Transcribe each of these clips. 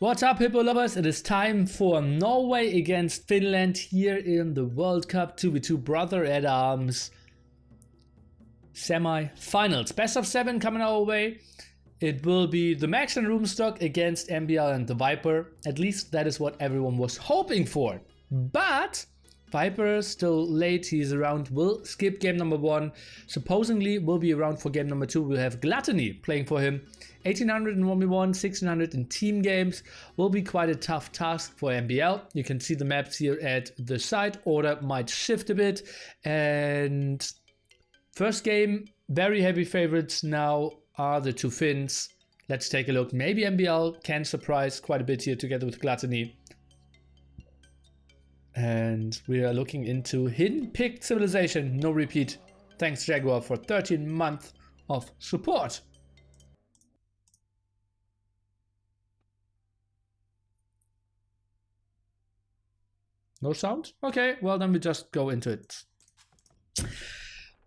What's up, Hippo lovers? It is time for Norway against Finland here in the World Cup 2v2 Brother at Arms semi-finals. Best of 7 coming our way. It will be the Max and Roomstock against MBL and the Viper. At least that is what everyone was hoping for. But Viper still late, he's around, will skip game number 1. Supposedly will be around for game number 2. We'll have Gluttony playing for him. 1800 in 1v1, 1600 in team games. Will be quite a tough task for MBL. You can see the maps here at the side. Order might shift a bit. And first game, very heavy favorites now are the two Finns. Let's take a look. Maybe MBL can surprise quite a bit here together with Gluttony. And we are looking into Hidden Picked Civilization. No repeat. Thanks Jaguar for 13 months of support. No sound? Okay, well then we just go into it.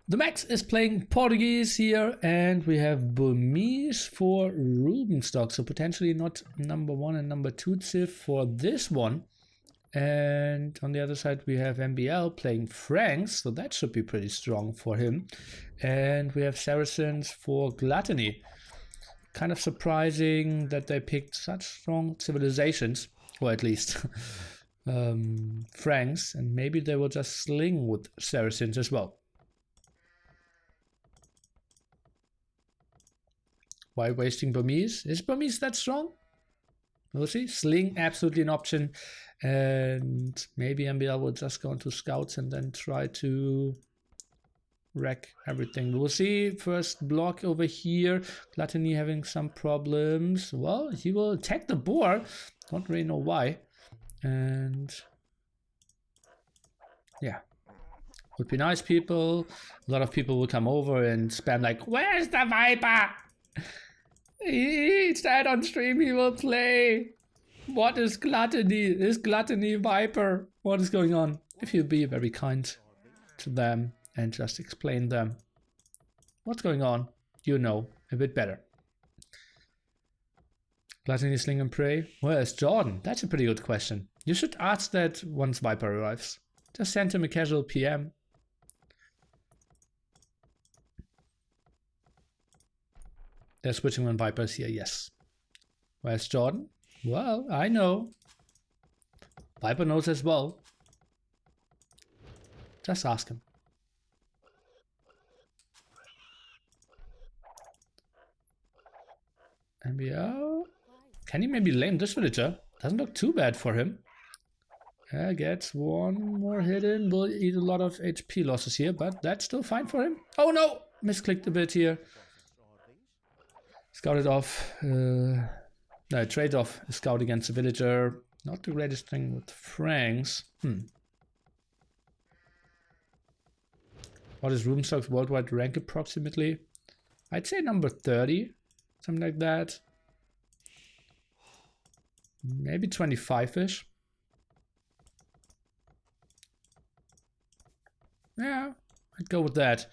The Max is playing Portuguese here, and we have Burmese for Rubenstock. So potentially not number 1 and number 2 Civ for this one. And on the other side we have MBL playing Franks, so that should be pretty strong for him. And we have Saracens for Gluttony. Kind of surprising that they picked such strong civilizations, or at least Franks, and maybe they will just sling with Saracens as well. Why wasting Burmese? Is Burmese that strong? We'll see. Sling, absolutely an option. And maybe MBL will just go into scouts and then try to wreck everything. We'll see. First block over here. Gluttony having some problems. Well, he will attack the boar. Don't really know why. And yeah, would be nice, people. A lot of people will come over and spam like, where's the Viper? He said on stream he will play. What is Gluttony? Is Gluttony Viper? What is going on? If you be very kind to them and just explain them what's going on, you know a bit better. Gluttony, Sling and Prey. Where is Jordan? That's a pretty good question. You should ask that once Viper arrives. Just send him a casual PM. They're switching when Viper's here, yes. Where's Jordan? Well, I know. Viper knows as well. Just ask him. MBL. Can he maybe lame this villager? Doesn't look too bad for him. Gets one more hit in. Will eat a lot of HP losses here, but that's still fine for him. Oh no! Misclicked a bit here. Scouted off. No, trade off. Scout against a villager. Not the greatest thing with Franks. What is Roomstock's worldwide rank approximately? I'd say number 30. Something like that. Maybe 25-ish. Yeah, I'd go with that.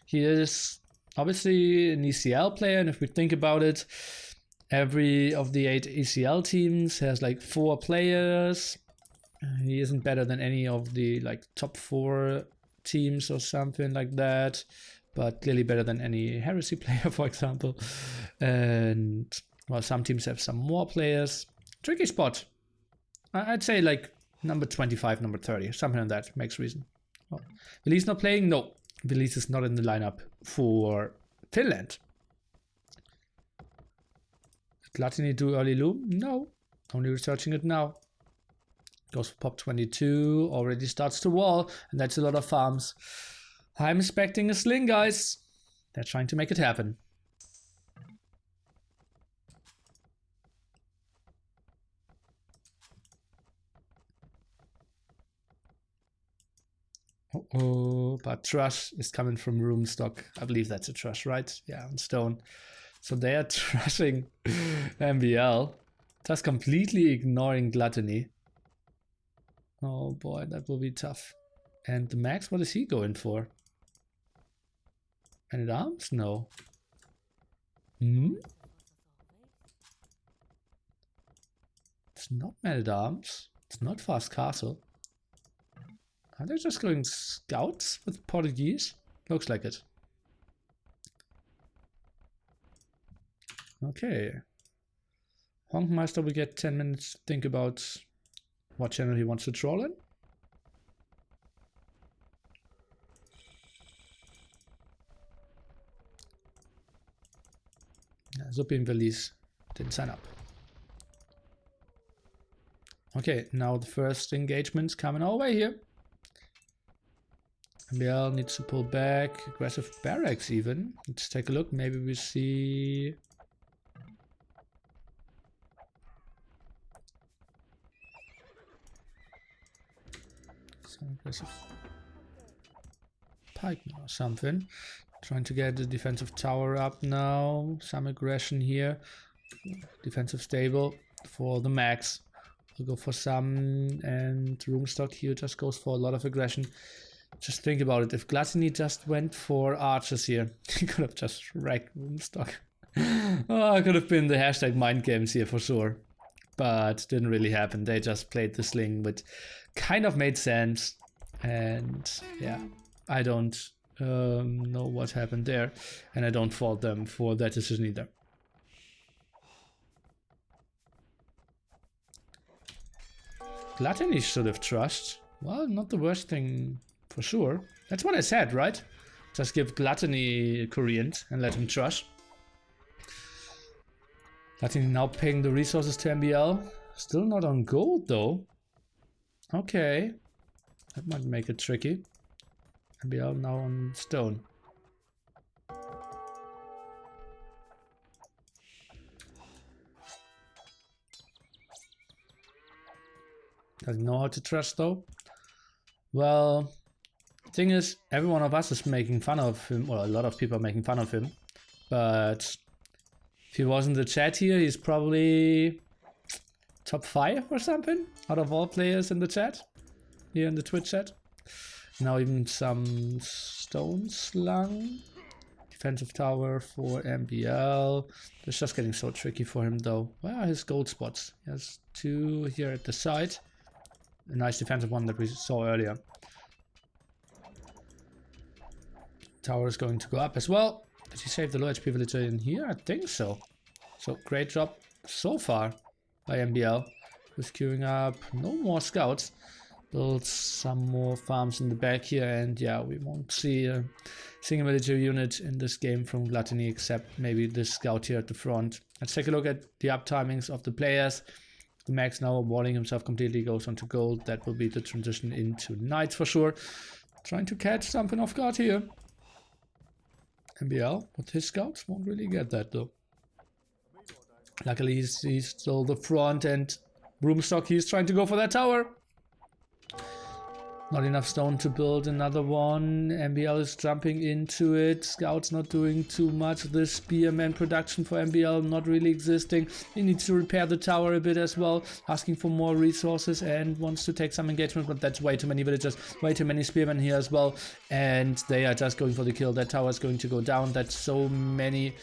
He is obviously an ECL player, and if we think about it, every of the 8 ECL teams has like 4 players. He isn't better than any of the like top 4 teams or something like that, but clearly better than any Heresy player, for example. And well, some teams have some more players. Tricky spot. I'd say like number 25, number 30, something like that makes reason. Oh. Belize not playing? No. Belize is not in the lineup for Finland. Did Gluttony do early loom? No. Only researching it now. Goes for pop 22. Already starts to wall. And that's a lot of farms. I'm expecting a sling, guys. They're trying to make it happen. Oh, but Trush is coming from Roomstock. I believe that's a Trush, right? Yeah, on stone. So they are trushing MBL. Just completely ignoring Gluttony. Oh boy, that will be tough. And the Max, what is he going for? Man at Arms? No. It's not man-at-arms. It's not fast castle. Are they just going scouts with Portuguese? Looks like it. Okay. Honkmeister will get 10 minutes to think about what channel he wants to troll in. Suppi and Valise didn't sign up. Okay, now the first engagement's coming our way here. MBL needs to pull back. Aggressive barracks even. Let's take a look. Maybe we see... some aggressive pikemen or something. Trying to get the defensive tower up now. Some aggression here. Defensive stable for the max. We'll go for some, and Roomstock here just goes for a lot of aggression. Just think about it. If Gluttony just went for archers here, he could have just wrecked Roomstock. Oh, it could have been the hashtag mind games here for sure. But didn't really happen. They just played the sling, which kind of made sense. And yeah, I don't know what happened there. And I don't fault them for that decision either. Gluttony should have trust. Well, not the worst thing for sure. That's what I said, right? Just give Gluttony Koreans and let him trust. Gluttony now paying the resources to MBL. Still not on gold though. Okay. That might make it tricky. MBL now on stone. Doesn't know how to trust though. Well, thing is, every one of us is making fun of him, or a lot of people are making fun of him. But if he was in the chat here, he's probably top 5 or something out of all players in the chat. Here in the Twitch chat. Now even some stone slung. Defensive tower for MBL. It's just getting so tricky for him though. Where are his gold spots? He has 2 here at the side. A nice defensive one that we saw earlier. Tower is going to go up as well. Did he save the low HP villager in here? I think so. So great job so far by MBL. Who's queuing up. No more scouts. Build some more farms in the back here, and yeah, we won't see a single military unit in this game from Gluttony except maybe this scout here at the front. Let's take a look at the up timings of the players. The Max now walling himself completely goes onto gold. That will be the transition into knights for sure. Trying to catch something off guard here. MBL with his scouts won't really get that though. Luckily he's still the front, and Roomstock, he's trying to go for that tower. Not enough stone to build another one. MBL is jumping into it. Scout's not doing too much. The spearman production for MBL not really existing. He needs to repair the tower a bit as well. Asking for more resources and wants to take some engagement, but that's way too many villagers. Way too many spearmen here as well. And they are just going for the kill. That tower is going to go down. That's so many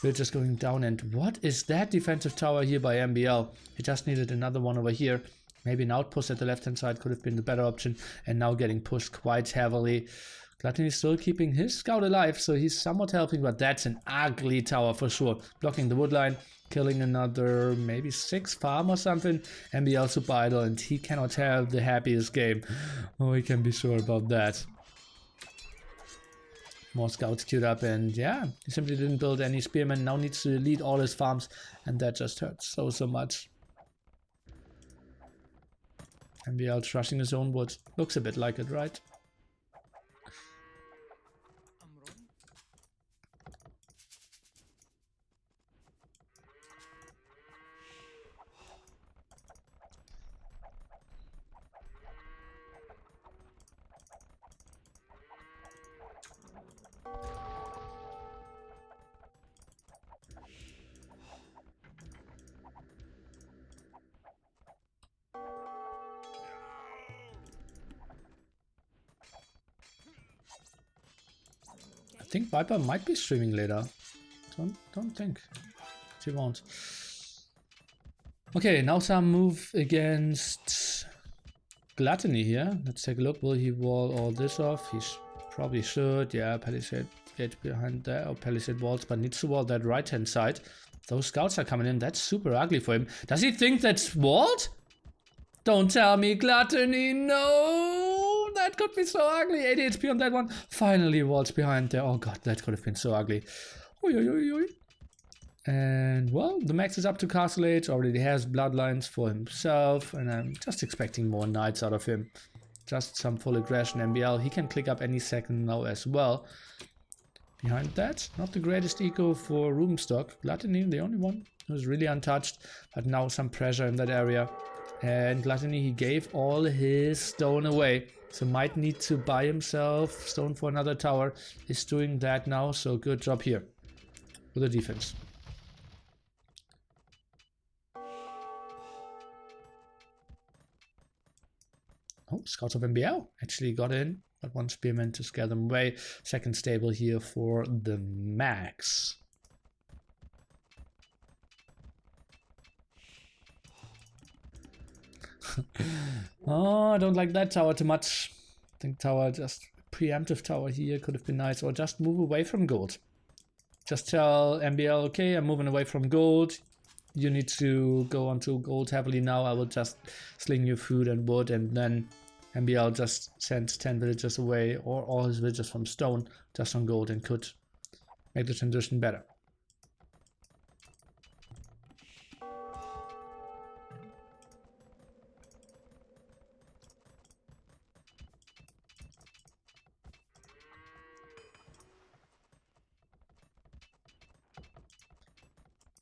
villagers going down. And what is that defensive tower here by MBL? He just needed another one over here. Maybe an outpost at the left-hand side could have been the better option, and now getting pushed quite heavily. Gluttony is still keeping his scout alive, so he's somewhat helping, but that's an ugly tower for sure. Blocking the wood line, killing another maybe 6 farm or something. MBL super idle, and he cannot have the happiest game. Oh, we can be sure about that. More scouts queued up, and yeah, he simply didn't build any spearmen. Now needs to lead all his farms, and that just hurts so much. MBL trashing his own wood. Looks a bit like it, right? I think Viper might be streaming later. Don't think she won't. Okay, now some move against Gluttony here. Let's take a look. Will he wall all this off? He probably should. Yeah, Palisade get behind there. Or Palisade walls, but needs to wall that right hand side. Those scouts are coming in. That's super ugly for him. Does he think that's walled? Don't tell me, Gluttony. No! That could be so ugly. 80 HP on that one. Finally, walls behind there. Oh god, that could have been so ugly. Oi, oi, oi, oi. And, well, the max is up to Castle Age. Already has bloodlines for himself. And I'm just expecting more knights out of him. Just some full aggression. MBL, he can click up any second now as well. Behind that, not the greatest eco for room stock. Gluttony, the only one who's really untouched. But now some pressure in that area. And Gluttony, he gave all his stone away. So might need to buy himself stone for another tower. He's doing that now, so good job here with the defense. Oh, Scouts of MBL actually got in. But one spearman to scare them away. Second stable here for the max. Oh, I don't like that tower too much. I think tower, just preemptive tower here could have been nice. Or just move away from gold. Just tell MBL, okay, I'm moving away from gold. You need to go onto gold heavily now. I will just sling you food and wood, and then MBL just sends 10 villagers away, or all his villagers from stone, just on gold, and could make the transition better.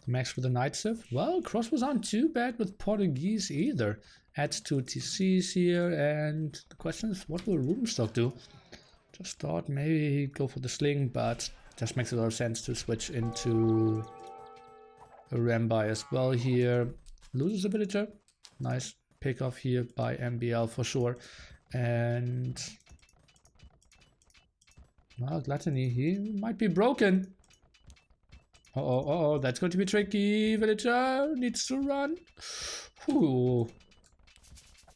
Max with the Night Civ. Well, crossbows aren't too bad with Portuguese either. Adds 2 TCs here, and the question is, what will Rubenstock do? Just thought maybe he'd go for the sling, but just makes a lot of sense to switch into a Rambai as well here. Loses a villager. Nice pick off here by MBL for sure. And well, Gluttony, he might be broken. Uh-oh, that's going to be tricky. Villager needs to run. Ooh.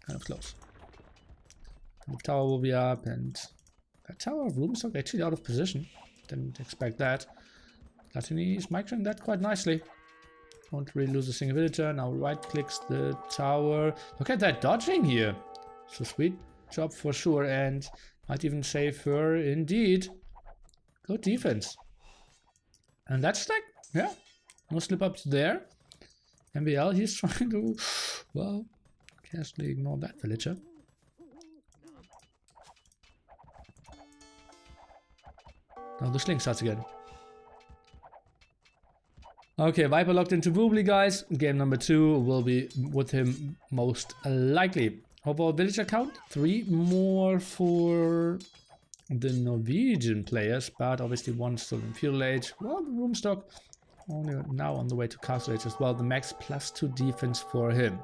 Kind of close. The tower will be up, and that tower of Rubenstock actually out of position. Didn't expect that. Gluttony is microing that quite nicely. Won't really lose a single villager. Now right clicks the tower. Look at that dodging here. So sweet job for sure, and might even save her indeed. Good defense. And that's like, yeah, no slip ups there. MBL, he's trying to, well, casually ignore that villager. Now the sling starts again. Okay, Viper locked into Boobly, guys. Game number 2 will be with him most likely. Overall villager count, 3 more for the Norwegian players, but obviously one still in feudal age. Well, the room stock only now on the way to castle age as well. The max +2 defense for him.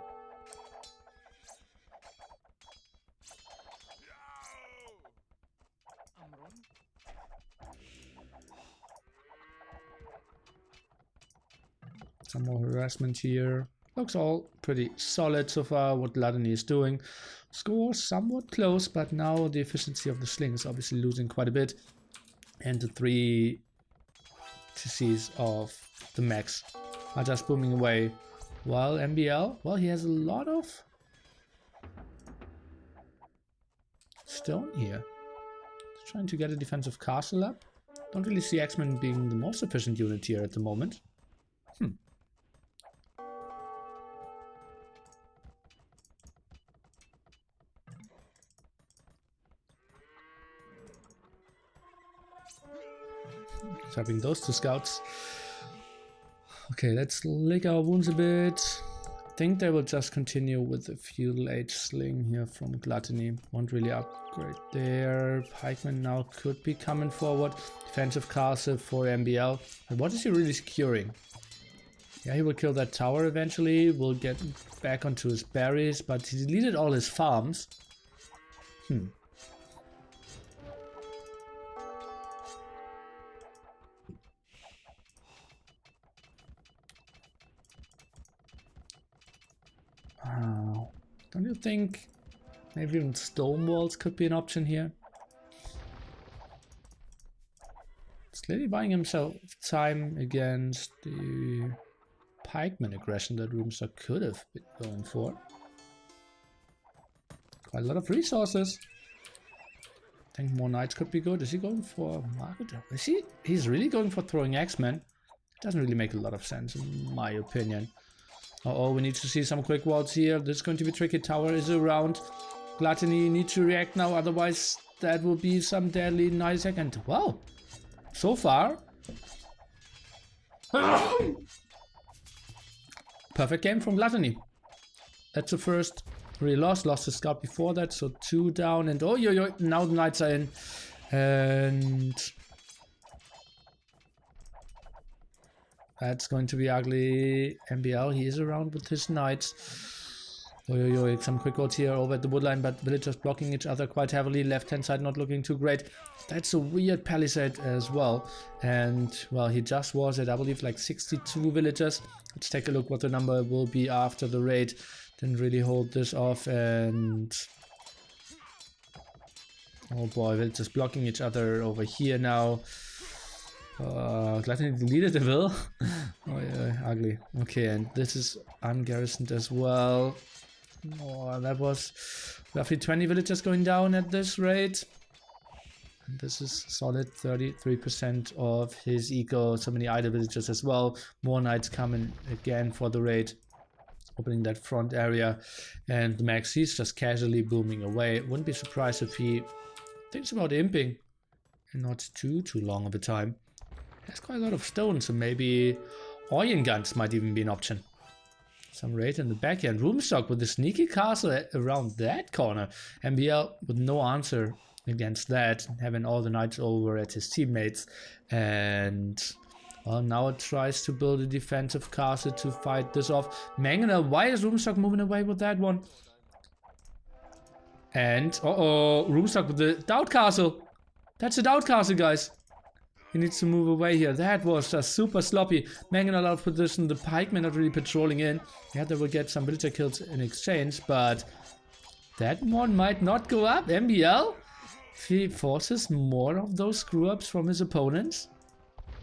Some more harassment here. Looks all pretty solid so far what Gluttony is doing. Score somewhat close, but now the efficiency of the sling is obviously losing quite a bit. And the 3 TCs of the max are just booming away. While MBL, well, he has a lot of stone here. He's trying to get a defensive castle up. Don't really see X-Men being the most efficient unit here at the moment. Having those 2 scouts. Okay, let's lick our wounds a bit. I think they will just continue with the feudal age sling here from Gluttony. Won't really upgrade there. Pikeman now could be coming forward. Defensive castle for MBL. But what is he really securing? Yeah, he will kill that tower eventually. Will get back onto his berries, but he deleted all his farms. Don't you think maybe even stone walls could be an option here? He's clearly buying himself time against the pikeman aggression that Roomstock could have been going for. Quite a lot of resources. I think more knights could be good. Is he going for market? Is he? He's really going for throwing X-Men. Doesn't really make a lot of sense in my opinion. Uh-oh, we need to see some quick walls here. This is going to be tricky. Tower is around. Gluttony needs to react now, otherwise that will be some deadly nice second. Wow. So far. Perfect game from Gluttony. That's the first really lost the scout before that, so 2 down, and oh yo, now the knights are in, and that's going to be ugly. MBL, he is around with his knights. Oh yo, some quick odds here over at the woodline, but villagers blocking each other quite heavily. Left hand side not looking too great. That's a weird palisade as well, and well, he just was at I believe like 62 villagers. Let's take a look what the number will be after the raid. Didn't really hold this off, and oh boy, we're just blocking each other over here now. Gluttony deleted the will. Oh yeah, ugly. Okay, and this is ungarrisoned as well. Oh, that was roughly 20 villagers going down at this rate. And this is solid 33% of his eco. So many idle villagers as well. More knights coming again for the raid. Opening that front area, and Max, he's just casually booming away. Wouldn't be surprised if he thinks about imping and not too long of a time. Has quite a lot of stone, so maybe iron guns might even be an option. Some raid in the backyard. Roomstock with the sneaky castle around that corner. MBL with no answer against that, having all the knights over at his teammates, and well, now it tries to build a defensive castle to fight this off. Mangana, why is Roomstock moving away with that one? And, uh-oh, Roomstock with the doubt castle. That's a doubt castle, guys. He needs to move away here. That was just super sloppy. Mangana out of position, the pikemen not really patrolling in. Yeah, they will get some villager kills in exchange, but that one might not go up. MBL, if he forces more of those screw-ups from his opponents,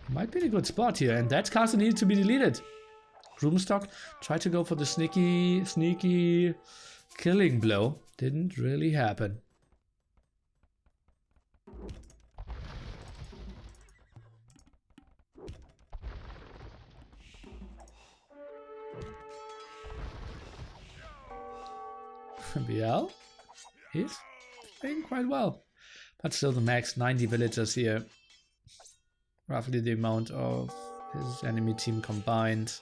might be in a good spot here, and that castle needed to be deleted. Roomstock tried to go for the sneaky killing blow. Didn't really happen. BL, he's playing quite well. But still the max 90 villagers here. Roughly the amount of his enemy team combined.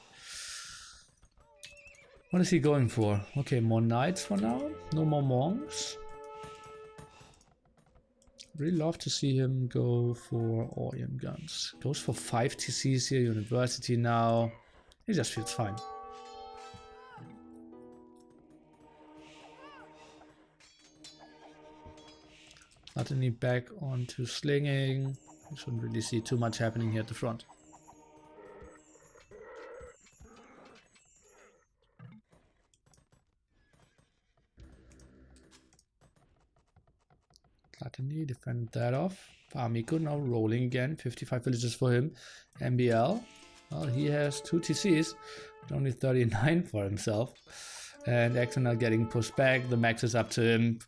What is he going for? Okay, more knights for now. No more monks. Really love to see him go for iron guns. Goes for 5 TCs here, university now. He just feels fine. Gluttony back onto slinging. You shouldn't really see too much happening here at the front. Gluttony defend that off. Farmiko now rolling again. 55 villages for him. MBL. Well, he has 2 TCs, but only 39 for himself. And Exxon getting pushed back. The max is up to him.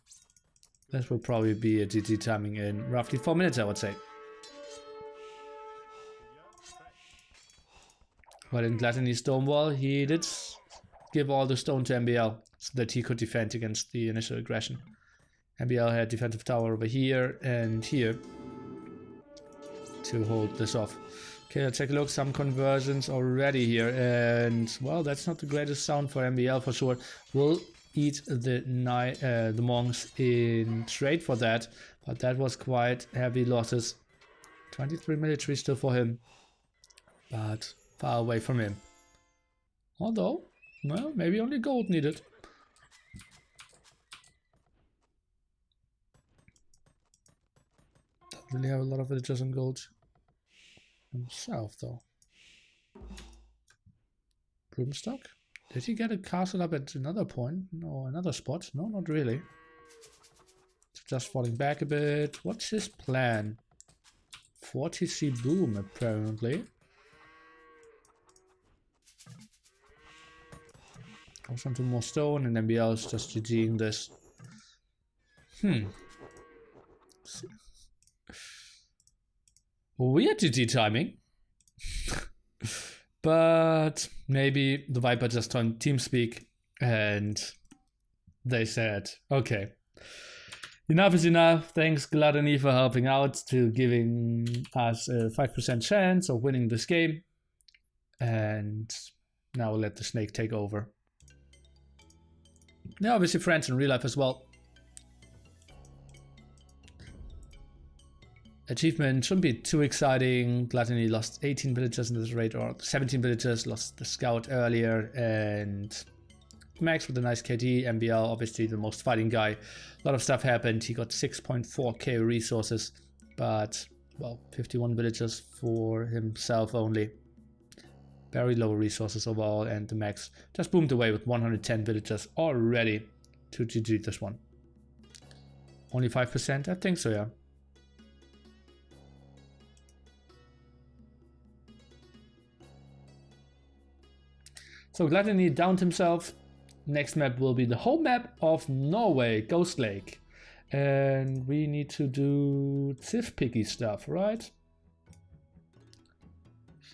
This will probably be a GG timing in roughly 4 minutes, I would say. But in Gluttony Stonewall, he did give all the stone to MBL so that he could defend against the initial aggression. MBL had defensive tower over here and here to hold this off. Okay, let's take a look. Some conversions already here, and well, that's not the greatest sound for MBL for sure. We'll eat the monks in trade for that, but that was quite heavy losses. 23 military still for him, but far away from him. Although, well, maybe only gold needed. Don't really have a lot of villagers on gold himself though. Broomstock Did he get a castle up at another point? No, another spot? No, not really. It's just falling back a bit. What's his plan? 40C boom, apparently. Goes on to more stone, and NBL is just GGing this. Weird GG timing. But maybe the Viper just on TeamSpeak and they said, okay, enough is enough. Thanks Gluttony for helping out, to giving us a 5% chance of winning this game. And now we'll let the snake take over. They're obviously friends in real life as well. Achievement shouldn't be too exciting. Gluttony lost 18 villagers in this raid, or 17 villagers, lost the scout earlier, and Max with a nice KD. MBL, obviously the most fighting guy. A lot of stuff happened. He got 6.4k resources, but, well, 51 villagers for himself only. Very low resources overall, and the Max just boomed away with 110 villagers already to GG this one. Only 5%? I think so, yeah. So Gluttony downed himself. Next map will be the home map of Norway, Ghost Lake. And we need to do Civ picky stuff, right?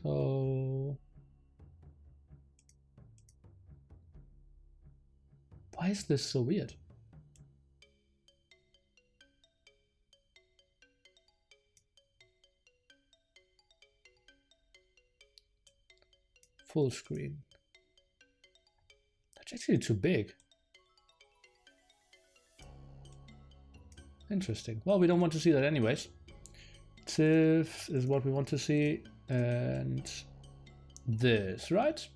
So... why is this so weird? Full screen. That's actually too big. Interesting. Well, we don't want to see that anyways. Civ is what we want to see. And this, right?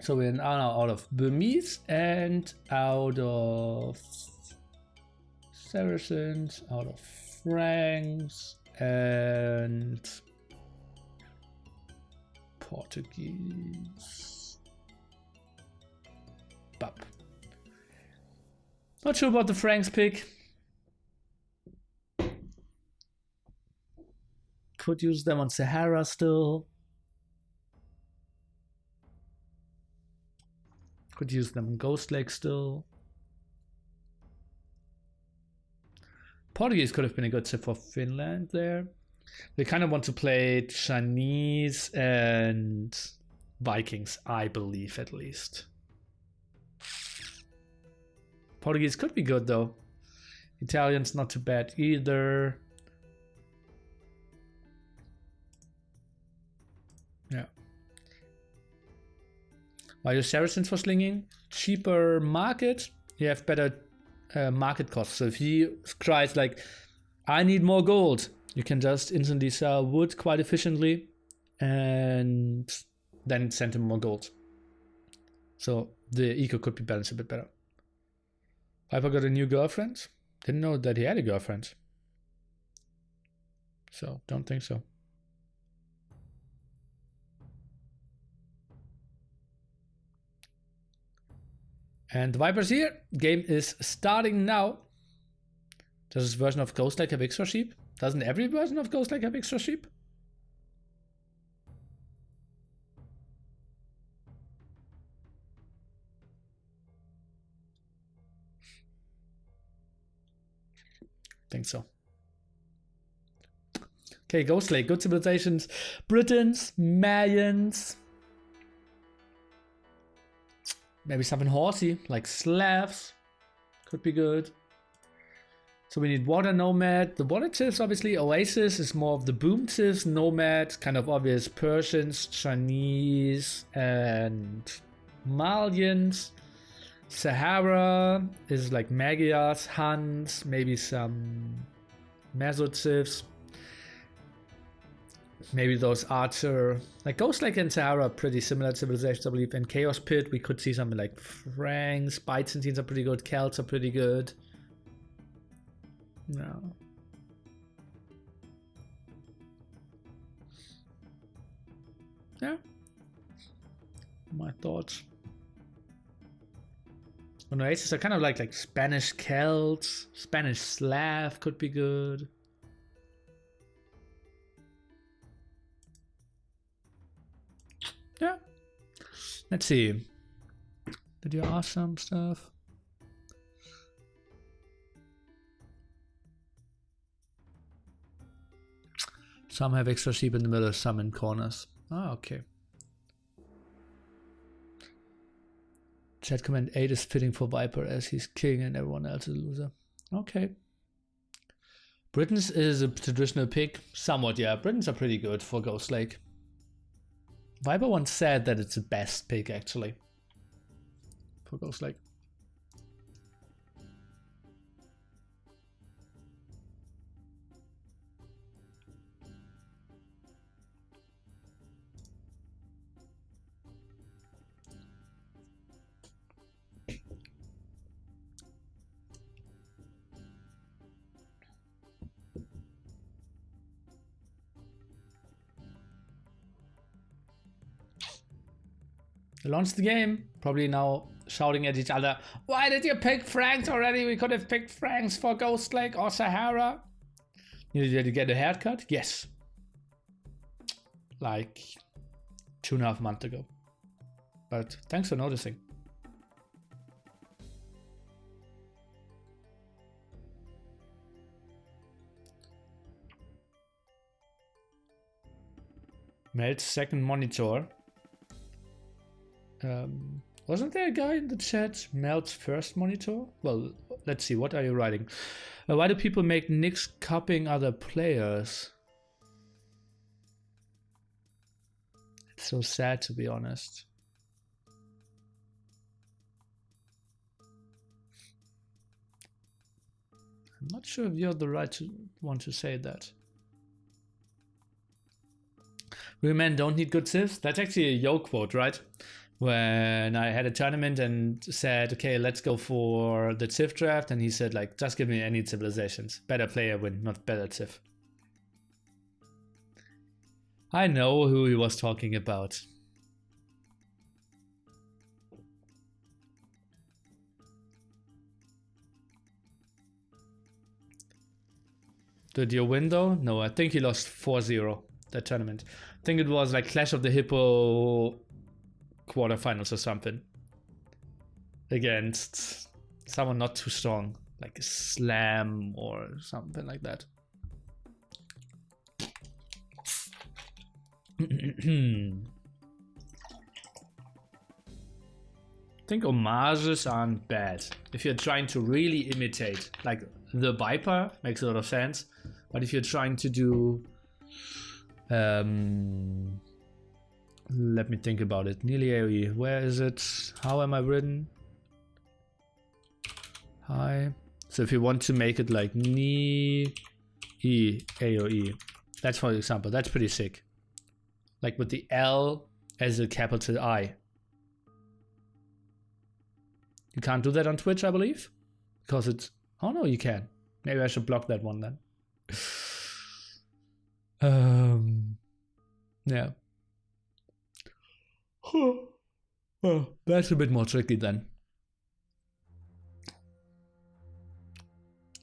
So we're now out of Burmese and out of Saracens, out of Franks and Portuguese. Bap. Not sure about the Franks pick. Could use them on Sahara still. Could use them in Ghost Lake still. Portuguese could have been a good tip for Finland there. They kind of want to play Chinese and Vikings, I believe, at least. Portuguese could be good though. Italian's not too bad either. Yeah. Why use Saracens for slinging? Cheaper market, you have better market costs. So if he cries like, I need more gold, you can just instantly sell wood quite efficiently and then send him more gold. So the eco could be balanced a bit better. Piper got a new girlfriend? Didn't know that he had a girlfriend. So don't think so. And the Viper's here. Game is starting now. Does this version of Ghost Lake have extra sheep? Doesn't every version of Ghost Lake have extra sheep? Think so. Okay, Ghost Lake, good civilizations. Britons, Mayans. Maybe something horsey, like Slavs. Could be good. So we need water nomad. The water tips, obviously. Oasis is more of the boom tips. Nomad, kind of obvious. Persians, Chinese, and Malians. Sahara is like Magyars, Huns, maybe some Mesotips. Maybe those Archer, like Ghost Lake and Sahara are pretty similar civilizations, I believe. And Chaos Pit, we could see something like Franks, Byzantines are pretty good, Celts are pretty good. No. Yeah. my thoughts. Oh, no, aces are kind of like Spanish Celts, Spanish Slav could be good. Yeah. Let's see. Did you ask some stuff? Some have extra sheep in the middle, some in corners. Ah, okay. Chat comment 8 is fitting for Viper as he's king and everyone else is a loser. Okay. Britons is a traditional pick. Somewhat, yeah. Britons are pretty good for Ghost Lake. Viper once said that it's the best pick, actually, for Ghost Lake. They launched the game, probably now shouting at each other, why did you pick Franks already? We could have picked Franks for Ghost Lake or Sahara. Did you get a haircut? Yes. Like 2.5 months ago. But thanks for noticing. Melt's second monitor. Wasn't there a guy in the chat? Melt's first monitor? Well, let's see. What are you writing? Why do people make nicks copying other players? It's so sad, to be honest. I'm not sure if you're the right one to say that. Real men don't need good civs. That's actually a Yo quote, right? When I had a tournament and said, okay, let's go for the civ draft, and he said, like, just give me any civilizations. Better player win, not better civ. I know who he was talking about. Did you win though? No, I think he lost 4-0 that tournament. I think it was like Clash of the Hippo quarterfinals or something. Against someone not too strong, like a Slam or something like that. I think homages aren't bad. If you're trying to really imitate, like the Viper makes a lot of sense. But if you're trying to do, let me think about it. Nearly AoE. Where is it? How am I written? Hi. So if you want to make it like Ni E AoE, that's for example, that's pretty sick. Like with the L as a capital I. You can't do that on Twitch, I believe, because it's. Oh no, you can. Maybe I should block that one then. Yeah. Oh, that's a bit more tricky then.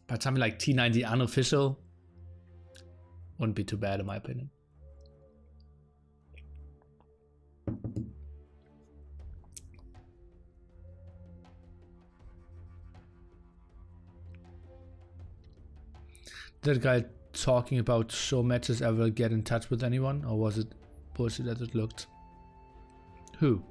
But something like T90 unofficial wouldn't be too bad in my opinion. That guy talking about show matches ever get in touch with anyone, or was it bullshit as it looked? Who?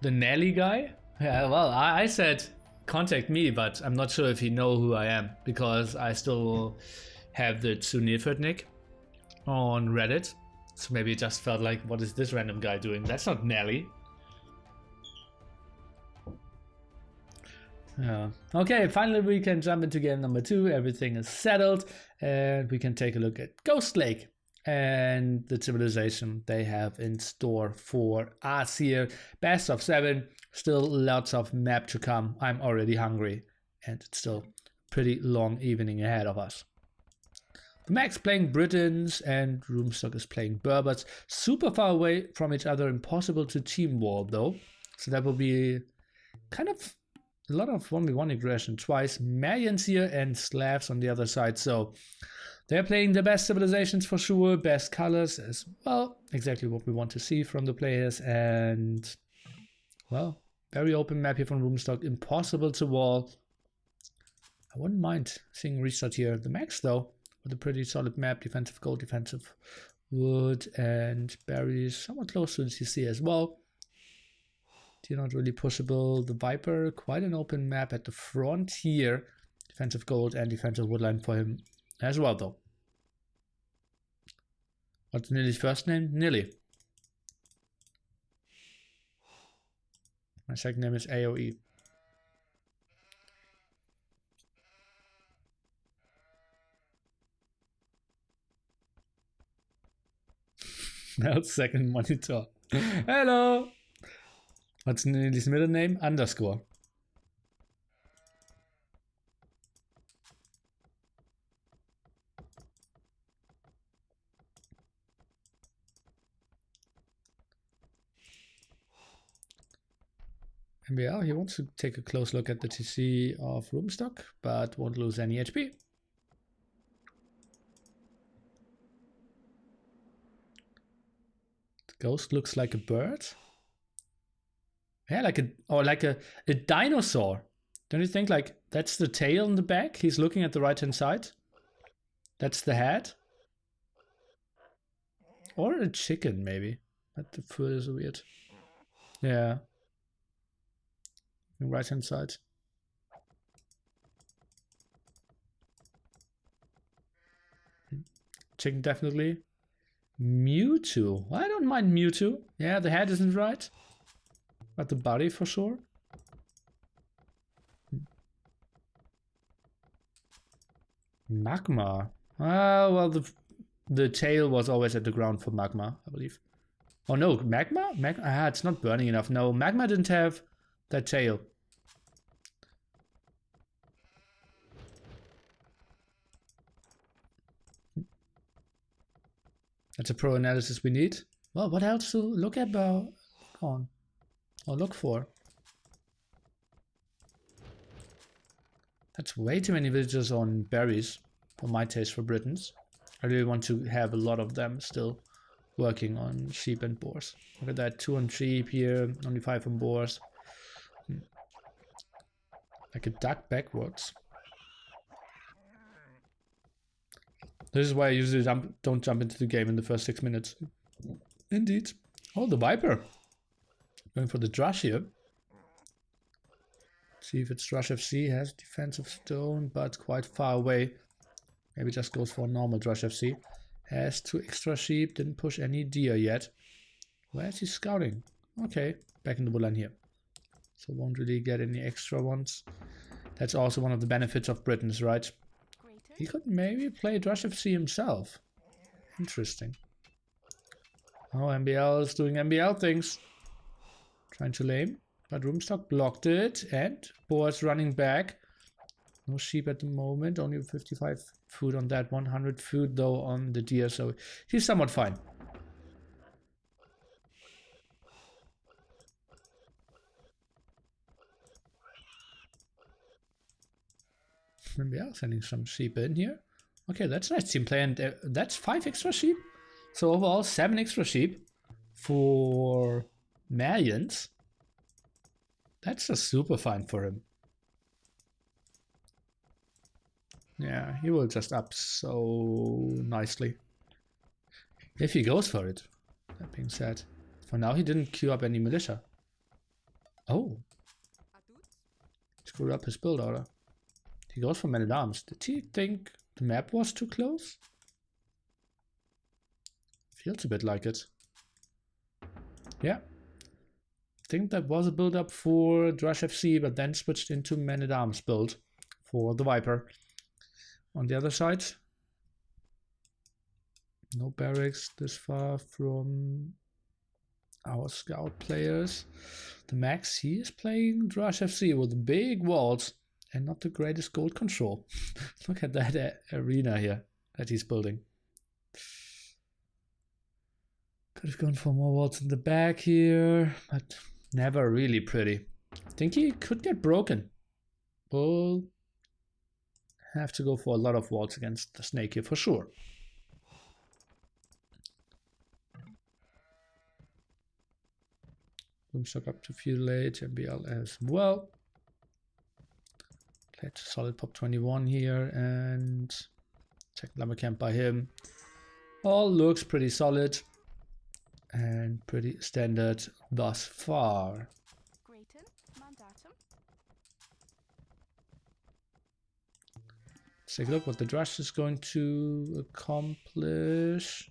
The Nelly guy? Yeah, well, I said contact me, but I'm not sure if he know who I am, because I still have the Tsunifert nick on Reddit. So maybe it just felt like, what is this random guy doing? That's not Nelly. Yeah. Okay, finally we can jump into game number 2. Everything is settled, and we can take a look at Ghost Lake and the civilization they have in store for us here. Best of 7, still lots of map to come. I'm already hungry, and it's still pretty long evening ahead of us. The Max playing Britons and Roomstock is playing Berbers. Super far away from each other, impossible to team wall though. So that will be kind of a lot of 1v1 aggression twice. Mayans here and Slavs on the other side. So they're playing the best civilizations for sure, best colors as well. Exactly what we want to see from the players. And well, very open map here from Roomstock. Impossible to wall. I wouldn't mind seeing restart here. The Max though, with a pretty solid map, defensive gold, defensive wood, and berries somewhat close to the CC as well. They're not really pushable. The Viper, quite an open map at the front here. Defensive gold and defensive woodline for him as well though. What's Nilly's first name? Nilly. My second name is AOE. Now second monitor. Hello. What's Nilly's middle name? Underscore. MBL, he wants to take a close look at the TC of Roomstock, but won't lose any HP. The ghost looks like a bird. Yeah, like a dinosaur. Don't you think like that's the tail in the back? He's looking at the right hand side. That's the head. Or a chicken maybe. But the foot is weird. Yeah. Right hand side. Chicken definitely. Mewtwo. I don't mind Mewtwo. Yeah, the head isn't right. But the body for sure. Magma. Ah, well, the tail was always at the ground for Magma, I believe. Oh no, Magma? It's not burning enough. No, Magma didn't have that tail. That's a pro analysis we need. Well, what else to look at on? Or look for? That's way too many villagers on berries for my taste for Britons. I really want to have a lot of them still working on sheep and boars. Look at that, 2 on sheep here, only 5 on boars. Like a duck backwards. This is why I usually don't jump into the game in the first 6 minutes. Indeed. Oh, the Viper. Going for the Drush here. See if it's Drush FC. Has defensive stone, but quite far away. Maybe just goes for a normal Drush FC. Has 2 extra sheep. Didn't push any deer yet. Where is he scouting? Okay, back in the woodline here. So won't really get any extra ones. That's also one of the benefits of Britons, right? He could maybe play Drush FC himself. Interesting. Oh, MBL is doing MBL things. Trying to lame, but Roomstock blocked it, and boars running back. No sheep at the moment, only 55 food on that, 100 food though on the deer, so he's somewhat fine. MBL sending some sheep in here. Okay, that's nice team play, and that's 5 extra sheep. So overall, 7 extra sheep for Malians. That's just super fine for him. Yeah, he will just up so nicely. If he goes for it. That being said, for now he didn't queue up any militia. Oh. Screwed up his build order. He goes for men at arms. Did he think the map was too close? Feels a bit like it. Yeah. I think that was a build up for Drush FC, but then switched into men at arms build for the Viper. On the other side, no barracks this far from our scout players. The Max, he is playing Drush FC with big walls and not the greatest gold control. Look at that arena here. that he's building. Could have gone for more walls in the back here, but never really pretty. I think he could get broken. We'll have to go for a lot of walls against the snake here for sure. Boomstock up to feudal age, MBL as well. Played solid pop 21 here and second lumber camp by him. All looks pretty solid and pretty standard thus far. Let's take a look what the Drush is going to accomplish.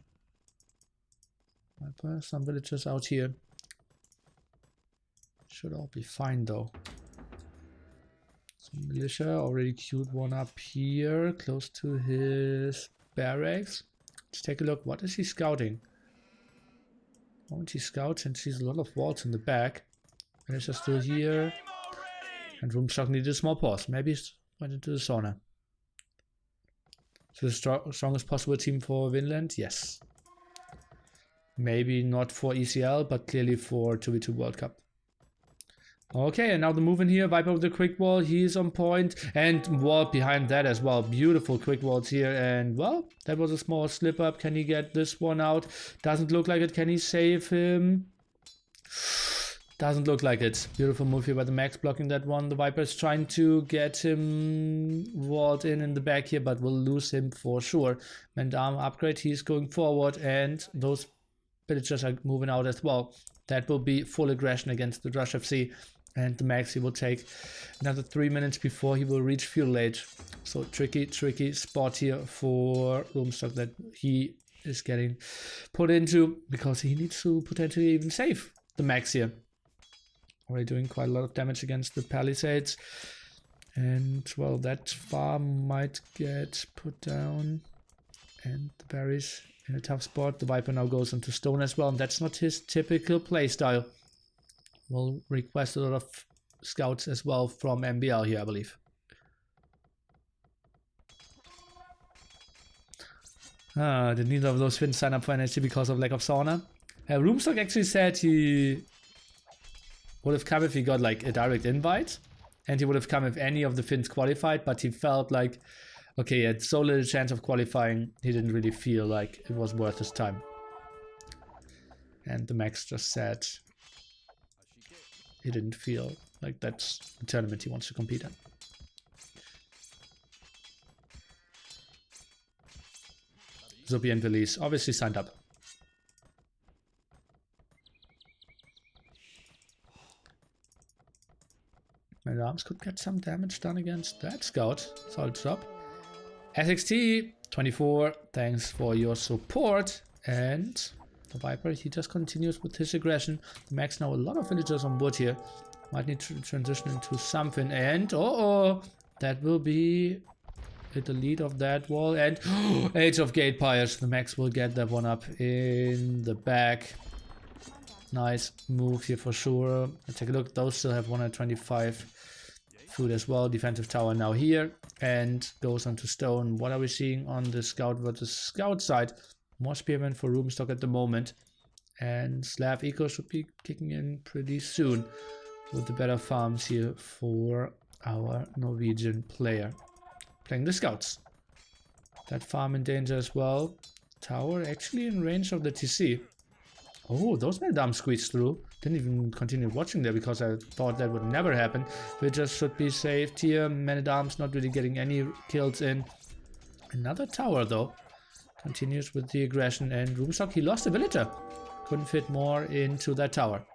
Some villagers out here. Should all be fine though. Some militia already queued one up here, close to his barracks. Let's take a look. What is he scouting? Won't he scout since he's a lot of walls in the back? Militia's still here. And Roomstock needed a small pause. Maybe he went into the sauna. So the strongest possible team for Finland? Yes. Maybe not for ECL, but clearly for 2v2 World Cup. Okay, and now the move in here. Viper with the quick wall. He's on point. And wall behind that as well. Beautiful quick walls here. And, well, that was a small slip up. Can he get this one out? Doesn't look like it. Can he save him? Doesn't look like it. Beautiful move here by the Max blocking that one. The Viper is trying to get him walled in the back here, but we'll lose him for sure. Man-Arm upgrade. He's going forward. And those villagers are moving out as well. That will be full aggression against the Drush FC. And the Max, he will take another 3 minutes before he will reach feudal age. So tricky spot here for Roomstock that he is getting put into, because he needs to potentially even save the Max here. Already doing quite a lot of damage against the Palisades. And, well, that farm might get put down. And the berries in a tough spot. The Viper now goes into stone as well, and that's not his typical playstyle. Will request a lot of scouts as well from MBL here, I believe. Did neither of those Finns sign up for NHC because of lack of sauna? Roomstock actually said he would have come if he got like a direct invite, and he would have come if any of the Finns qualified, but he felt like, okay, he had so little chance of qualifying, he didn't really feel like it was worth his time. And the Max just said he didn't feel like that's the tournament he wants to compete in. Zupi and Veliz obviously signed up. My arms could get some damage done against that scout. Solid job. SXT 24, thanks for your support. And the Viper, he just continues with his aggression. The Max now a lot of villagers on wood here. Might need to transition into something. And that will be the lead of that wall. And Age of Gate Pyres. The Max will get that one up in the back. Nice move here for sure. Let's take a look. Those still have 125 food as well. Defensive tower now here. And goes onto stone. What are we seeing on the scout versus scout side? More spearmen for Roomstock at the moment. And Slav Eco should be kicking in pretty soon with the better farms here for our Norwegian player. Playing the scouts. That farm in danger as well. Tower actually in range of the TC. Oh, those men-at-arms squeezed through. Didn't even continue watching there because I thought that would never happen. Villagers should be saved here. Men-at-arms not really getting any kills in. Another tower though. Continues with the aggression, and Roomstock, he lost a villager. Couldn't fit more into that tower.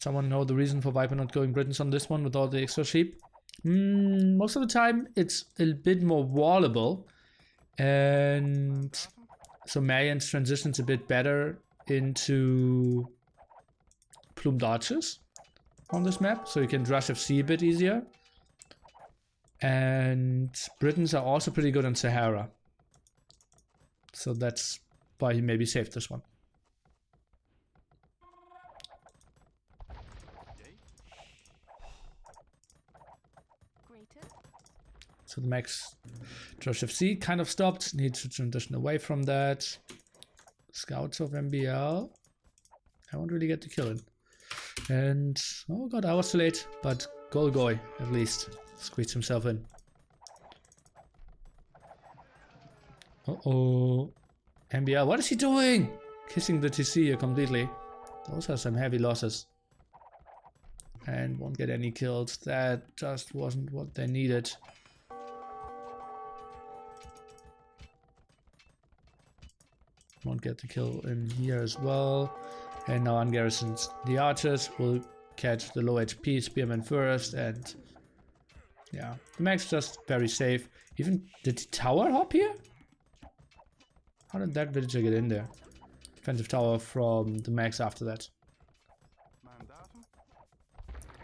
Someone know the reason for Viper not going Britons on this one with all the extra sheep? Most of the time it's a bit more wallable, and so Marian's transitions a bit better into plumed arches on this map, so you can Drush FC a bit easier. And Britons are also pretty good on Sahara, so that's why he maybe saved this one. So the max Josh FC kind of stopped. Need to transition away from that. Scouts of MBL. I won't really get to kill it. And oh god, I was too late. But Golgoy at least squeezed himself in. Uh-oh. MBL, what is he doing? Kissing the TC here completely. Those are some heavy losses. And won't get any kills. That just wasn't what they needed. Won't get the kill in here as well. And now ungarrisons. The archers will catch the low HP spearmen first. And yeah, the max just very safe. Even did the tower hop here? How did that villager get in there? Defensive tower from the max after that.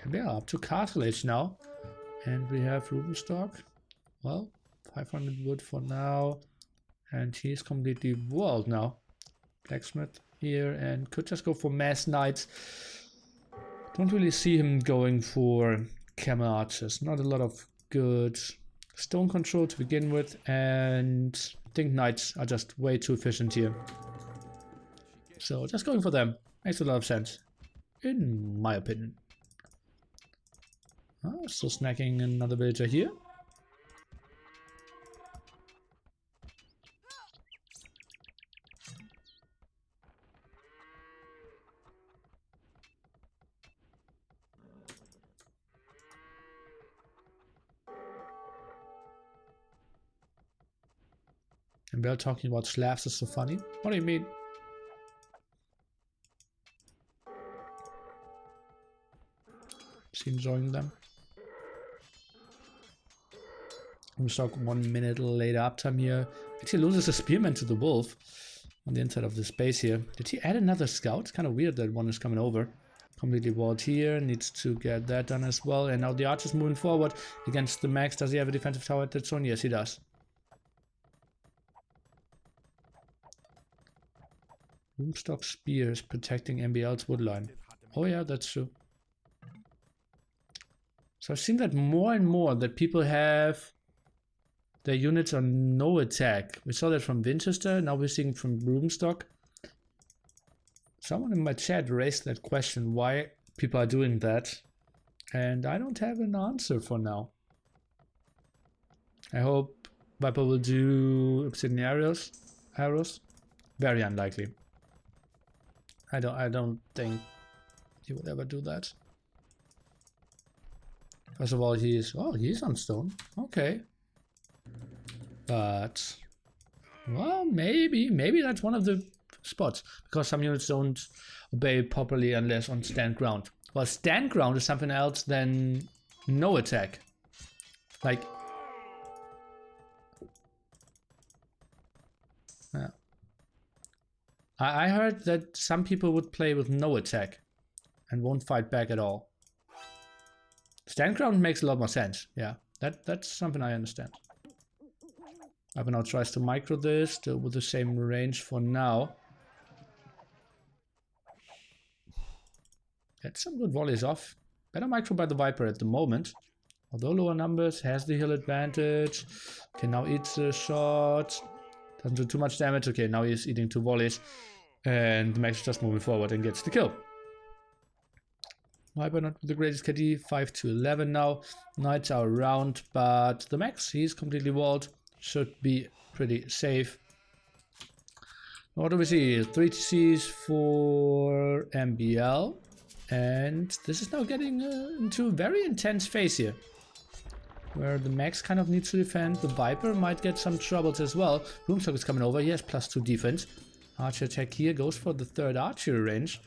And we are up to castle age now. And we have Ruben stock. Well, 500 wood for now. And he's completely walled now. Blacksmith here and could just go for mass knights. Don't really see him going for camel archers. Not a lot of good stone control to begin with. And I think knights are just way too efficient here. So just going for them makes a lot of sense. In my opinion. Oh, still snacking another villager here. And we're talking about Slavs is so funny. What do you mean? Is he enjoying them? We stock 1 minute later uptime here. Actually loses a spearman to the wolf on the inside of the space here. Did he add another scout? It's kind of weird that one is coming over. Completely walled here. Needs to get that done as well. And now the archer's moving forward against the max. Does he have a defensive tower at that zone? Yes, he does. Roomstock spears protecting MBL's woodline. Oh yeah, that's true. So I've seen that more and more, that people have their units on no attack. We saw that from Winchester, now we're seeing from Broomstock. Someone in my chat raised that question, why people are doing that. And I don't have an answer for now. I hope Viper will do obsidian arrows. Very unlikely. I don't think he would ever do that. First of all, he's on stone. Okay. But well, maybe that's one of the spots, because some units don't obey properly unless on stand ground. Well, stand ground is something else than no attack. Like, yeah. I heard that some people would play with no attack and won't fight back at all. Stand ground makes a lot more sense. Yeah, that's something I understand. Viper now tries to micro this, still with the same range for now. Get some good volleys off. Better micro by the Viper at the moment. Although lower numbers, has the hill advantage. Okay, now eats a shot. Doesn't do too much damage. Okay, now he's eating 2 volleys. And the max is just moving forward and gets the kill. Viper not with the greatest KD, 5 to 11 now. Knights are around, but the max, he's completely walled. Should be pretty safe. What do we see? 3 TCs for MBL. And this is now getting into a very intense phase here. Where the max kind of needs to defend. The Viper might get some troubles as well. Roomstock is coming over. He has +2 defense. Archer attack here goes for the 3rd archer range.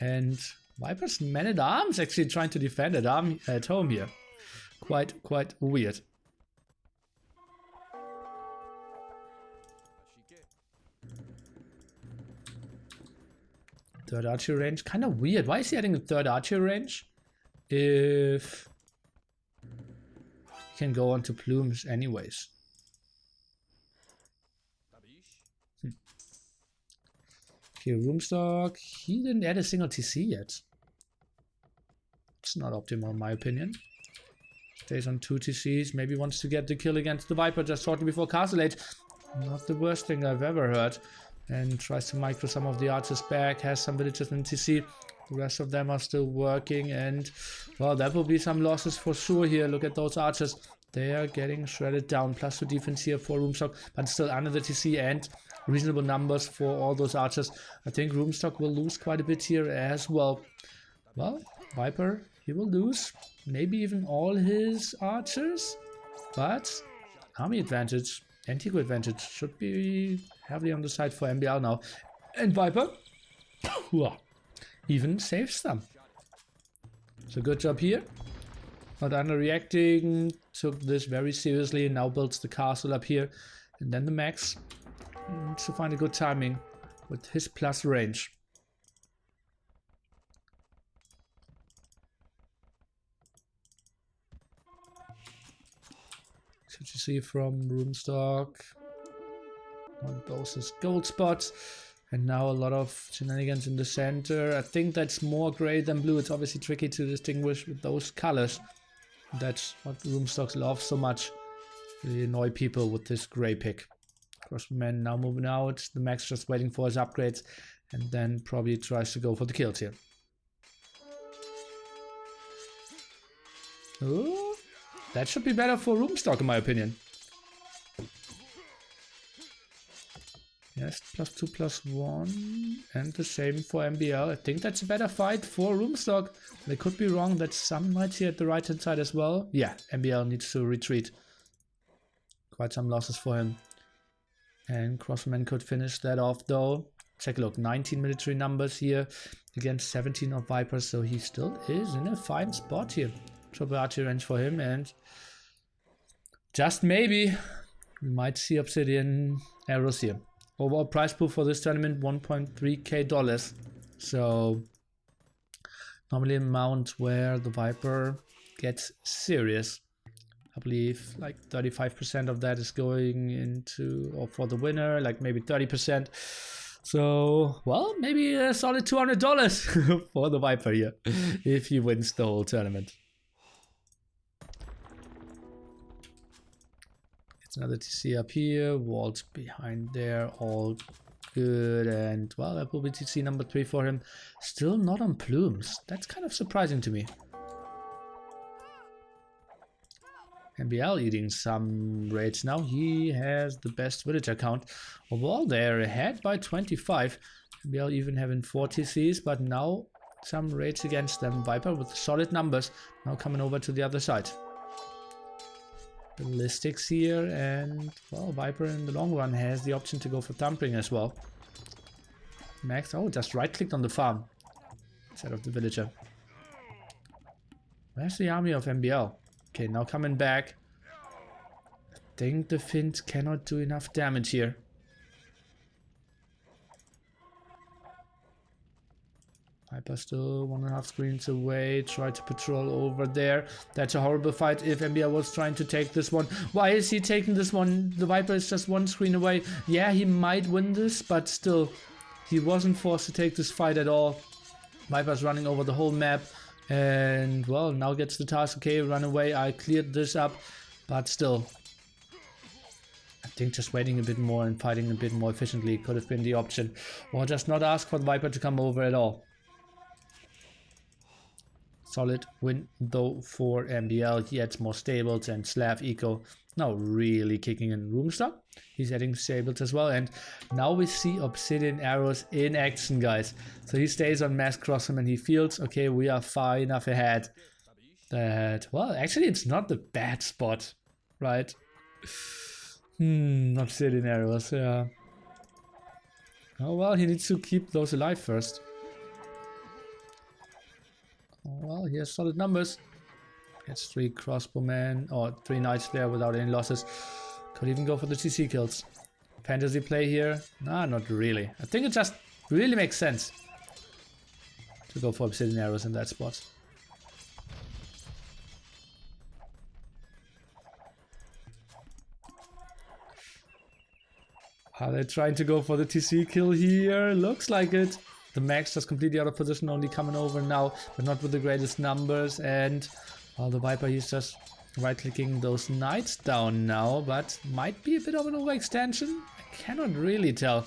And Viper's man-at-arms actually trying to defend at home here. Quite weird. Third archer range, kind of weird. Why is he adding a 3rd archer range if he can go on to plumes anyways? Okay, Roomstock, he didn't add a single TC yet. It's not optimal in my opinion. Stays on 2 TCs. Maybe wants to get the kill against the Viper just shortly before Castle Age. Not the worst thing I've ever heard. And tries to micro some of the archers back. Has some villagers in TC. The rest of them are still working. And, well, that will be some losses for sure here. Look at those archers. They are getting shredded down. +2 defense here for Roomstock. But still under the TC and reasonable numbers for all those archers. I think Roomstock will lose quite a bit here as well. Well, Viper, he will lose. Maybe even all his archers. But army advantage. Antico advantage should be heavily on the side for MBL now. And Viper even saves them. So good job here. Not underreacting. Took this very seriously. Now builds the castle up here. And then the Max needs to find a good timing with his plus range. So you see from Roomstock, one those is gold spots, and now a lot of shenanigans in the center. I think that's more gray than blue. It's obviously tricky to distinguish with those colors. That's what Roomstocks love so much. They annoy people with this gray pick. Crossman now moving out. The Max just waiting for his upgrades, and then probably tries to go for the kills here. Ooh. That should be better for Roomstock in my opinion. Yes, +2/+1. And the same for MBL. I think that's a better fight for Roomstock. They could be wrong. That's some knights here at the right hand side as well. Yeah, MBL needs to retreat. Quite some losses for him. And Crossman could finish that off though. Check a look, 19 military numbers here against 17 of Vipers. So he still is in a fine spot here. Triple archery range for him, and just maybe we might see obsidian arrows here. Overall prize pool for this tournament, $1.3k. So normally an amount where the Viper gets serious. I believe like 35% of that is going into, or for the winner, like maybe 30%. So, well, maybe a solid $200 for the Viper here if he wins the whole tournament. It's another TC up here, walls behind there, all good, and well, that will be TC number 3 for him. Still not on plumes. That's kind of surprising to me. MBL eating some raids now. He has the best villager count. Overall, they're ahead by 25. MBL even having 4 TCs, but now some raids against them. Viper with solid numbers now coming over to the other side. Ballistics here, and well, Viper in the long run has the option to go for thumping as well. Max, oh, just right clicked on the farm instead of the villager. Where's the army of MBL? Okay, now coming back. I think the Finns cannot do enough damage here. Viper still 1.5 screens away. Try to patrol over there. That's a horrible fight if MBL was trying to take this one. Why is he taking this one? The Viper is just 1 screen away. Yeah, he might win this, but still, he wasn't forced to take this fight at all. Viper's running over the whole map. And, well, now gets the task. Okay, run away. I cleared this up. But still, I think just waiting a bit more and fighting a bit more efficiently could have been the option. Or just not ask for the Viper to come over at all. Solid win though for MBL. He adds more stables and Slav eco. Now really kicking in Roomstock. He's adding stables as well. And now we see obsidian arrows in action, guys. So he stays on mass cross him and he feels, okay, we are far enough ahead that, well, actually it's not the bad spot, right? Obsidian arrows, yeah. Oh well, he needs to keep those alive first. Well, he has solid numbers. Gets 3 crossbowmen or 3 knights there without any losses. Could even go for the TC kills. Fantasy play here? Nah, not really. I think it just really makes sense to go for obsidian arrows in that spot. Are they trying to go for the TC kill here? Looks like it. The Max just completely out of position, only coming over now, but not with the greatest numbers. And well, the Viper, he's just right-clicking those knights down now, but might be a bit of an overextension. I cannot really tell.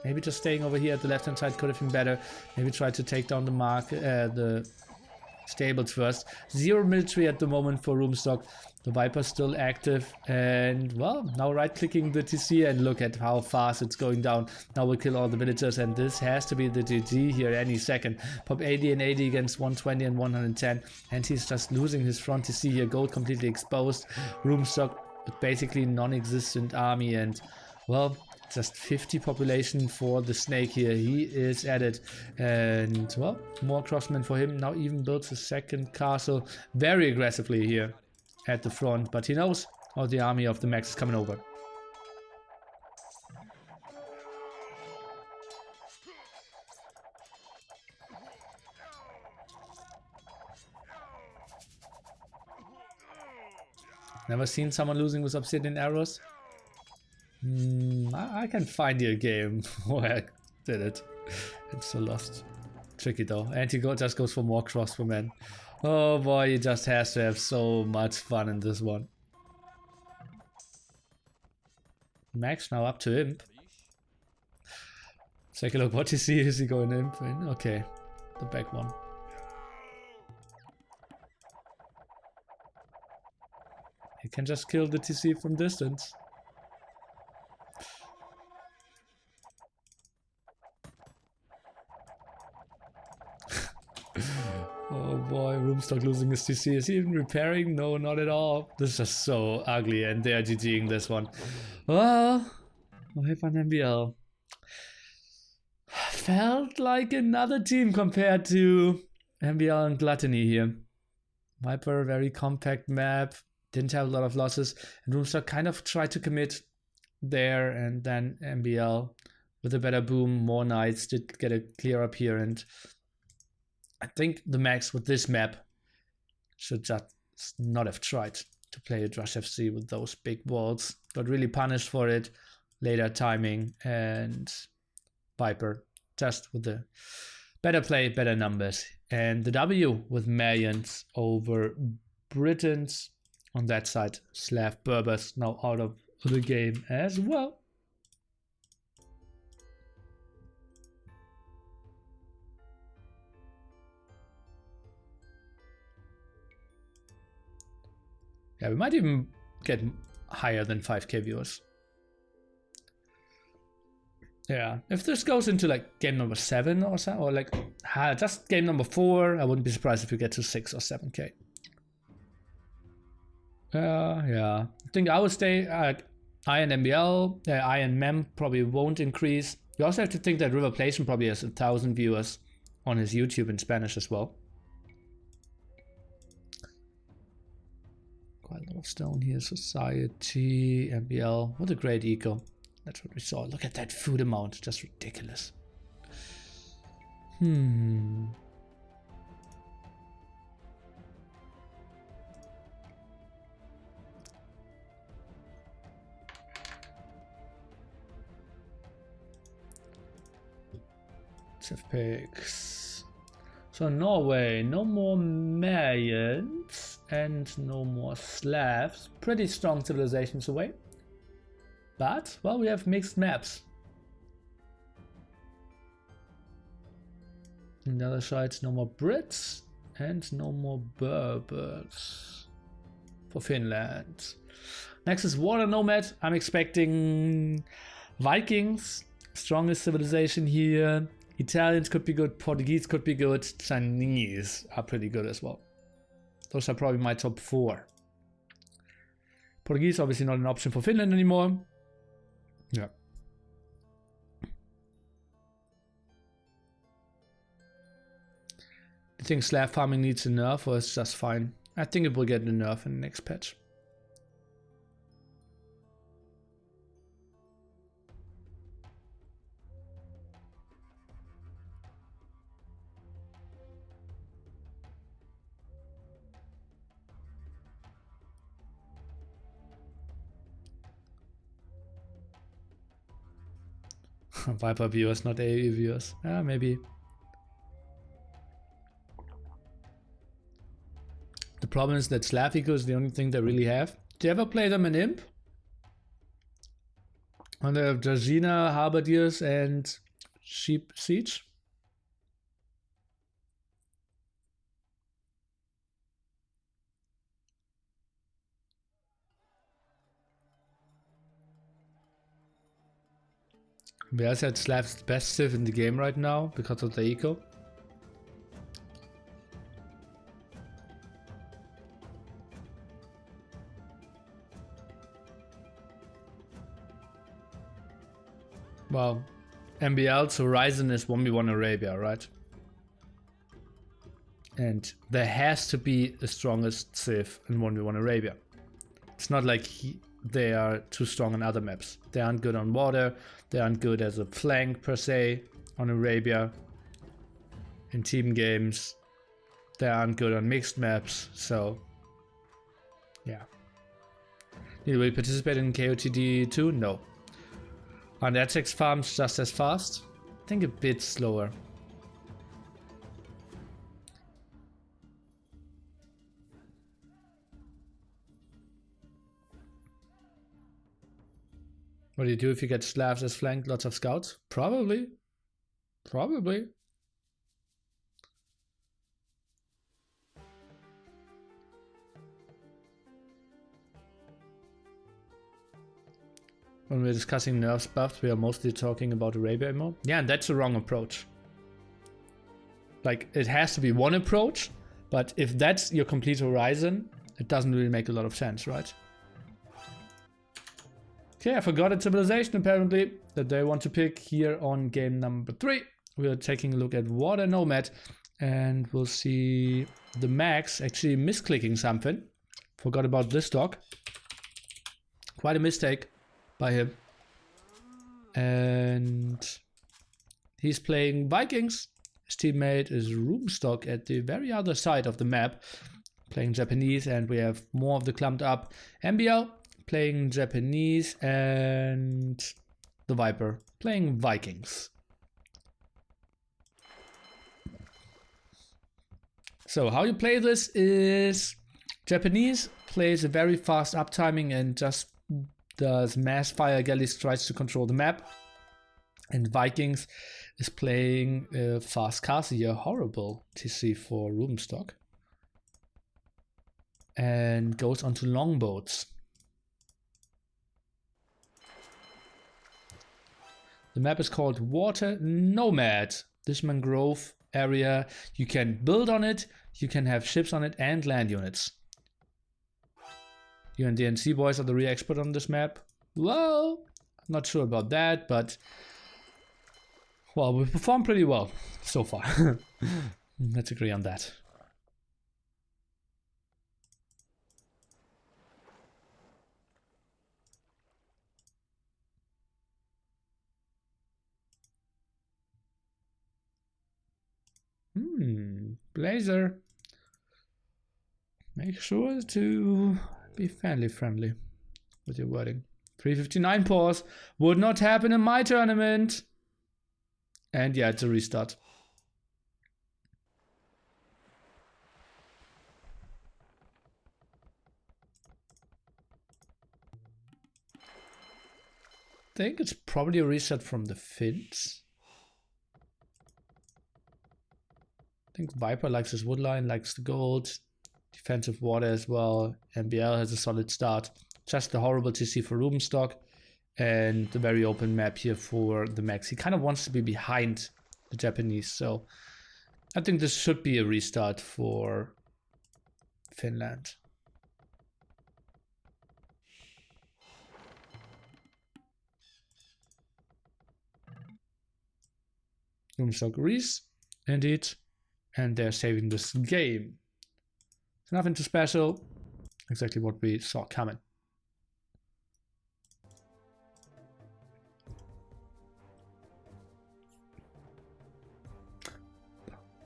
Maybe just staying over here at the left-hand side could have been better. Maybe try to take down the stables first. 0 military at the moment for Roomstock. The Viper's still active, and well, now right-clicking the TC and look at how fast it's going down. Now we'll kill all the villagers, and this has to be the GG here any second. Pop 80 and 80 against 120 and 110, and he's just losing his front TC here. Gold completely exposed. Roomstock with basically non-existent army, and well, just 50 population for the snake here. He is at it, and well, more crossmen for him. Now even builds a second castle very aggressively here at the front, but he knows how the army of the Max is coming over. Never seen someone losing with obsidian arrows. I can find you a game where I did it. It's so lost. Tricky though. And he just goes for more crossbowmen. Oh boy, he just has to have so much fun in this one. Max now up to Imp. Take a look, what you see, is he going Imp in? Okay, the back one. He can just kill the TC from distance. Oh boy, Roomstock losing his TC. Is he even repairing? No, not at all. This is just so ugly, and they are GGing this one. Well, Viper and MBL. Felt like another team compared to MBL and Gluttony here. Viper, very compact map. Didn't have a lot of losses. And Roomstock kind of tried to commit there, and then MBL with a better boom, more knights, did get a clear up here, and I think the Max with this map should just not have tried to play a Drush FC with those big walls. Got really punished for it. Later timing, and Viper just with the better play, better numbers. And the W with Malians over Britons on that side. Slav Berbers now out of the game as well. Yeah, we might even get higher than 5k viewers. Yeah, if this goes into like game number 7 or so, or like just game number 4, I wouldn't be surprised if we get to 6 or 7k. Yeah, I think I would stay at I and MBL. I and Mem probably won't increase. You also have to think that Riverplation probably has 1,000 viewers on his YouTube in Spanish as well. Quite a lot of stone here. Society, MBL. What a great eco. That's what we saw. Look at that food amount. Just ridiculous. Picks. So Norway, no more Mayans and no more Slavs. Pretty strong civilizations away. But, well, we have mixed maps. On the other side, no more Brits and no more Berbers for Finland. Next is Water Nomad. I'm expecting Vikings, strongest civilization here. Italians could be good, Portuguese could be good, Chinese are pretty good as well. Those are probably my top 4. Portuguese obviously not an option for Finland anymore. Yeah. Do you think Slav farming needs a nerf, or it's just fine? I think it will get a nerf in the next patch. Viper viewers, not AE viewers. Maybe. The The problem is that Slav eco is the only thing they really have. Do you ever play them in Imp? On the Dragina, Halberdiers, and Sheep Siege? We also had Slav's best civ in the game right now because of the eco. Well, MBL's Horizon is 1v1 Arabia, right? And there has to be the strongest civ in 1v1 Arabia. It's not like they are too strong on other maps. They aren't good on water, they aren't good as a flank per se on Arabia. In team games, they aren't good on mixed maps, so yeah. Will we participate in KOTD 2? No. Are the Atex farms just as fast? I think a bit slower. What do you do if you get Slavs as flanked, lots of scouts? Probably. Probably. When we're discussing nerfs buffs, we are mostly talking about Arabia anymore. Yeah, and that's the wrong approach. Like, it has to be one approach, but if that's your complete horizon, it doesn't really make a lot of sense, right? Okay, I forgot a civilization apparently that they want to pick here on game number 3. We're taking a look at Water Nomad, and we'll see the Max actually misclicking something. Forgot about this dock. Quite a mistake by him. And he's playing Vikings. His teammate is Roomstock at the very other side of the map, playing Japanese, and we have more of the clumped up MBL playing Japanese, and the Viper playing Vikings. So how you play this is Japanese plays a very fast uptiming and just does mass fire galleys, tries to control the map, and Vikings is playing fast castle here, horrible TC for Roomstock, and goes onto longboats. The map is called Water Nomad. This mangrove area, you can build on it, you can have ships on it, and land units. You and DNC boys are the real expert on this map. Well, I'm not sure about that, but well, we performed pretty well so far. Let's agree on that. Blazer. Make sure to be family friendly with your wording. 359 pause would not happen in my tournament. And yeah, it's a restart. I think it's probably a reset from the Finns. I think Viper likes his woodline, likes the gold, defensive water as well. MBL has a solid start. Just the horrible TC for Rubenstock, and the very open map here for the Max. He kind of wants to be behind the Japanese, so I think this should be a restart for Finland. Rubenstock Reese, indeed. And they're saving this game. It's nothing too special. Exactly what we saw coming.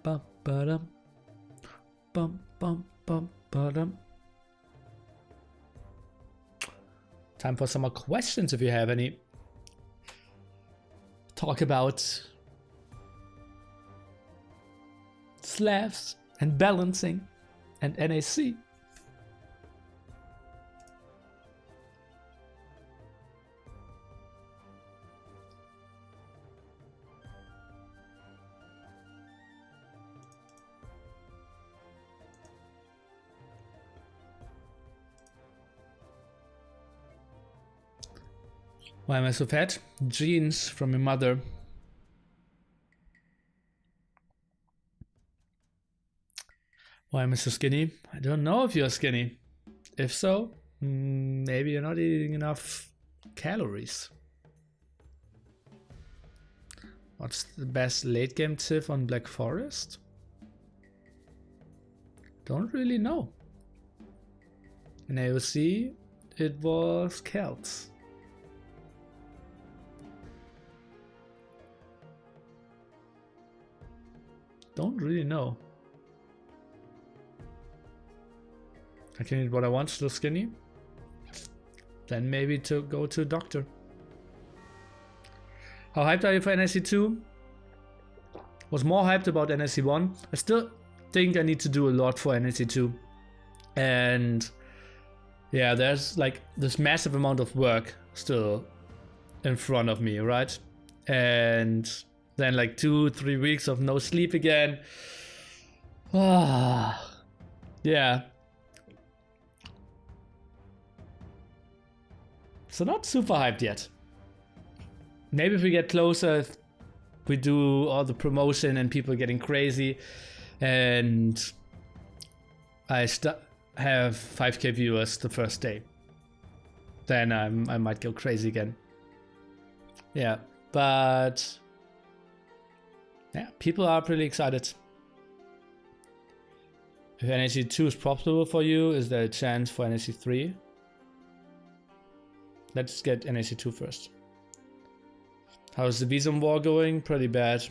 Bum ba-dum. Bum bum bum ba-dum. Time for some more questions if you have any. Talk about Slavs and balancing and NAC. Why am I so fat? Genes from your mother. Why am I so skinny? I don't know if you're skinny. If so, maybe you're not eating enough calories. What's the best late game tip on Black Forest? Don't really know. In AOC, it was Celts. Don't really know. I can eat what I want, still skinny. Then maybe to go to a doctor. How hyped are you for NSC 2? Was more hyped about NSC 1. I still think I need to do a lot for NSC 2. And yeah, there's like this massive amount of work still in front of me, right? And then like 2-3 weeks of no sleep again. Yeah. So not super hyped yet. Maybe if we get closer, if we do all the promotion and people getting crazy and I have 5k viewers the first day, then I might go crazy again. Yeah, but yeah, people are pretty excited. If NSC 2 is profitable for you, is there a chance for NSC 3? Let's get NSC 2 first. How's the Visum war going? Pretty bad.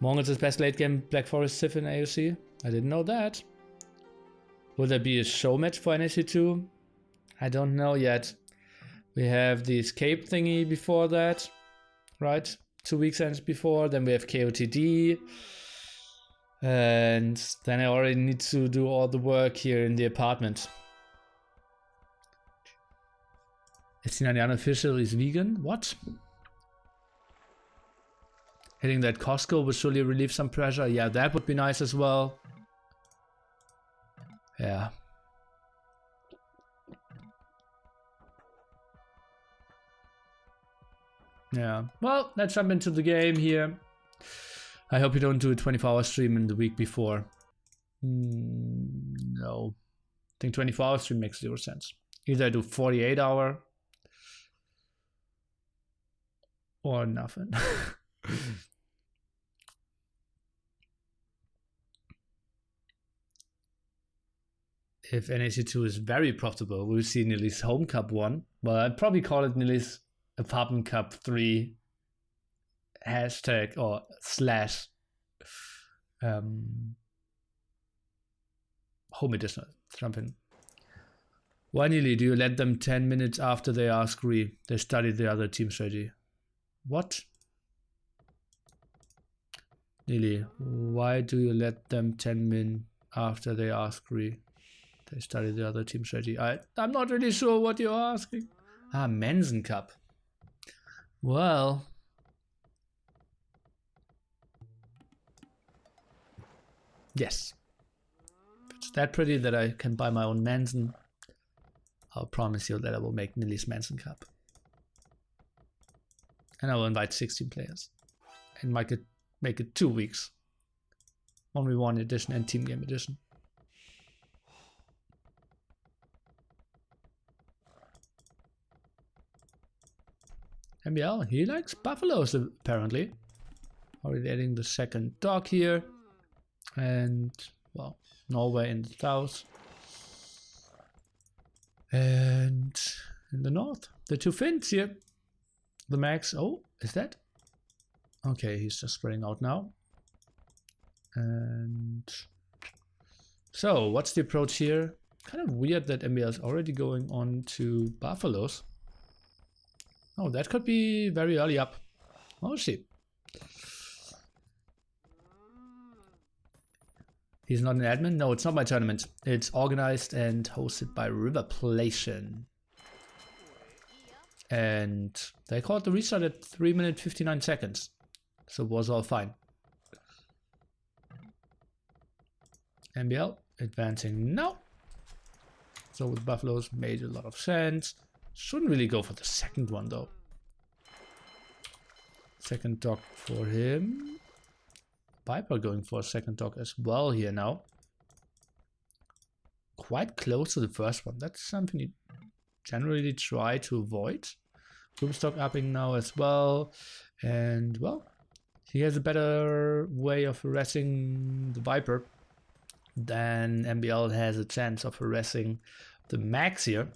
Mongols is best late game Black Forest Civ in AOC? I didn't know that. Will there be a show match for NSC 2? I don't know yet. We have the escape thingy before that, right? 2 weekends before. Then we have KOTD. And then I already need to do all the work here in the apartment. Is the unofficial is vegan? What? Hitting that Costco will surely relieve some pressure. Yeah, that would be nice as well. Yeah. Yeah. Well, let's jump into the game here. I hope you don't do a 24-hour stream in the week before. No. I think 24-hour stream makes 0 sense. Either I do 48-hour or nothing. If NAC 2 is very profitable, we'll see Nilly's Home Cup 1. Well, I'd probably call it Nilly's Apartment Cup 3 hashtag or slash home edition. Jump in. Why, Nilly, do you let them 10 minutes after they ask re? They study the other team strategy. What? Nilly, why do you let them 10 min after they ask re? They study the other team strategy. I'm not really sure what you're asking. Ah, Mensen Cup. Well. Yes. If it's that pretty that I can buy my own Mensen, I'll promise you that I will make Nilly's Mensen Cup. And I will invite 16 players. And make it 2 weeks. 1v1 edition and team game edition. MBL, he likes buffaloes apparently. Already adding the second dog here. And, well, Norway in the south. And in the north, the 2 Finns here. The max, oh, is that? Okay, he's just spreading out now. And so, what's the approach here? Kind of weird that MBL is already going on to buffaloes. Oh, that could be very early up. Oh, see. He's not an admin? No, it's not my tournament. It's organized and hosted by Riverplation. And they called the restart at 3 minutes 59 seconds. So it was all fine. MBL advancing now. So with Buffaloes made a lot of sense. Shouldn't really go for the second one though. Second dock for him. Viper going for a second dock as well here now. Quite close to the first one. That's something you generally try to avoid. Roomstock upping now as well. And well, he has a better way of harassing the Viper than MBL has a chance of harassing the Max here.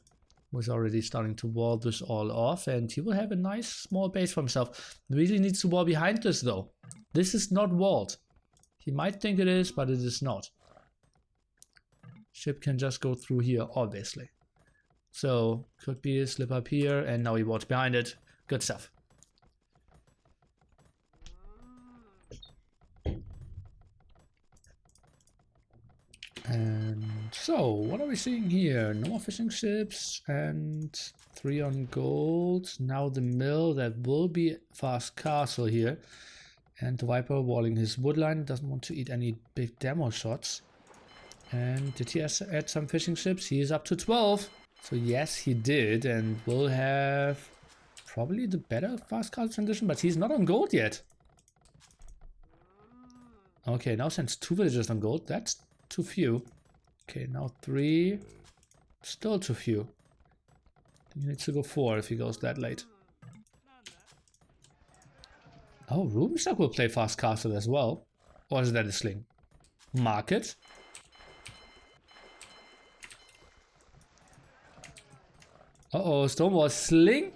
Was already starting to wall this all off, and he will have a nice small base for himself. Really needs to wall behind this though. This is not walled. He might think it is, but it is not. Ship can just go through here, obviously. So could be a slip up here, and now he walks behind it. Good stuff. And so, what are we seeing here? No more fishing ships and 3 on gold. Now the mill, that will be fast castle here. And the Viper walling his woodline, doesn't want to eat any big demo shots. And did he add some fishing ships? He is up to 12. So yes, he did, and will have probably the better fast castle transition, but he's not on gold yet. Okay, now sends 2 villagers on gold. That's too few. Okay, now 3. Still too few. He needs to go 4 if he goes that late. Oh, Rubenstock will play fast castle as well. Or is that a sling? Market. Uh-oh, Stonewall sling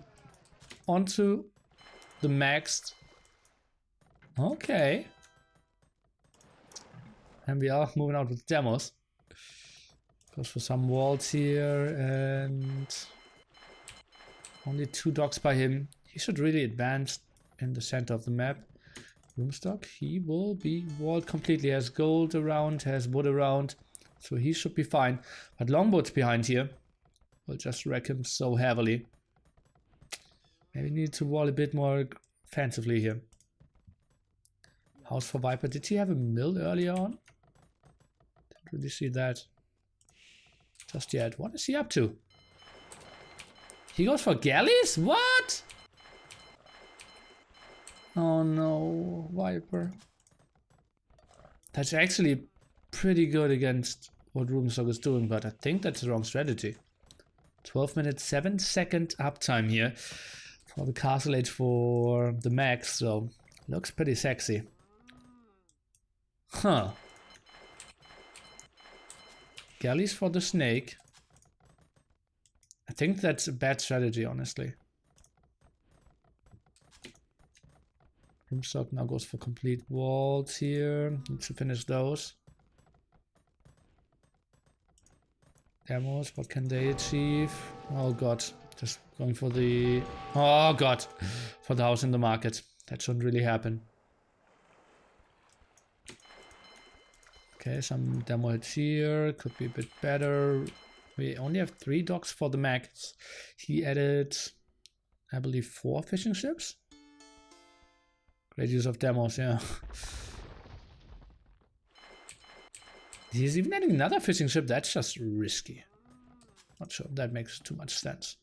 onto the maxed. Okay. And we are moving out with demos. Goes for some walls here, and only 2 docks by him. He should really advance in the center of the map. Roomstock, he will be walled completely. Has gold around, has wood around, so he should be fine. But longboats behind here will just wreck him so heavily. Maybe need to wall a bit more offensively here. House for Viper. Did he have a mill earlier on? Didn't really see that just yet. What is he up to? He goes for galleys? What? Oh no, Viper. That's actually pretty good against what Rubenstock is doing, but I think that's the wrong strategy. 12 minutes, 7-second uptime here for the castle age for the max, so looks pretty sexy. Huh. Galleys for the snake. I think that's a bad strategy, honestly. Roomstock now goes for complete walls here. Needs to finish those. Demos, what can they achieve? Oh god, just going for the... Oh god, for the house in the market. That shouldn't really happen. Okay, some demo hits here. Could be a bit better. We only have 3 docks for the max. He added, I believe, 4 fishing ships. Great use of demos, yeah. He's even adding another fishing ship. That's just risky. Not sure that makes too much sense.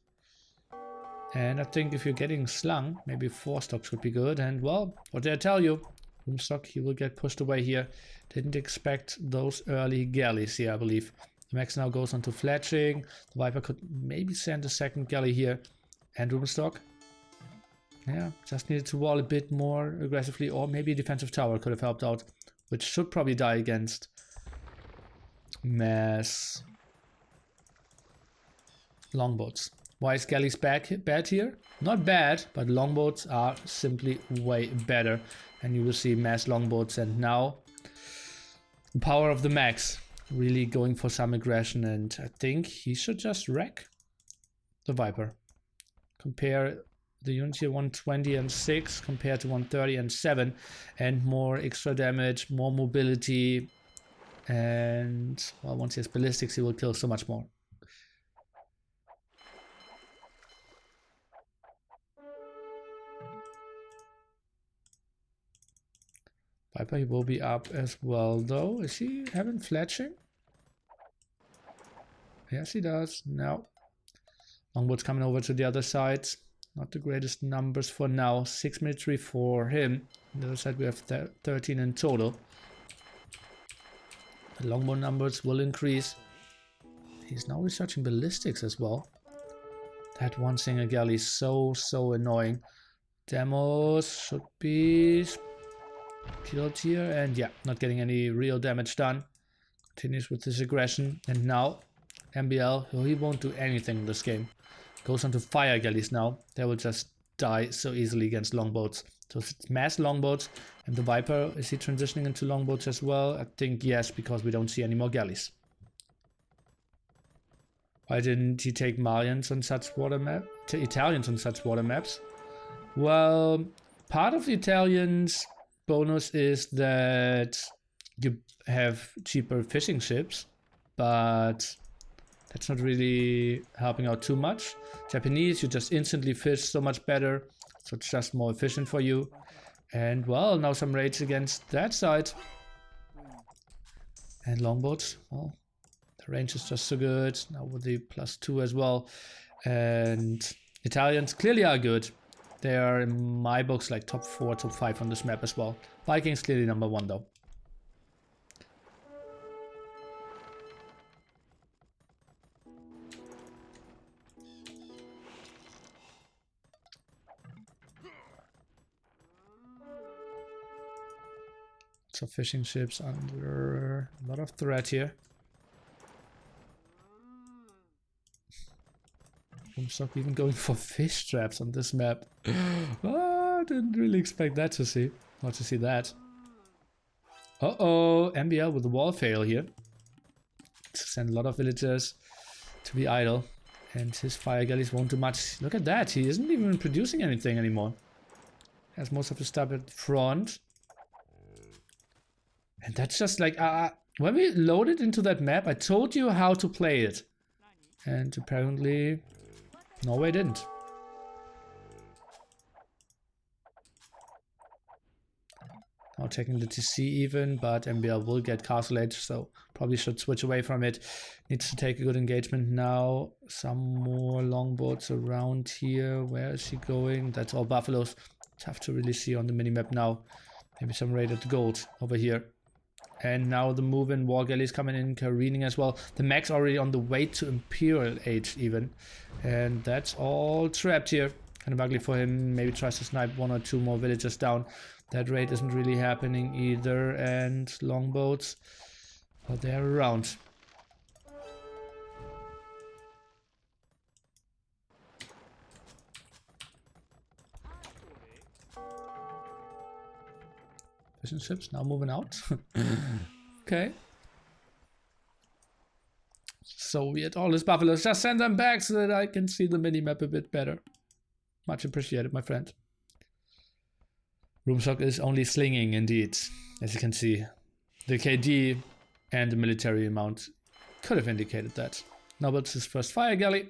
And I think if you're getting slung, maybe 4 stocks would be good. And well, what did I tell you? Roomstock, he will get pushed away here. Didn't expect those early galleys here, I believe. The max now goes on to fletching. The Viper could maybe send a second galley here. And Roomstock. Yeah, just needed to wall a bit more aggressively, or maybe a defensive tower could have helped out, which should probably die against mass longboats. Why is galleys bad here? Not bad, but longboats are simply way better. And you will see mass longboats, and now the power of the max really going for some aggression, and I think he should just wreck the Viper. Compare the units here, 120 and 6 compared to 130 and 7, and more extra damage, more mobility, and well, once he has ballistics, he will kill so much more. Viper, he will be up as well though. Is he having fletching? Yes, he does. No. Longboats coming over to the other side. Not the greatest numbers for now. 6 military for him. On the other side we have 13 in total. The longboat numbers will increase. He's now researching ballistics as well. That one single galley is so annoying. Demos should be killed here. And yeah, not getting any real damage done. Continues with his aggression. And now MBL, he won't do anything in this game. Goes onto fire galleys now. They will just die so easily against longboats. So it's mass longboats. And the Viper, is he transitioning into longboats as well? I think yes, because we don't see any more galleys. Why didn't he take Malians on such water map? Italians on such water maps? Well, part of the Italians' bonus is that you have cheaper fishing ships, but that's not really helping out too much. Japanese, you just instantly fish so much better, so it's just more efficient for you. And well, now some raids against that side. And longboats, well, the range is just so good. Now with the +2 as well. And Italians clearly are good. They are in my books like top 4, top 5 on this map as well. Vikings clearly number 1 though. So fishing ships under a lot of threat here. Stock even going for fish traps on this map. Oh, I didn't really expect that to see. Not to see that. Uh-oh, MBL with the wall fail here. To send a lot of villagers to be idle. And his fire galleys won't do much. Look at that, he isn't even producing anything anymore. Has most of his stuff at front. And that's just like, when we loaded into that map, I told you how to play it. And apparently, Norway didn't. Now taking the TC even, but MBL will get Castle Age, so probably should switch away from it. Needs to take a good engagement now. Some more longboats around here. Where is he going? That's all buffaloes. Tough to really see on the minimap now. Maybe some raided gold over here. And now the move-in war galleys coming in, careening as well. The mech's already on the way to Imperial Age even. And that's all trapped here. Kind of ugly for him. Maybe tries to snipe 1 or 2 more villagers down. That raid isn't really happening either. And longboats, well, they're around. Fishing ships now moving out. Okay. So weird. All these buffaloes, just send them back so that I can see the minimap a bit better. Much appreciated, my friend. Roomstock is only slinging indeed, as you can see. The KD and the military amount could have indicated that. Now but his first fire galley.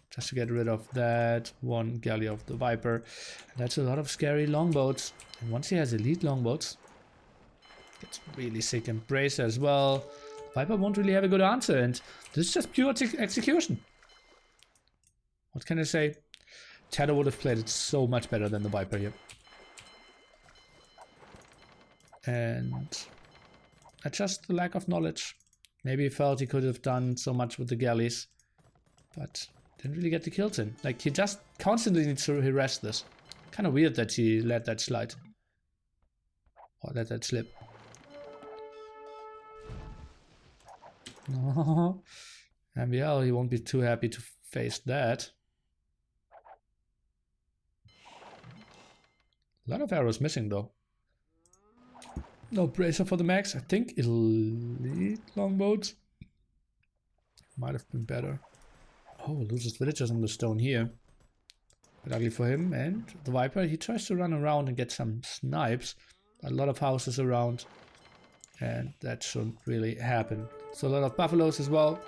Just to get rid of that one galley of the Viper. And that's a lot of scary longboats. And once he has elite longboats, gets really sick and brace as well. Viper won't really have a good answer, and this is just pure execution. What can I say? Shadow would have played it so much better than the Viper here. And that's just the lack of knowledge. Maybe he felt he could have done so much with the galleys, but didn't really get the kills in. Like, he just constantly needs to harass this. Kind of weird that he let that slide. Or let that slip. No. MBL, he won't be too happy to face that. A lot of arrows missing though. No bracer for the max. I think elite longboats might have been better. Oh, loses villagers on the stone here. But ugly for him. And the Viper, he tries to run around and get some snipes. A lot of houses around. And that shouldn't really happen. So a lot of buffaloes as well.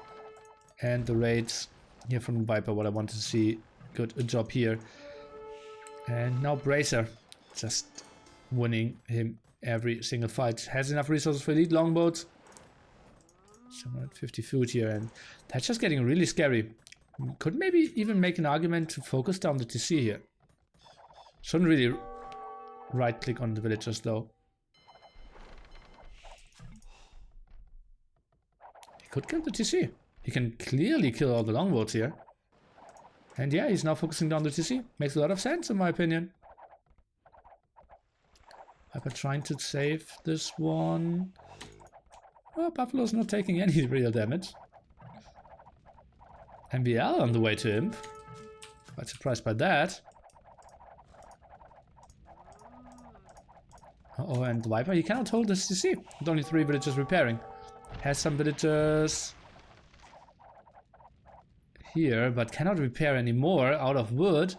And the raids here from the Viper, what I want to see. Good job here. And now Bracer. Just winning him every single fight. Has enough resources for elite longboats. 750 food here. And that's just getting really scary. Could maybe even make an argument to focus down the TC here. Shouldn't really right click on the villagers though. He could kill the TC. He can clearly kill all the longboats here. And yeah, he's now focusing down the TC. Makes a lot of sense in my opinion. Viper trying to save this one. Oh, Buffalo's not taking any real damage. MBL on the way to Imp. Quite surprised by that. Uh-oh, and the Viper, he cannot hold this TC. With only 3 villagers repairing. Has some villagers here, but cannot repair anymore out of wood.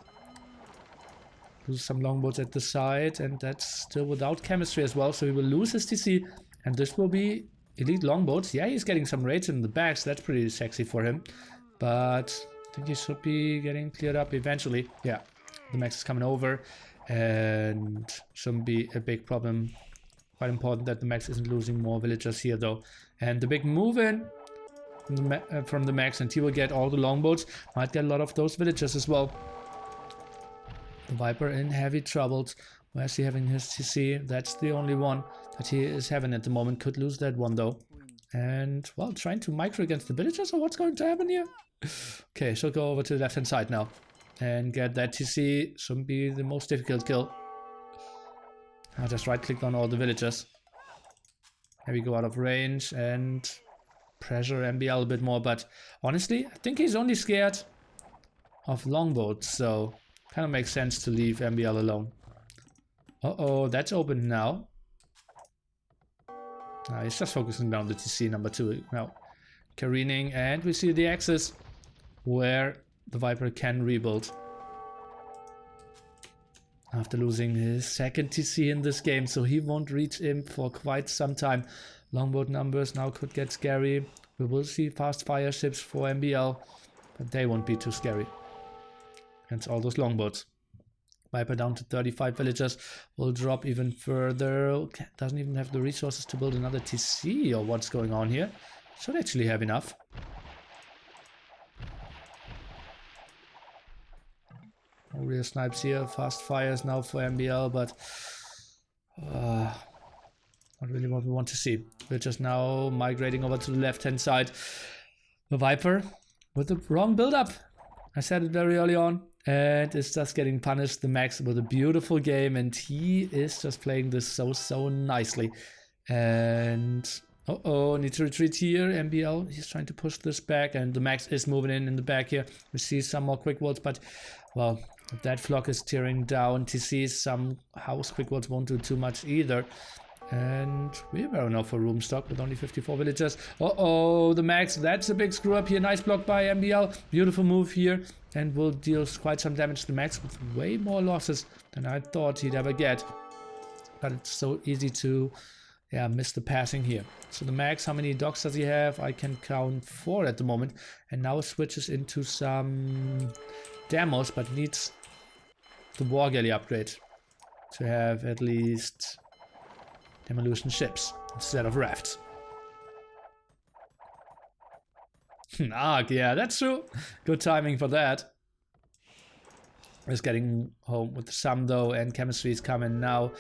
Lose some longboats at the side, and that's still without chemistry as well, so he will lose his TC, and this will be elite longboats. Yeah, he's getting some raids in the back, so that's pretty sexy for him, but I think he should be getting cleared up eventually. Yeah, the max is coming over, and shouldn't be a big problem. Quite important that the max isn't losing more villagers here though. And the big move in from the max, and he will get all the longboats. Might get a lot of those villagers as well. The Viper in heavy troubles. Where's he having his TC? That's the only one that he is having at the moment. Could lose that one though. And well, trying to micro against the villagers, or what's going to happen here? Okay, she'll go over to the left hand side now and get that TC. Shouldn't be the most difficult kill. I just right clicked on all the villagers. Maybe go out of range and pressure MBL a bit more, but honestly, I think he's only scared of longboats, so kind of makes sense to leave MBL alone. Uh-oh, that's open now. He's just focusing down the TC number 2 now. Careening, and we see the axis where the Viper can rebuild. After losing his second TC in this game, so he won't reach him for quite some time. Longboat numbers now could get scary. We will see fast fire ships for MBL, but they won't be too scary against all those longboats. Viper down to 35 villagers, will drop even further. Doesn't even have the resources to build another TC, or what's going on here. Should actually have enough. No real snipes here, fast fires now for MBL, but not really what we want to see. We're just now migrating over to the left hand side. The Viper with the wrong build up. I said it very early on, and it's just getting punished. The max with a beautiful game, and he is just playing this so nicely. And uh-oh, need to retreat here. MBL, he's trying to push this back, and the max is moving in the back here. We see some more quick walls, but well, that flock is tearing down TC. Some house quick walls won't do too much either. And we're well enough for room stock with only 54 villagers. Uh-oh, the max, that's a big screw up here. Nice block by MBL. Beautiful move here, and will deal quite some damage to the max with way more losses than I thought he'd ever get. But it's so easy to miss the passing here. So the max, how many docks does he have? I can count 4 at the moment, and now switches into some demos, but needs the war galley upgrade to have at least demolition ships instead of rafts. Arc, yeah, that's true. Good timing for that. Is getting home with some though, and chemistry is coming now.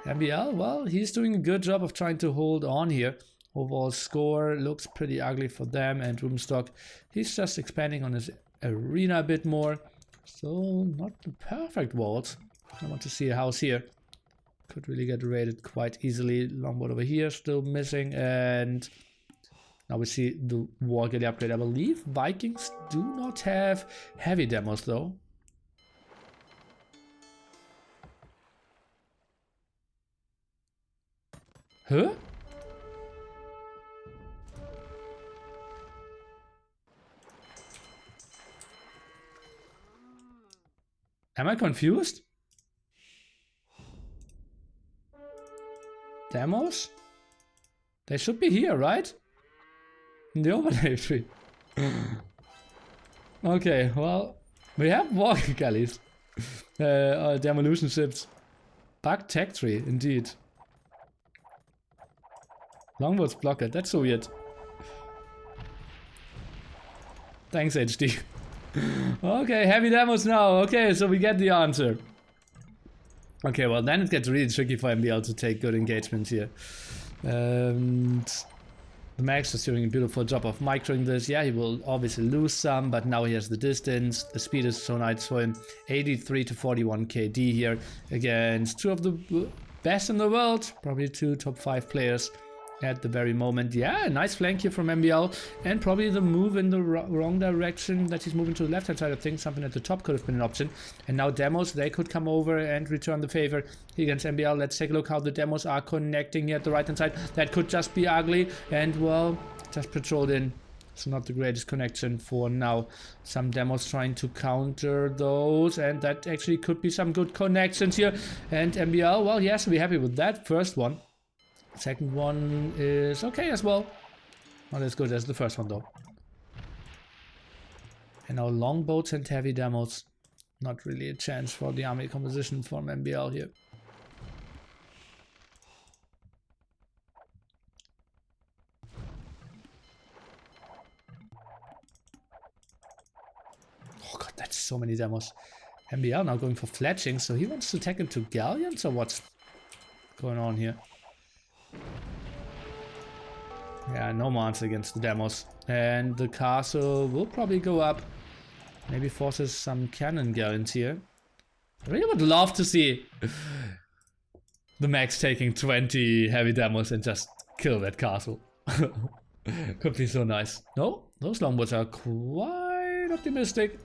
MBL, well, he's doing a good job of trying to hold on here. Overall score looks pretty ugly for them, and room stock, he's just expanding on his arena a bit more. So not the perfect walls. I want to see a house here. Could really get raided quite easily. Longboat over here still missing, and now we see the war galley upgrade. I believe Vikings do not have heavy demos though. Huh? Am I confused? Demos? They should be here, right? In the overlay tree. Okay, well, we have war galleys. Demolition ships. Bug tech tree, indeed. Longboats blocked. That's so weird. Thanks, HD. Okay, heavy demos now. Okay, so we get the answer. Okay, well then it gets really tricky for MBL to take good engagements here. And the Max is doing a beautiful job of microing this. Yeah, he will obviously lose some, but now he has the distance. The speed is so nice for him. 83 to 41 KD here against two of the best in the world. Probably two top 5 players at the very moment. Yeah, nice flank here from MBL, and probably the move in the wrong direction, that he's moving to the left hand side of things. Something at the top could have been an option. And now demos, they could come over and return the favor against MBL. Let's take a look how the demos are connecting here at the right hand side. That could just be ugly, and well, just patrolled in. It's not the greatest connection for now. Some demos trying to counter those, and that actually could be some good connections here. And MBL, well, he has to be happy with that first one. Second one is okay as well. Not as good as the first one though. And now longboats and heavy demos. Not really a chance for the army composition from MBL here. Oh god, that's so many demos. MBL now going for fletching, so he wants to take into galleons, or what's going on here? Yeah, nomads against the demos. And the castle will probably go up. Maybe forces some cannon galleons here. I really would love to see the Max taking 20 heavy demos and just kill that castle. Could be so nice. No, those longboats are quite optimistic.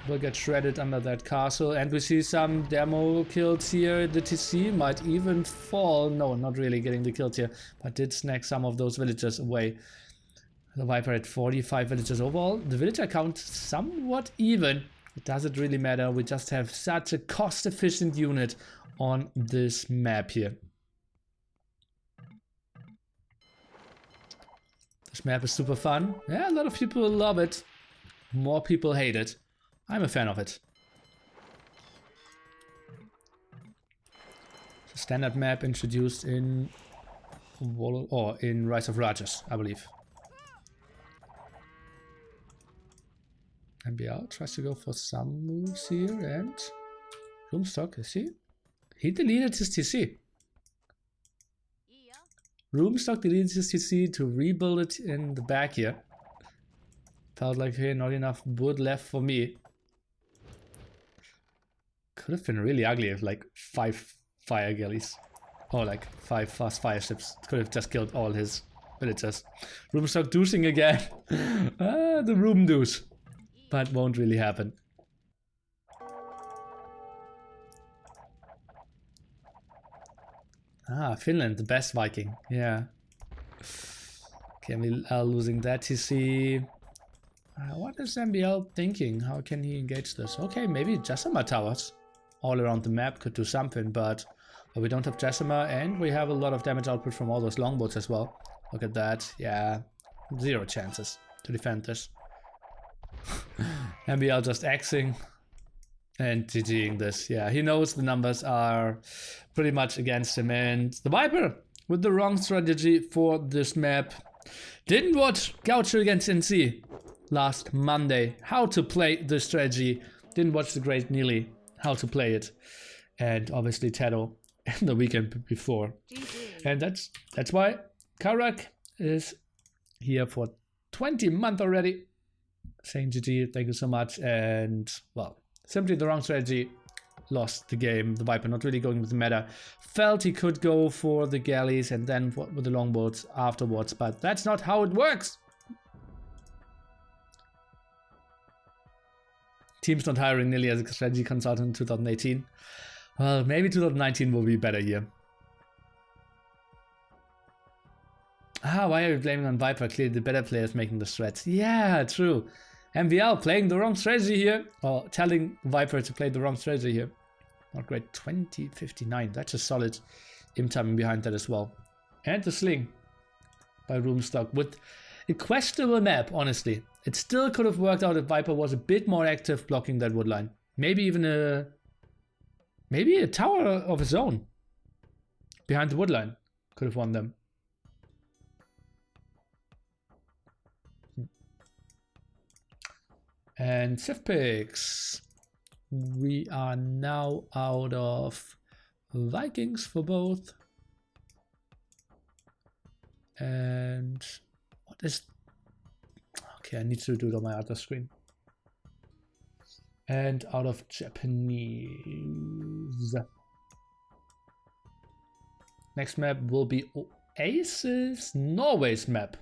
Will get shredded under that castle, and we see some demo kills here. The TC might even fall. No, not really getting the kills here, but did snag some of those villagers away. The Viper had 45 villagers overall. The villager count somewhat even. It doesn't really matter. We just have such a cost-efficient unit on this map here. This map is super fun. Yeah, a lot of people love it. More people hate it. I'm a fan of it. It's a standard map introduced in Rise of Rajas, I believe. MBL tries to go for some moves here, and Roomstock, is he? He deleted his TC. Roomstock deleted his TC to rebuild it in the back here. Felt like, hey, not enough wood left for me. Could have been really ugly if like 5 fire galleys or like 5 fast fire ships could have just killed all his villagers. Roomstock douching again. The room douche. But won't really happen. Ah, Finland, the best Viking. Yeah. Okay, we are losing that TC. What is MBL thinking? How can he engage this? Okay, maybe Jessamine towers all around the map could do something, but we don't have Jessamine, and we have a lot of damage output from all those longboats as well. Look at that. Yeah, 0 chances to defend this. MBL just axing and GGing this. Yeah, he knows the numbers are pretty much against him, and the Viper with the wrong strategy for this map. Didn't watch Gaucho against NC last Monday, how to play this strategy. Didn't watch the great Neely, how to play it. And obviously Tedo the weekend before. And that's why Karak is here for 20 months already. Saying GG, thank you so much. And well, simply the wrong strategy. Lost the game. The Viper not really going with the meta. Felt he could go for the galleys and then with the longboats afterwards, but that's not how it works. Team's not hiring Nilly as a strategy consultant in 2018. Well, maybe 2019 will be a better year. Ah, why are you blaming on Viper? Clearly the better players making the threats. Yeah, true. MVL playing the wrong strategy here. Or telling Viper to play the wrong strategy here. Not great. 2059. That's a solid im timing behind that as well. And the sling by Roomstock with a questionable map, honestly. It still could have worked out if Viper was a bit more active blocking that wood line. Maybe even a tower of his own behind the wood line could have won them. And Civ picks. We are now out of Vikings for both. And what is... Okay, I need to do it on my other screen. And out of Japanese. Next map will be Oasis, Norway's map.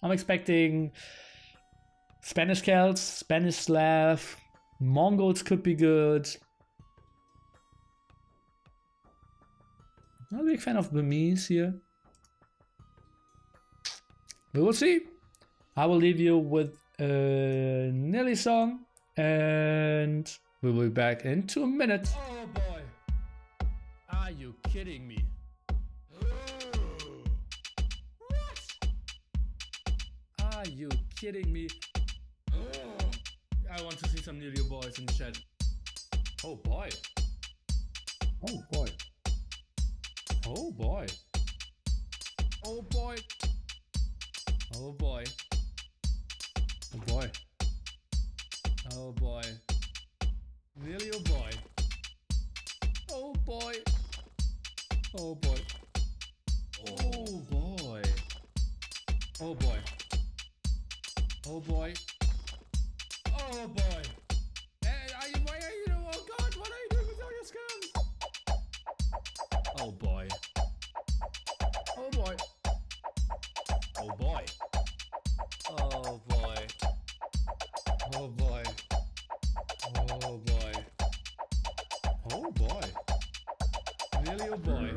I'm expecting Spanish Celts, Spanish Slav, Mongols could be good. Not a big fan of Burmese here. We will see. I will leave you with a Nelly song and we will be back in 2 minutes. Oh boy. Are you kidding me? What? Are you kidding me? I want to see some Nelly boys in the chat. Oh boy. Oh boy. Oh boy. Oh boy. Oh boy. Oh boy. Oh boy. Really, oh boy. Oh boy. Oh boy. Oh boy. Oh boy. Oh boy. Oh boy. Why are you, oh god, what are you doing with all your scams? Oh boy. Oh boy. Oh boy. Oh boy. Oh boy. Oh boy. Oh boy. Really, oh boy.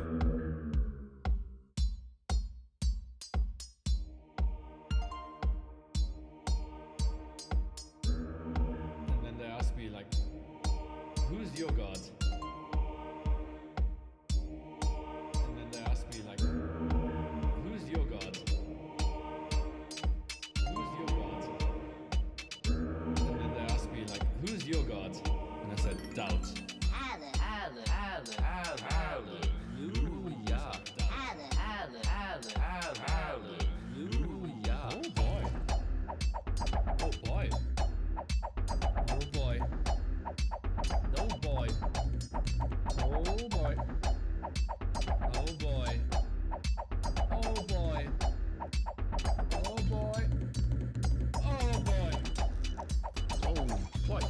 And then they ask me like, who's your god? And then they ask me like, who's your god? Who's your god? And then they asked me like, who's your god? And I said, doubt. Hallelujah. Hallelujah. Oh boy. Oh boy. Oh boy. Oh boy. Oh boy. Oh boy. Oh boy. Oh boy. Oh boy. Oh boy. Oh boy.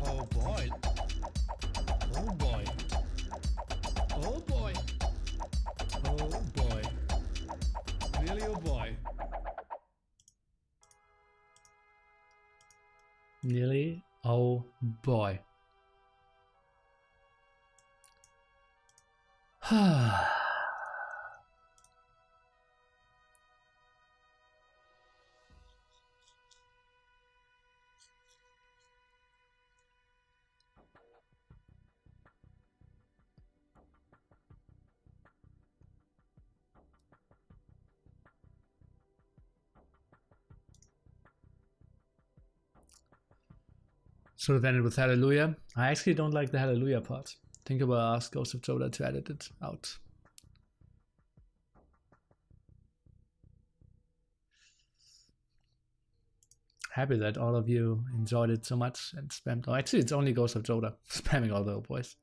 Oh boy. Oh boy. Oh boy. Oh boy. Really, oh boy. Really, oh boy. Should have ended with Hallelujah. I actually don't like the Hallelujah part. Think about ask Ghost of Joda to edit it out. Happy that all of you enjoyed it so much and spammed. Oh, actually, it's only Ghost of Joda spamming all the boys.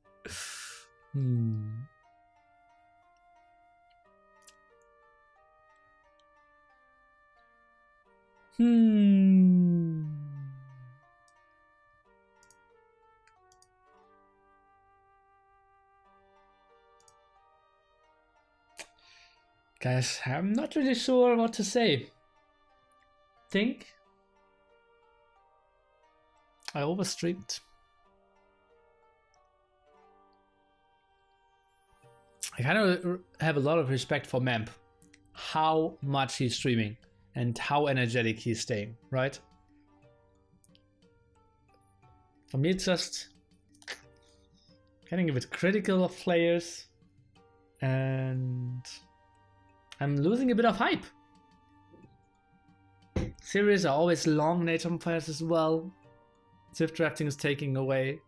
Guys, I'm not really sure what to say. Think I overstreamed. I kind of have a lot of respect for Mamp. How much he's streaming and how energetic he's staying, right? For me, it's just getting a bit critical of players and I'm losing a bit of hype. Series are always long nature fires as well. Civ drafting is taking away.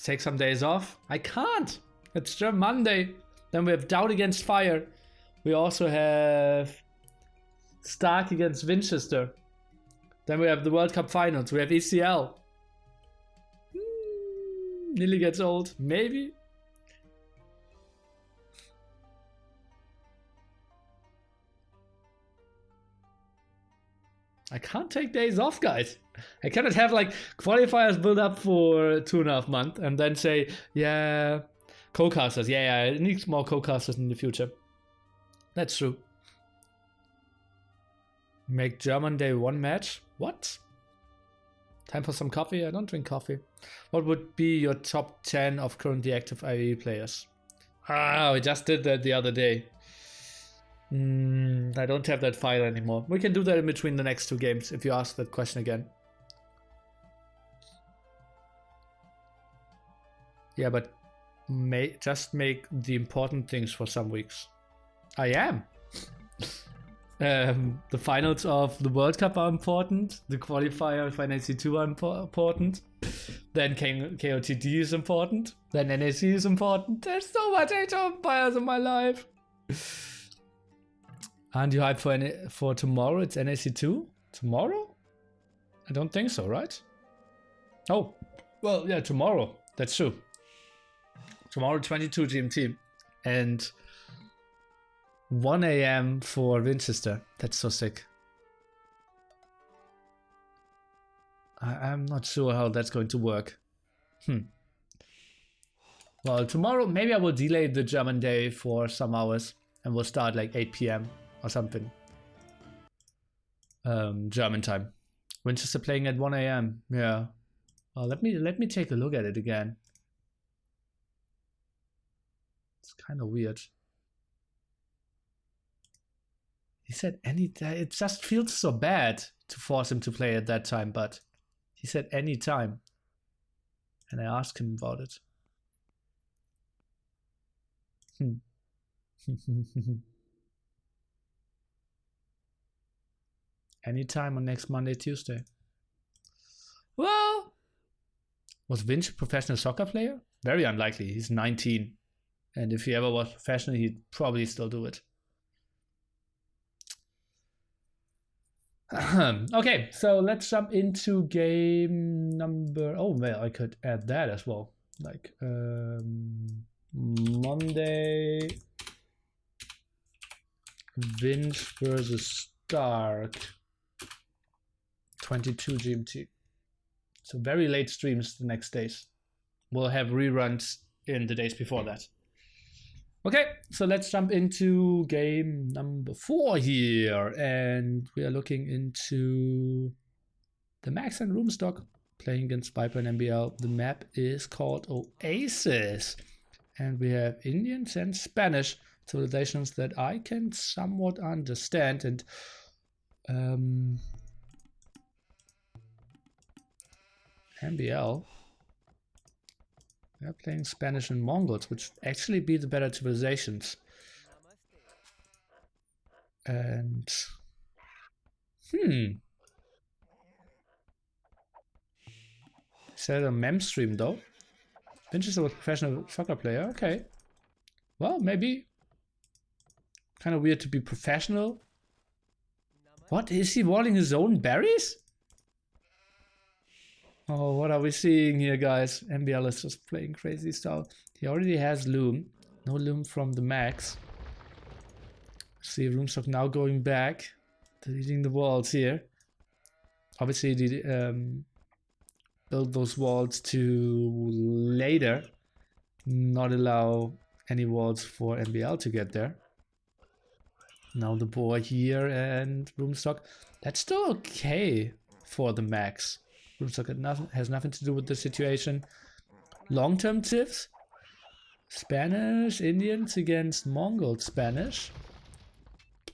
Take some days off. I can't. It's just Monday. Then we have Doubt Against Fire. We also have Stark against Winchester. Then we have the World Cup finals. We have ECL. Nearly gets old. Maybe. I can't take days off, guys. I cannot have like qualifiers build up for 2.5 months and then say, yeah, co-casters. Yeah, it needs more co-casters in the future. That's true. Make German day 1 match? What? Time for some coffee? I don't drink coffee. What would be your top 10 of currently active IE players? Ah, we just did that the other day. I don't have that file anymore. We can do that in between the next 2 games if you ask that question again. Yeah, but just make the important things for some weeks. I am. The finals of the World Cup are important. The qualifier of NAC2 are important. Then KOTD is important. Then NAC is important. There's so much Age of Empires in my life. Aren't you hyped for tomorrow? It's NAC2? Tomorrow? I don't think so, right? Oh, well, yeah, tomorrow. That's true. Tomorrow, 22 GMT. And 1 AM for Winchester. That's so sick. I'm not sure how that's going to work. Well, tomorrow, maybe I will delay the German day for some hours. And we'll start like 8 PM or something. German time. Winchester playing at 1 AM. Yeah. Well, let me take a look at it again. It's kind of weird. He said it just feels so bad to force him to play at that time, but he said any time. And I asked him about it. Anytime on next Monday, Tuesday. Well, was Vince a professional soccer player? Very unlikely. He's 19. And if he ever was professional, he'd probably still do it. Okay, so let's jump into game number... Oh, well, I could add that as well. Like, Monday... Vince versus Stark. 22 GMT. So very late streams the next days. We'll have reruns in the days before that. Okay, so let's jump into game number 4 here. And we are looking into the Max and Roomstock playing against Viper and MBL. The map is called Oasis. And we have Indians and Spanish civilizations that I can somewhat understand. And MBL, they're playing Spanish and Mongols, which actually be the better civilizations. And is that a mem stream though? Winchester was a professional soccer player. Okay. Well, maybe. Kind of weird to be professional. What? Is he walling his own berries? Oh, what are we seeing here, guys? MBL is just playing crazy style. He already has Loom. No Loom from the Max. See Roomstock now going back. Deleting the walls here. Obviously, build those walls to later not allow any walls for MBL to get there. Now the boy here and Roomstock. That's still okay for the Max. Roomstock has nothing to do with the situation. Long-term tips. Spanish, Indians against Mongol Spanish.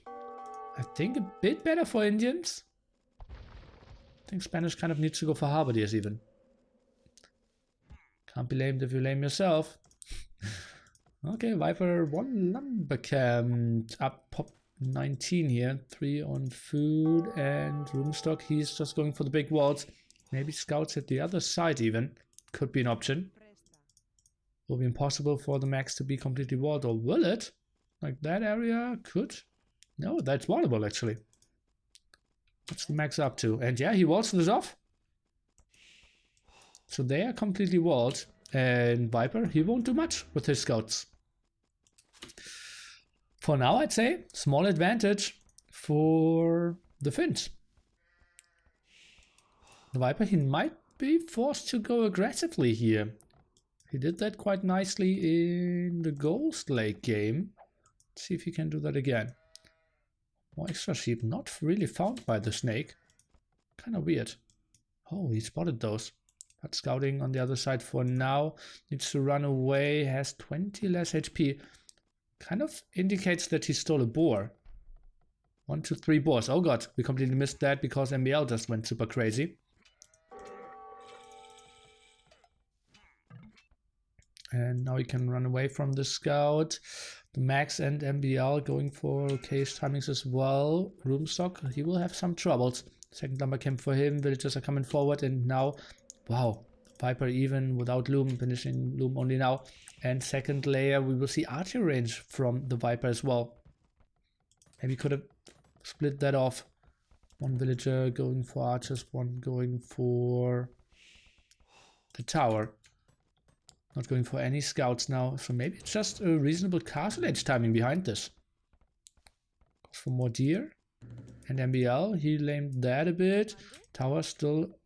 I think a bit better for Indians. I think Spanish kind of needs to go for halberdiers even. Can't be blamed if you lame yourself. Okay, Viper 1 lumber camp. Up pop 19 here. 3 on food and Roomstock. He's just going for the big walls. Maybe scouts at the other side even. Could be an option. Will be impossible for the Max to be completely walled, or will it? Like that area could... No, that's wallable actually. What's the max up to? And yeah, he walls this off. So they are completely walled. And Viper, he won't do much with his scouts. For now, I'd say small advantage for the Finns. The Viper, he might be forced to go aggressively here. He did that quite nicely in the Ghost Lake game. Let's see if he can do that again. More extra sheep, not really found by the snake. Kind of weird. Oh, he spotted those. But scouting on the other side for now. Needs to run away, has 20 less HP. Kind of indicates that he stole a boar. 1, 2, 3 boars. Oh god, we completely missed that because MBL just went super crazy. And now he can run away from the scout. The Max and MBL going for cage timings as well. Roomstock, he will have some troubles. Second lumber camp for him. Villagers are coming forward and now, wow, Viper even without loom, finishing loom only now. And second layer, we will see archery range from the Viper as well. Maybe could have split that off. One villager going for archers, one going for the tower. Not going for any scouts now, so maybe it's just a reasonable castle edge timing behind this. Goes for more deer. And MBL, he lamed that a bit. Tower still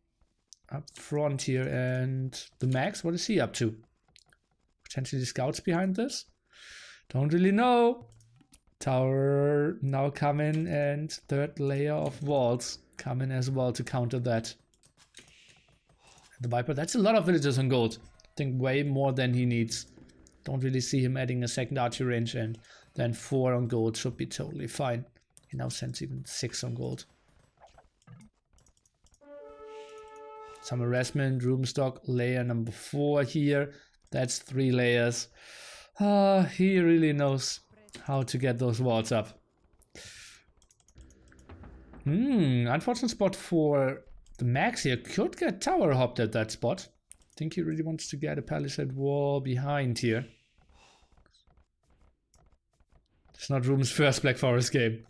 up front here. And the Max, what is he up to? Potentially scouts behind this? Don't really know. Tower now coming and third layer of walls coming as well to counter that. And the Viper, that's a lot of villagers on gold. I think way more than he needs. Don't really see him adding a second archery range, and then 4 on gold should be totally fine. He now sends even 6 on gold. Some harassment, roomstock, layer number 4 here. That's 3 layers. He really knows how to get those walls up. Unfortunate spot for the Max here. Could get tower hopped at that spot. I think he really wants to get a palisade wall behind here. It's not Room's first Black Forest game.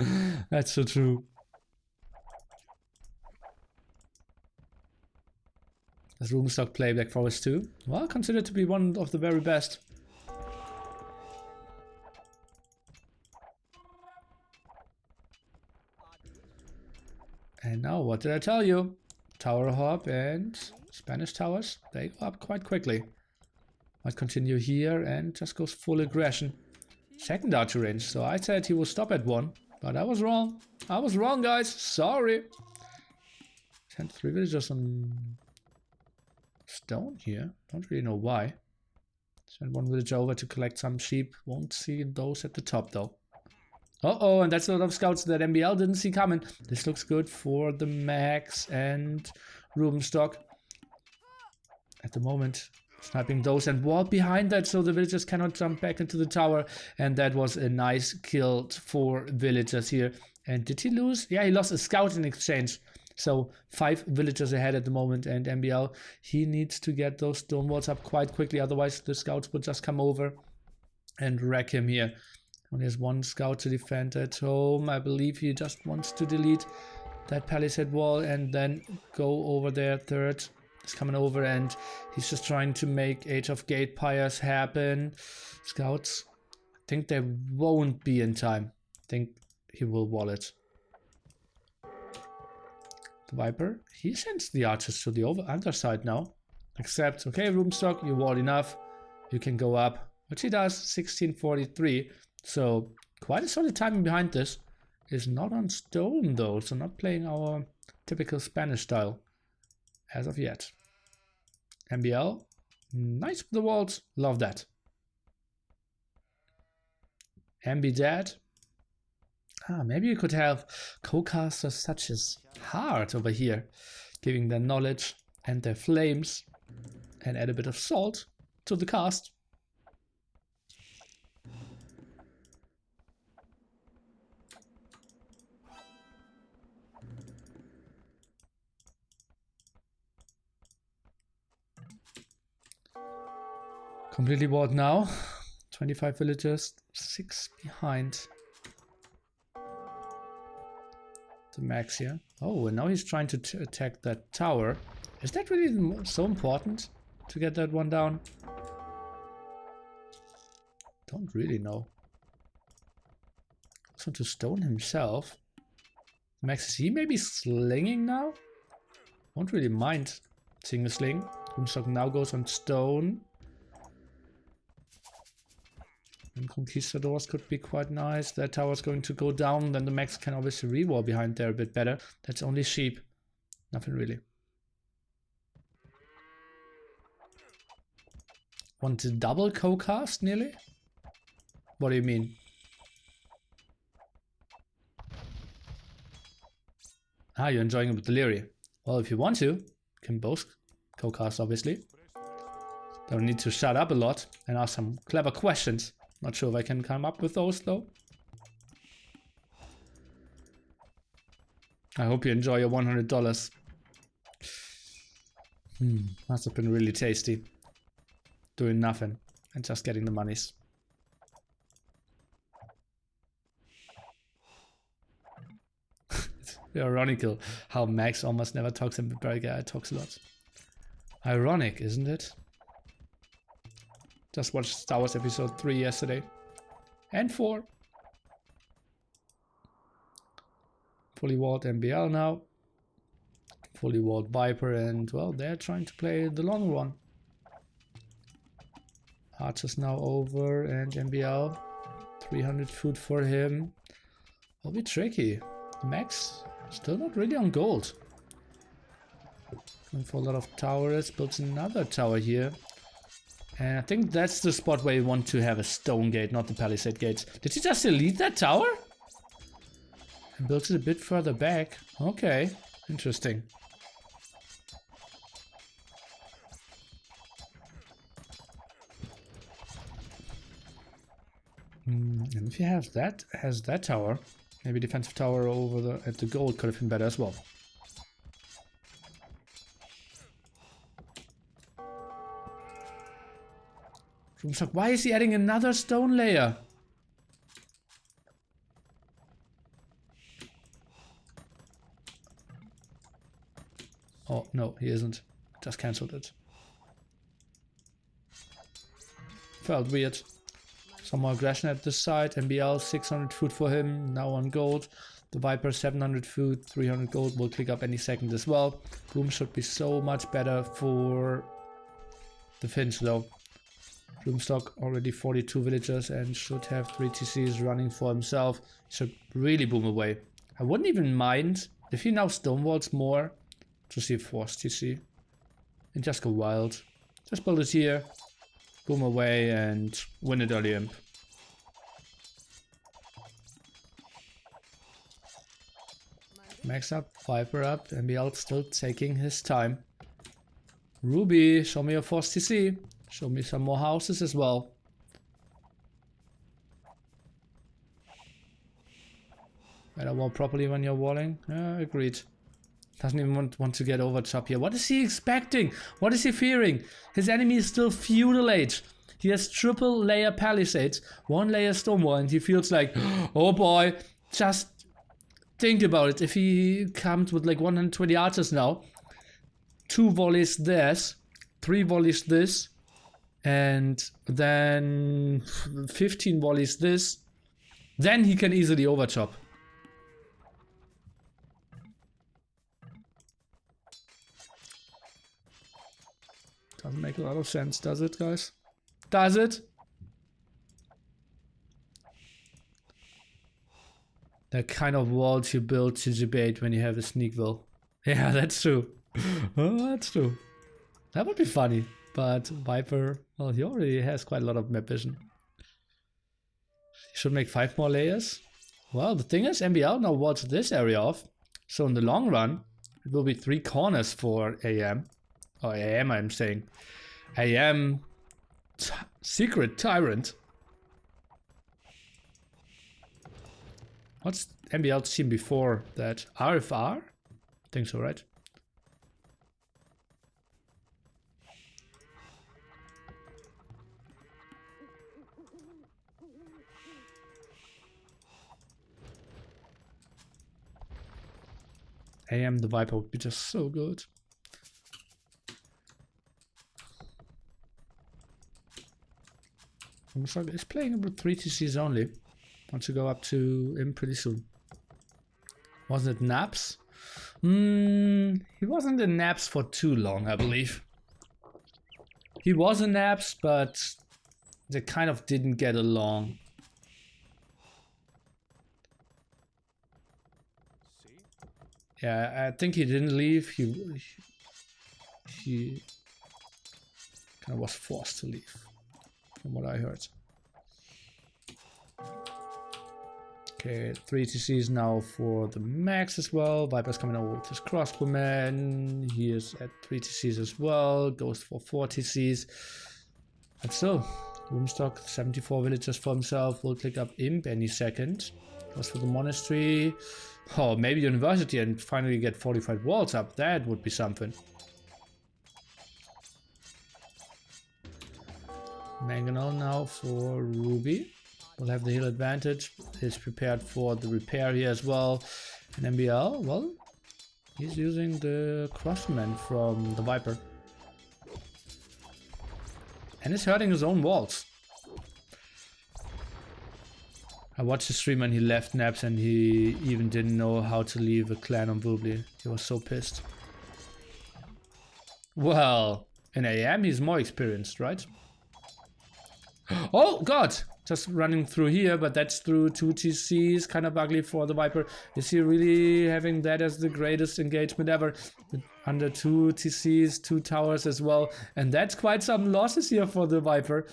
That's so true. Does Roomstock play Black Forest too? Well, considered to be one of the very best. And now, what did I tell you? Tower hop and Spanish towers, they go up quite quickly. Might continue here and just goes full aggression. Second archery range, so I said he will stop at 1, but I was wrong. I was wrong, guys. Sorry. Sent 3 villagers on stone here. Don't really know why. Send 1 villager over to collect some sheep. Won't see those at the top though. Uh-oh, and that's a lot of scouts that MBL didn't see coming. This looks good for the Max and Roomstock. At the moment, sniping those and wall behind that so the villagers cannot jump back into the tower. And that was a nice kill for villagers here. And did he lose? Yeah, he lost a scout in exchange. So 5 villagers ahead at the moment, and MBL, he needs to get those stone walls up quite quickly. Otherwise, the scouts will just come over and wreck him here. Only has 1 scout to defend at home. I believe he just wants to delete that palisade wall and then go over there. Third is coming over and he's just trying to make Age of Gate Pyres happen. Scouts, I think they won't be in time. I think he will wall it. The Viper, he sends the archers to the underside now. Except, okay, Roomstock, you wall enough. You can go up. Which he does, 1643. So, quite a solid timing behind this. Is not on stone though, so not playing our typical Spanish style. As of yet. MBL, nice with the walls, love that. MB dead. Maybe you could have co-casters such as Heart over here, giving their knowledge and their flames, and add a bit of salt to the cast. Completely walled now. 25 villagers, 6 behind the max here. Oh, and now he's trying to attack that tower. Is that really so important to get that one down? Don't really know. So to stone himself. Max, is he maybe slinging now? Won't really mind seeing a sling. Boomstock now goes on stone. And conquistadors could be quite nice. That tower's going to go down. Then the Max can obviously rewall behind there a bit better. That's only sheep. Nothing really. Want to double co-cast nearly? What do you mean? Ah, you're enjoying it with Delirium. Well, if you want to, you can both co-cast, obviously. Don't need to shut up a lot and ask some clever questions. Not sure if I can come up with those, though. I hope you enjoy your $100. Must have been really tasty. Doing nothing and just getting the monies. It's ironical how Max almost never talks and Barry Guy talks a lot. Ironic, isn't it? Just watched Star Wars Episode 3 yesterday. And 4. Fully walled MBL now. Fully walled Viper, and well, they're trying to play the long run. Archer's now over, and MBL. 300 food for him. Will be tricky. Max still not really on gold. Going for a lot of towers. Builds another tower here. And I think that's the spot where you want to have a stone gate, not the palisade gates. Did he just delete that tower? And builds it a bit further back. Okay, interesting. And if he has that tower, maybe defensive tower over at the gold could have been better as well. Why is he adding another stone layer? Oh, no, he isn't. Just cancelled it. Felt weird. Some more aggression at this side. MBL, 600 food for him. Now on gold. The Viper, 700 food, 300 gold. Will click up any second as well. Boom should be so much better for the Finch though. Bloomstock already 42 villagers and should have 3 TCs running for himself. Should really boom away. I wouldn't even mind if he now stonewalls more to see a force TC. And just go wild. Just build it here, boom away and win it early imp. Max up, Viper up, MBL still taking his time. Ruby, show me your force TC. Show me some more houses as well. Better wall properly when you're walling. Agreed. Doesn't even want to get over chop here. What is he expecting? What is he fearing? His enemy is still feudal age. He has triple layer palisades, 1 layer stone wall, and he feels like, oh boy, just think about it. If he comes with like 120 archers now, 2 volleys this, 3 volleys this, and then 15 volleys this, then he can easily overchop. Doesn't make a lot of sense, does it, guys? Does it? The kind of walls you build to debate when you have a sneakville. Yeah, that's true. Oh, that's true. That would be funny. But Viper, well, he already has quite a lot of map vision. He should make 5 more layers. Well, the thing is, MBL now walls this area off. So in the long run, it will be 3 corners for AM. Or AM, I'm saying. AM Secret Tyrant. What's MBL's team before that? RFR? I think so, right? AM the Viper would be just so good. It's playing with 3 TCs only. Want to go up to him pretty soon. Wasn't it Naps? He wasn't in Naps for too long, I believe. He was in Naps, but they kind of didn't get along. Yeah, I think he didn't leave. He kind of was forced to leave, from what I heard. Okay, 3 TCs now for the max as well. Viper's coming over with his crossbowman. He is at 3 TCs as well. Goes for 4 TCs. And so, Roomstock, 74 villagers for himself. Will click up Imp any second. Goes for the monastery. Oh, maybe university and finally get fortified walls up. That would be something. Mangonel now for Ruby. We'll have the heal advantage. He's prepared for the repair here as well. And MBL, well, he's using the crossman from the Viper. And he's hurting his own walls. I watched the stream and he left Naps and he even didn't know how to leave a clan on Boobly. He was so pissed. Well, in AM he's more experienced, right? Oh god! Just running through here, but that's through 2 TCs, kind of ugly for the Viper. Is he really having that as the greatest engagement ever? Under 2 TCs, 2 towers as well. And that's quite some losses here for the Viper.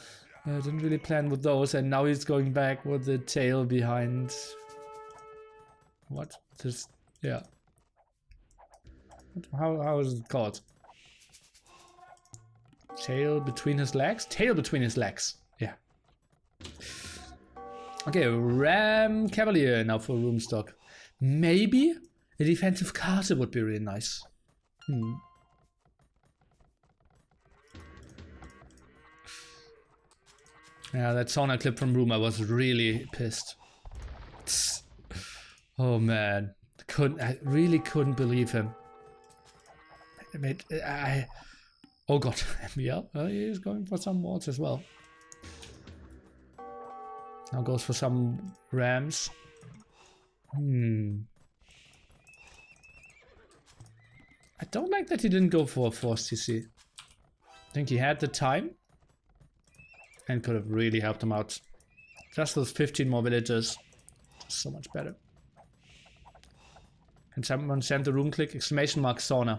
Didn't really plan with those, and now he's going back with the tail behind. What? This, yeah. How is it called? Tail between his legs? Tail between his legs. Yeah. Okay, Ram Cavalier now for Roomstock. Maybe a defensive castle would be really nice. Yeah, that sauna clip from Room, I was really pissed. Oh man, I really couldn't believe him. Oh god, MBL, he's going for some walls as well. Now goes for some rams. I don't like that he didn't go for a force TC. I think he had the time. And could have really helped him out. Just those 15 more villagers. So much better. And someone sent the room click, exclamation mark sauna.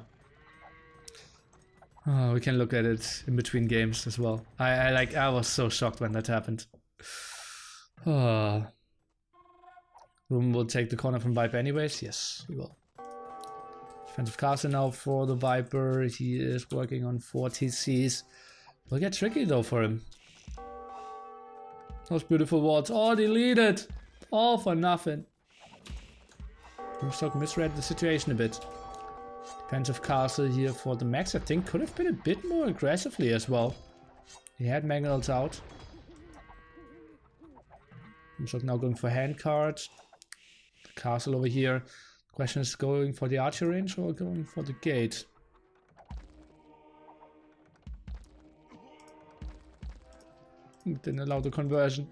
Oh, we can look at it in between games as well. I was so shocked when that happened. Oh. Room will take the corner from Viper anyways. Yes, he will. Defensive castle now for the Viper. He is working on 4 TCs. Will get tricky though for him. Those beautiful wards, all deleted, all for nothing. Roomstock misread the situation a bit. Defensive castle here for the max, I think, could have been a bit more aggressively as well. He had Mangonels out. Roomstock now going for hand cards. The castle over here. Question is, going for the archer range or going for the gate? Didn't allow the conversion.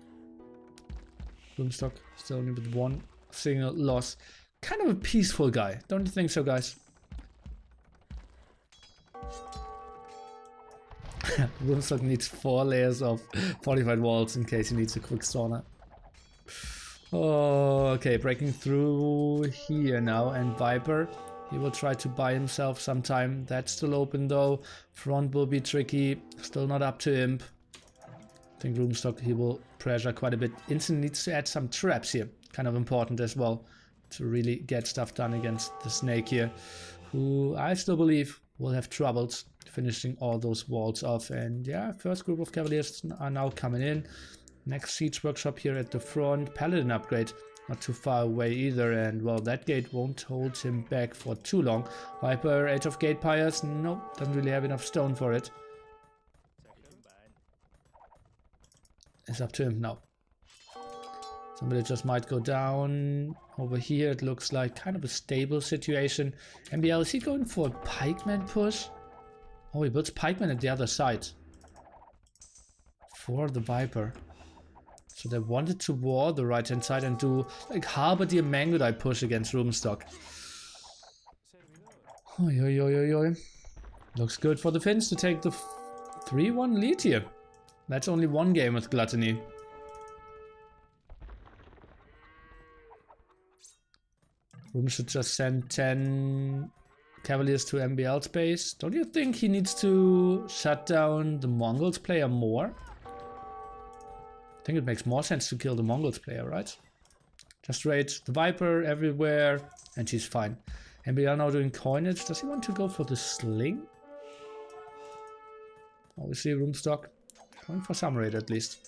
Roomstock still only with 1 single loss. Kind of a peaceful guy, don't you think so, guys? Roomstock needs 4 layers of fortified walls in case he needs a quick sauna. Oh, okay, breaking through here now, and Viper, he will try to buy himself some time. That's still open though. Front will be tricky, still not up to Imp. I think Roomstock, he will pressure quite a bit. Instant needs to add some traps here. Kind of important as well to really get stuff done against the snake here, who I still believe will have troubles finishing all those walls off. And yeah, first group of Cavaliers are now coming in. Next siege workshop here at the front. Paladin upgrade, not too far away either. And well, that gate won't hold him back for too long. Viper, Age of Gate Pyres, no, doesn't really have enough stone for it. It's up to him now. Some villagers might go down. Over here it looks like kind of a stable situation. MBL, is he going for a pikeman push? Oh, he builds pikemen at the other side. For the Viper. So they wanted to ward the right hand side and do like Halberdier Mangudai push against Roomstock. Oi, oi, oi, oi, oi. Looks good for the Finns to take the 3-1 lead here. That's only one game with Gluttony. Room should just send 10 Cavaliers to MBL space. Don't you think he needs to shut down the Mongols player more? I think it makes more sense to kill the Mongols player, right? Just raid the Viper everywhere and she's fine. MBL now doing coinage. Does he want to go for the sling? Obviously Roomstock going for some raid at least.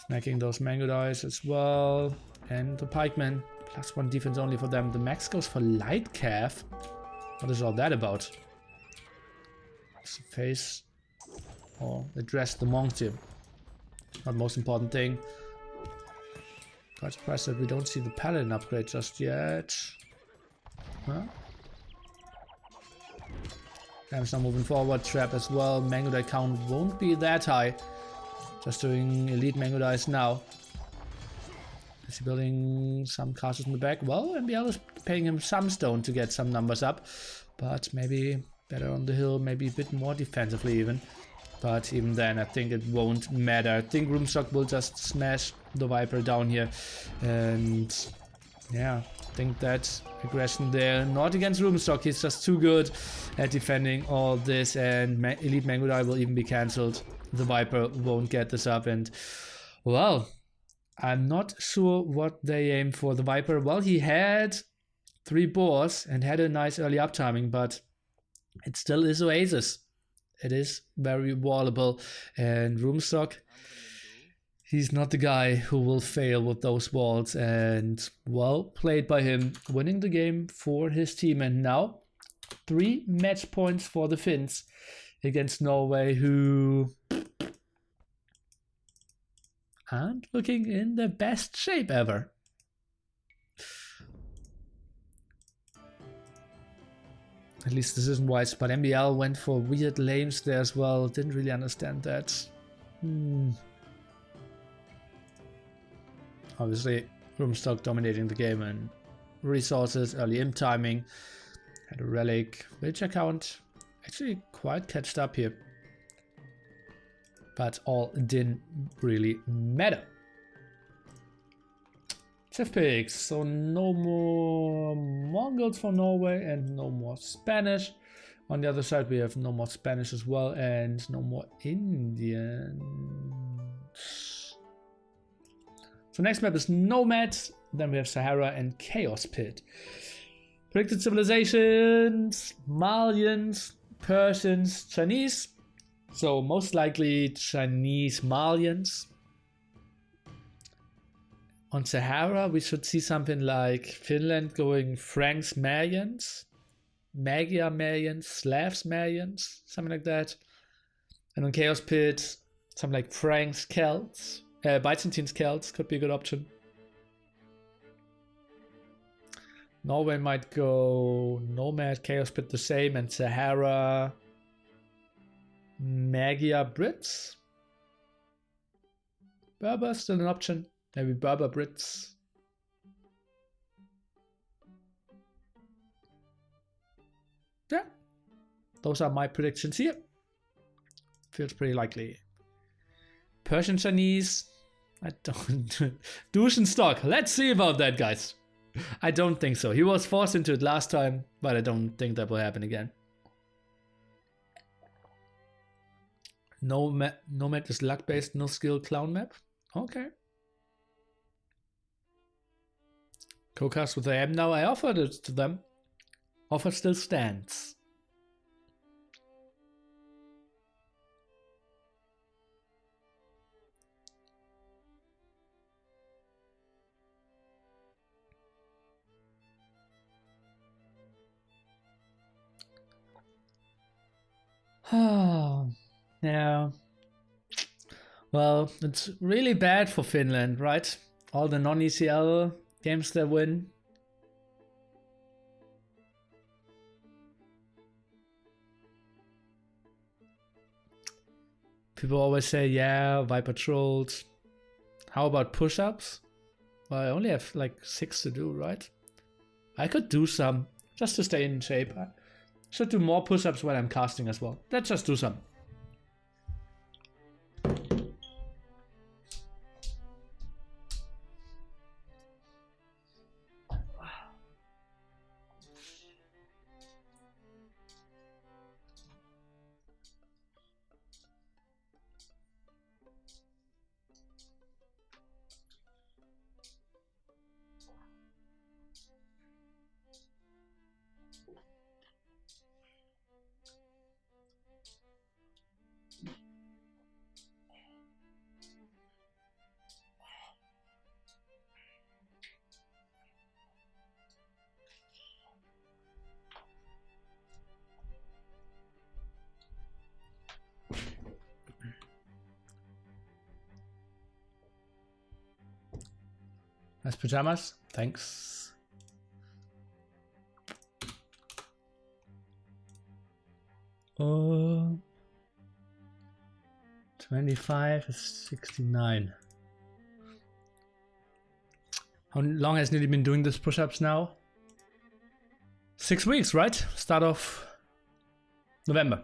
Smacking those Mangudais as well. And the pikemen. +1 defense only for them. The max goes for light calf. What is all that about? Face or address the monks here. Not most important thing. Quite surprised that we don't see the paladin upgrade just yet. Huh? Cam's now moving forward. Trap as well. Mangudai count won't be that high. Just doing elite Mangudais now. Is he building some castles in the back? Well, MBL is paying him some stone to get some numbers up. But maybe better on the hill, maybe a bit more defensively even. But even then, I think it won't matter. I think Roomstock will just smash the Viper down here. And yeah, I think that aggression there, not against Roomstock. He's just too good at defending all this. And Elite Mangudai will even be cancelled. The Viper won't get this up. And well, I'm not sure what they aim for. The Viper, well, he had 3 boars and had a nice early uptiming, but it still is Oasis. It is very wallable, and Roomstock, he's not the guy who will fail with those walls, and well played by him, winning the game for his team. And now 3 match points for the Finns against Norway, who aren't looking in the best shape ever. At least decision-wise, but MBL went for weird lanes there as well. Didn't really understand that. Obviously, Roomstock dominating the game and resources, early imp timing. Had a relic. Villager count actually quite catched up here. But all didn't really matter. Chief picks, so no more Mongols for Norway and no more Spanish. On the other side we have no more Spanish as well and no more Indians. So next map is Nomads, then we have Sahara and Chaos Pit. Predicted civilizations, Malians, Persians, Chinese. So most likely Chinese Malians. On Sahara, we should see something like Finland going Franks Magyans, Magyar Magyans, Slavs Magyans, something like that. And on Chaos Pit, something like Franks Celts, Byzantine Celts could be a good option. Norway might go Nomad, Chaos Pit the same, and Sahara, Magyar Brits. Berber still an option. Maybe Berber Brits. Yeah, those are my predictions here. Feels pretty likely. Persian Chinese, I don't. Dushan stock. Let's see about that, guys. I don't think so. He was forced into it last time, but I don't think that will happen again. Nomad is luck based, no skill clown map. Okay. Co-cast with AM now. I offered it to them. Offer still stands. Oh, yeah. Well, it's really bad for Finland, right? all the non-ECL games they win. People always say, yeah, Viper trolls. How about push-ups? Well, I only have like 6 to do, right? I could do some, just to stay in shape. I should do more push-ups when I'm casting as well. Let's just do some. Nice pajamas, thanks. Oh, 25 is 69. How long has Nidhi been doing this push-ups now? 6 weeks, right? Start of November.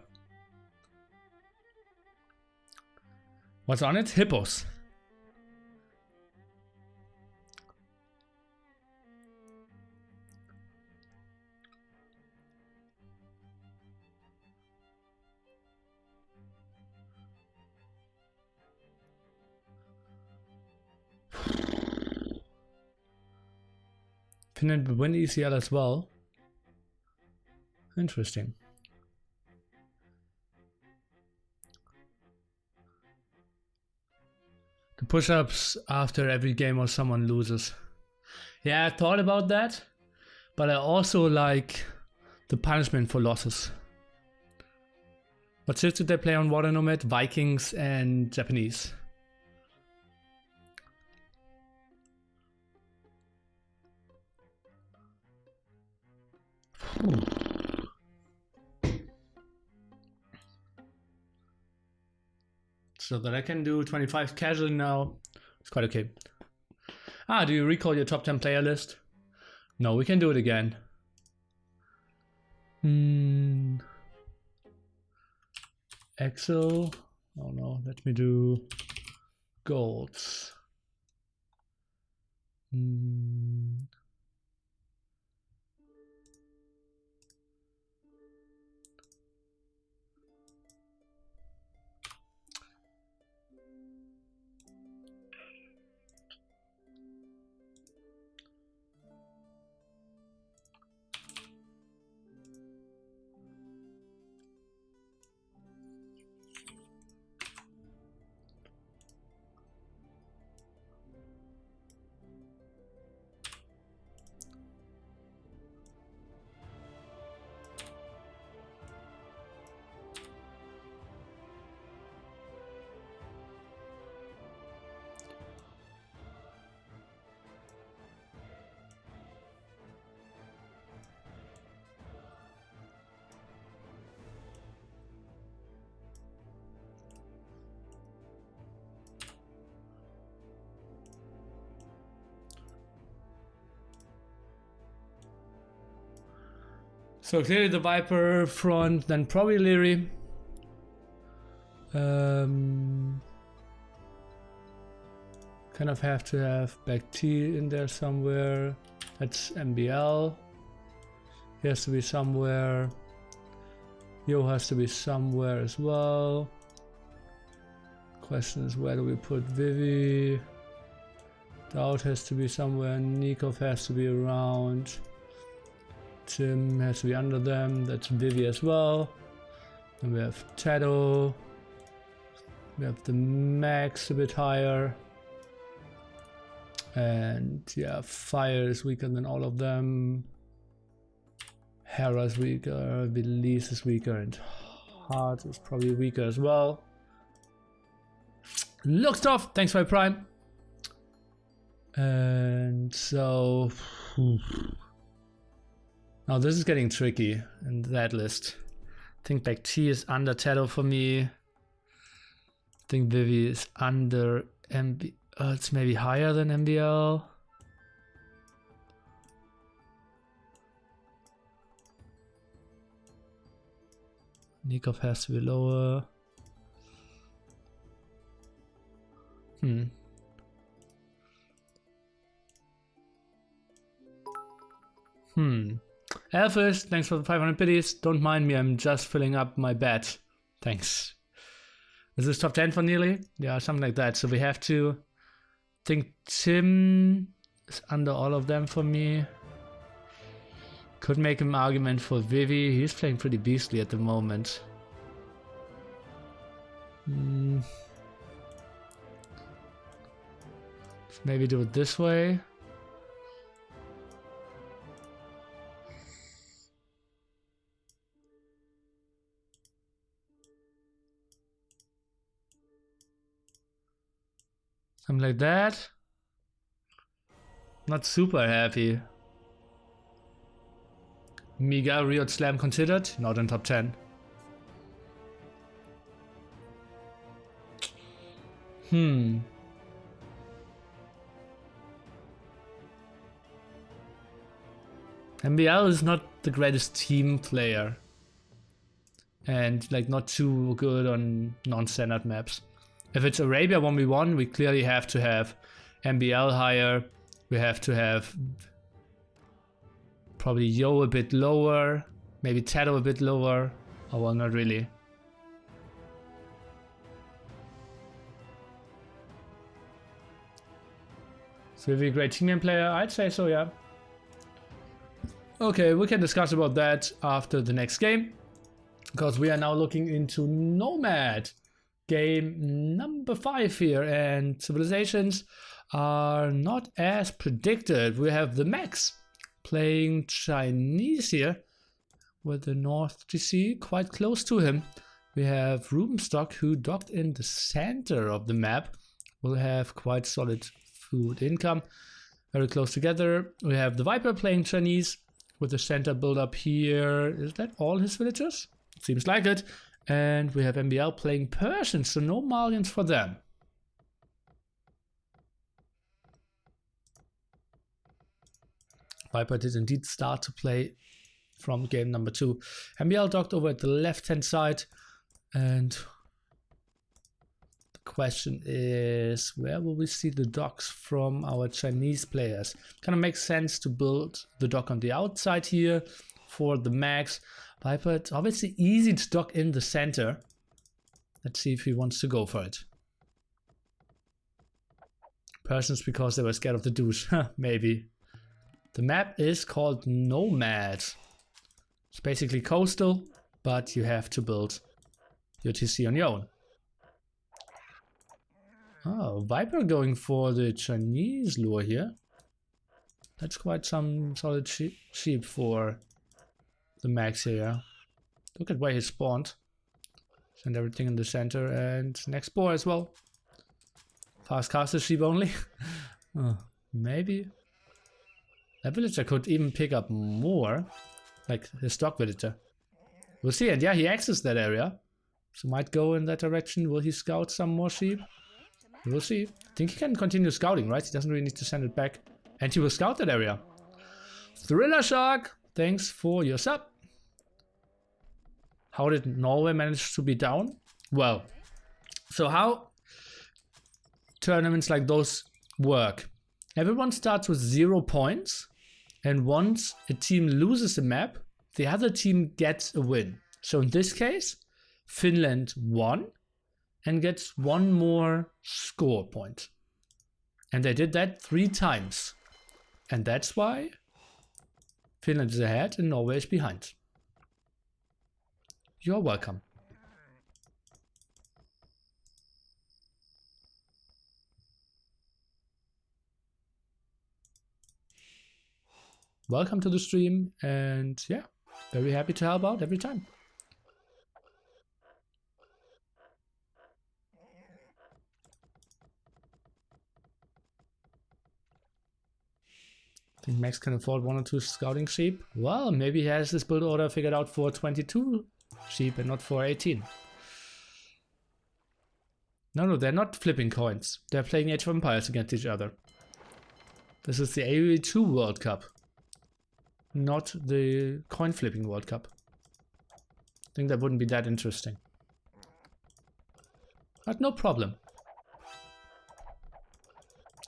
What's on it? Hippos. Finland will win ECL as well. Interesting. The push-ups after every game or someone loses. Yeah, I thought about that, but I also like the punishment for losses. What ships did they play on Water Nomad? Vikings and Japanese. So that I can do 25 casually now. It's quite okay. Ah, do you recall your top 10 player list? No, we can do it again. Excel. Oh no, let me do golds. So clearly the Viper front, then probably Leary. Kind of have to have back T in there somewhere. That's MBL. He has to be somewhere. Yo has to be somewhere as well. Question is, where do we put Vivi? Dowd has to be somewhere. Nikov has to be around. Tim has to be under them. That's Vivi as well. And we have Tato. We have the Max a bit higher. And yeah, Fire is weaker than all of them. Hera is weaker. Belize is weaker. And Heart is probably weaker as well. Looks tough. Thanks for your prime. And so... Now this is getting tricky in that list. I think back T is under Tato for me. I think Vivi is under MB... it's maybe higher than MBL. Nikov has to be lower. Elfish, thanks for the 500 biddies. Don't mind me, I'm just filling up my bet. Thanks. Is this top 10 for nearly? Yeah, something like that. So we have to... I think Tim is under all of them for me. Could make an argument for Vivi. He's playing pretty beastly at the moment. Let's maybe do it this way. Something like that. Not super happy. Miguel Riot Slam considered, not in top 10. MBL is not the greatest team player. And like not too good on non-standard maps. If it's Arabia 1v1, we clearly have to have MBL higher. We have to have probably Yo a bit lower. Maybe Tato a bit lower. Oh well, not really. So is he a great team player? I'd say so, yeah. Okay, we can discuss about that after the next game. Because we are now looking into Nomad. Game number 5 here, and civilizations are not as predicted. We have the Max playing Chinese here with the North GC quite close to him. We have Rubenstock, who docked in the center of the map, will have quite solid food income, very close together. We have the Viper playing Chinese with the center build up here. Is that all his villagers? Seems like it. And we have MBL playing Persian, so no Malians for them. Viper did indeed start to play from game number 2. MBL docked over at the left hand side, and the question is, where will we see the docks from our Chinese players? Kind of makes sense to build the dock on the outside here for the Max. Viper, it's obviously easy to dock in the center. Let's see if he wants to go for it. Persians because they were scared of the douche. Maybe. The map is called Nomads. It's basically coastal, but you have to build your TC on your own. Oh, Viper going for the Chinese lure here. That's quite some solid sheep for the Max here. Look at where he spawned. Send everything in the center and next boar as well. Fast caster sheep only. Oh, maybe. That villager could even pick up more. Like his stock villager. We'll see. And yeah, he accessed that area. So might go in that direction. Will he scout some more sheep? We'll see. I think he can continue scouting, right? He doesn't really need to send it back. And he will scout that area. Thriller Shark, thanks for your sub. How did Norway manage to be down? Well, so how tournaments like those work? Everyone starts with 0 points, and once a team loses a map, the other team gets a win. So in this case, Finland won and gets 1 more score point. And they did that 3 times. And that's why Finland is ahead and Norway is behind. You're welcome. Welcome to the stream, and yeah, very happy to help out every time. Think Max can afford 1 or 2 scouting sheep? Well, maybe he has this build order figured out for 22 sheep and not for 18. No, they're not flipping coins. They're playing Age of Empires against each other. This is the AOE2 World Cup, not the coin flipping World Cup. I think that wouldn't be that interesting. But no problem.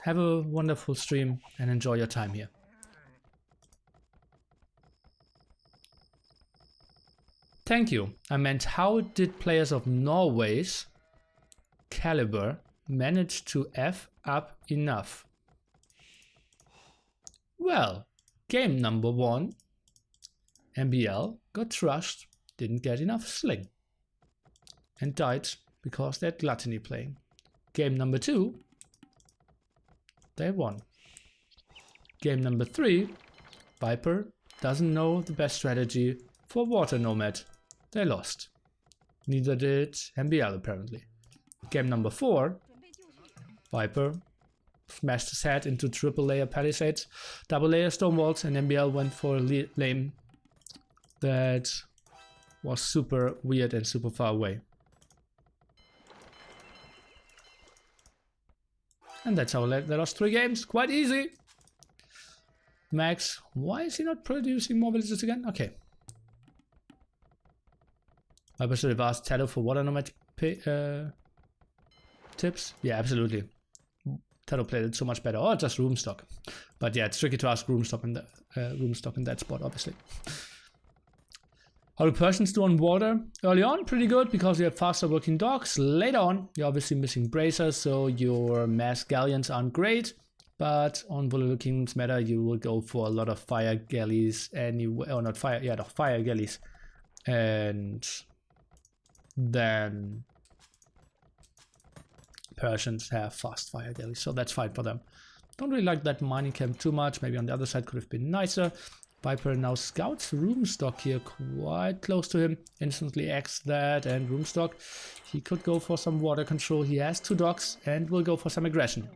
Have a wonderful stream and enjoy your time here. Thank you. I meant, how did players of Norway's caliber manage to F up enough? Well, game number 1, MBL got trashed, didn't get enough sling, and died because they had gluttony playing. Game number 2, they won. Game number 3, Viper doesn't know the best strategy for water nomad. They lost. Neither did MBL apparently. Game number 4, Viper smashed his head into triple layer palisades, double layer stone walls, and MBL went for a lane that was super weird and super far away. And that's how they lost 3 games. Quite easy. Max, why is he not producing more villagers again? Okay. I should have asked Tato for water nomad tips. Yeah, absolutely. Tato played it so much better. Or just room stock. But yeah, it's tricky to ask room stock in that spot, obviously. How do Persians do on water? Early on, pretty good, because you have faster working docks. Later on, you're obviously missing bracers, so your mass galleons aren't great. But on Bullet King's meta, you will go for a lot of fire galleys anyway. Or not fire, yeah, the fire galleys. And then Persians have fast fire galleys, so that's fine for them. Don't really like that mining camp too much. Maybe on the other side could have been nicer. Viper now scouts room stock here quite close to him. Instantly X that and room stock. He could go for some water control. He has 2 docks and will go for some aggression.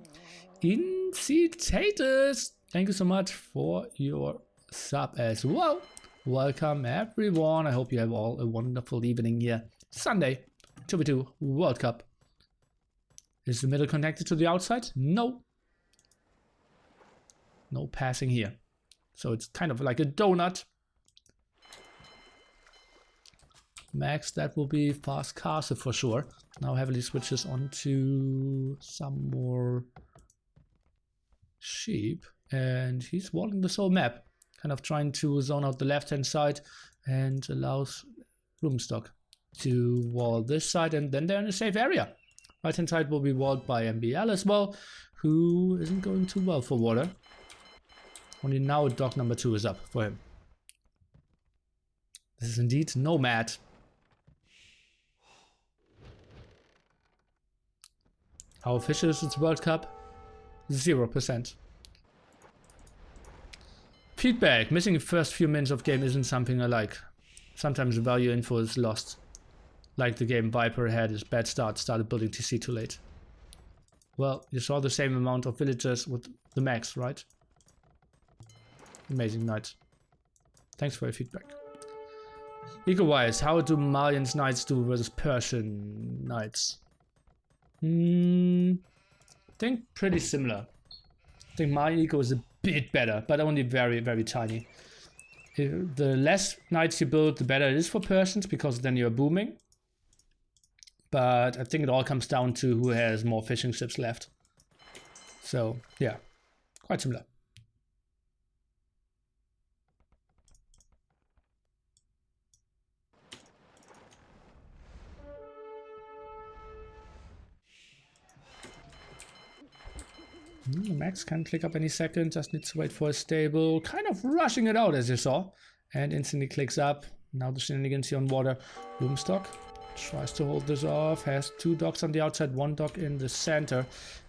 Incitatus, thank you so much for your sub as well. Welcome everyone. I hope you have all a wonderful evening here. Sunday, 2v2 World Cup. Is the middle connected to the outside? No. No passing here. So it's kind of like a donut. Max, that will be fast castle for sure. Now heavily switches onto some more sheep. And he's walling this whole map. Kind of trying to zone out the left-hand side and allows Roomstock to wall this side, and then they're in a safe area. Right-hand side will be walled by MBL as well, who isn't going too well for water. Only now dock number 2 is up for him. This is indeed Nomad. How official is its World Cup? 0%. Feedback. Missing the first few minutes of game isn't something I like. Sometimes the value info is lost. Like the game Viper had his bad start, started building TC too late. Well, you saw the same amount of villagers with the max, right? Amazing night. Thanks for your feedback. Eco-wise, how do Malian's knights do versus Persian knights? I think pretty similar. I think Malian eco is a bit better, but only very, very tiny. The less knights you build, the better it is for Persians, because then you're booming. But I think it all comes down to who has more fishing ships left. So, yeah, quite similar. Max can click up any second, just needs to wait for a stable. Kind of rushing it out, as you saw. And instantly clicks up. Now the shenanigans here on water. Roomstock tries to hold this off. Has 2 docks on the outside, 1 dock in the center.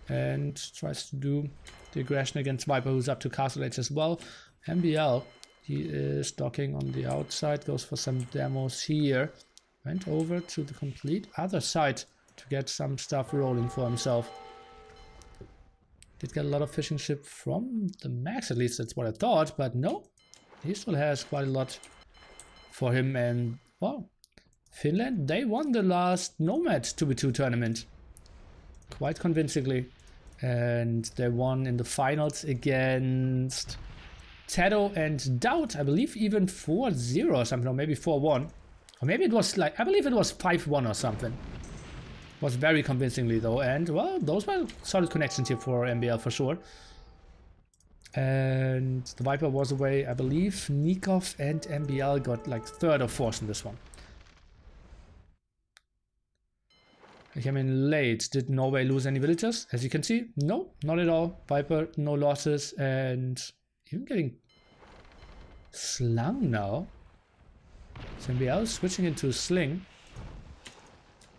And tries to do the aggression against Viper, who's up to Castle Age as well. MBL, he is docking on the outside. Goes for some demos here. Went over to the complete other side to get some stuff rolling for himself. Did get a lot of fishing ship from the max, at least that's what I thought, but no. He still has quite a lot for him, and wow. Finland, they won the last Nomads 2v2 tournament. Quite convincingly. And they won in the finals against Tado and Doubt, I believe even 4-0 or something, or maybe 4-1. Or maybe it was like, I believe it was 5-1 or something. Was very convincingly though, and well, those were solid connections here for MBL for sure. And the Viper was away, I believe Nikov and MBL got like 3rd or 4th in this one. I came in late. Did Norway lose any villagers? As you can see, no, not at all. Viper, no losses, and even getting slung now. So MBL switching into sling.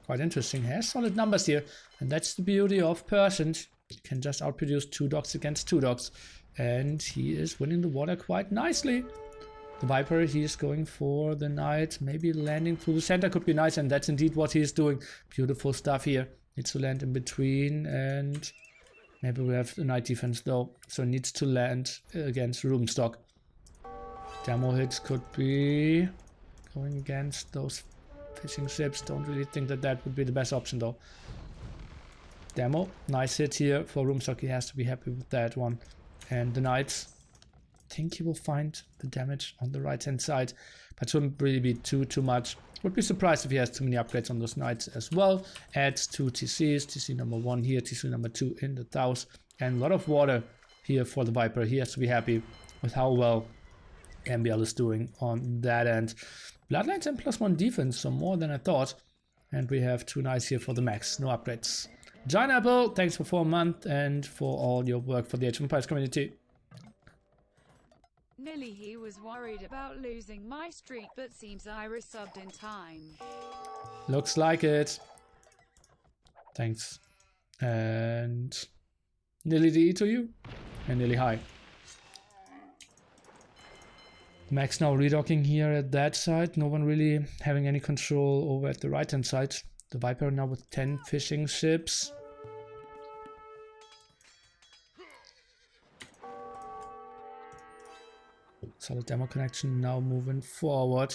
Quite interesting. Has solid numbers here, and that's the beauty of Persians. You can just outproduce 2 dogs against 2 dogs, and he is winning the water quite nicely. The Viper, he is going for the knight, maybe landing through the center could be nice, and that's indeed what he is doing. Beautiful stuff here. Needs to land in between, and maybe we have the knight defense though, so needs to land against Roomstock. Demo hits could be going against those fishing ships. Don't really think that that would be the best option though. Demo, nice hit here for Roomstock. He has to be happy with that one. And the knights, I think he will find the damage on the right hand side, but shouldn't really be too much. Would be surprised if he has too many upgrades on those knights as well. Adds 2 TCs, TC number 1 here, TC number 2 in the Taos, and a lot of water here for the Viper. He has to be happy with how well MBL is doing on that end. Bloodlines and +1 defense, so more than I thought. And we have 2 knights here for the max, no upgrades. Giant Apple, thanks for 4 months and for all your work for the Age of Empires community. Nearly he was worried about losing my streak, but seems I resubbed in time. Looks like it. Thanks. And nearly the E to you. And nearly high. Max now redocking here at that side. No one really having any control over at the right hand side. The Viper now with 10 fishing ships. Solid demo connection now moving forward.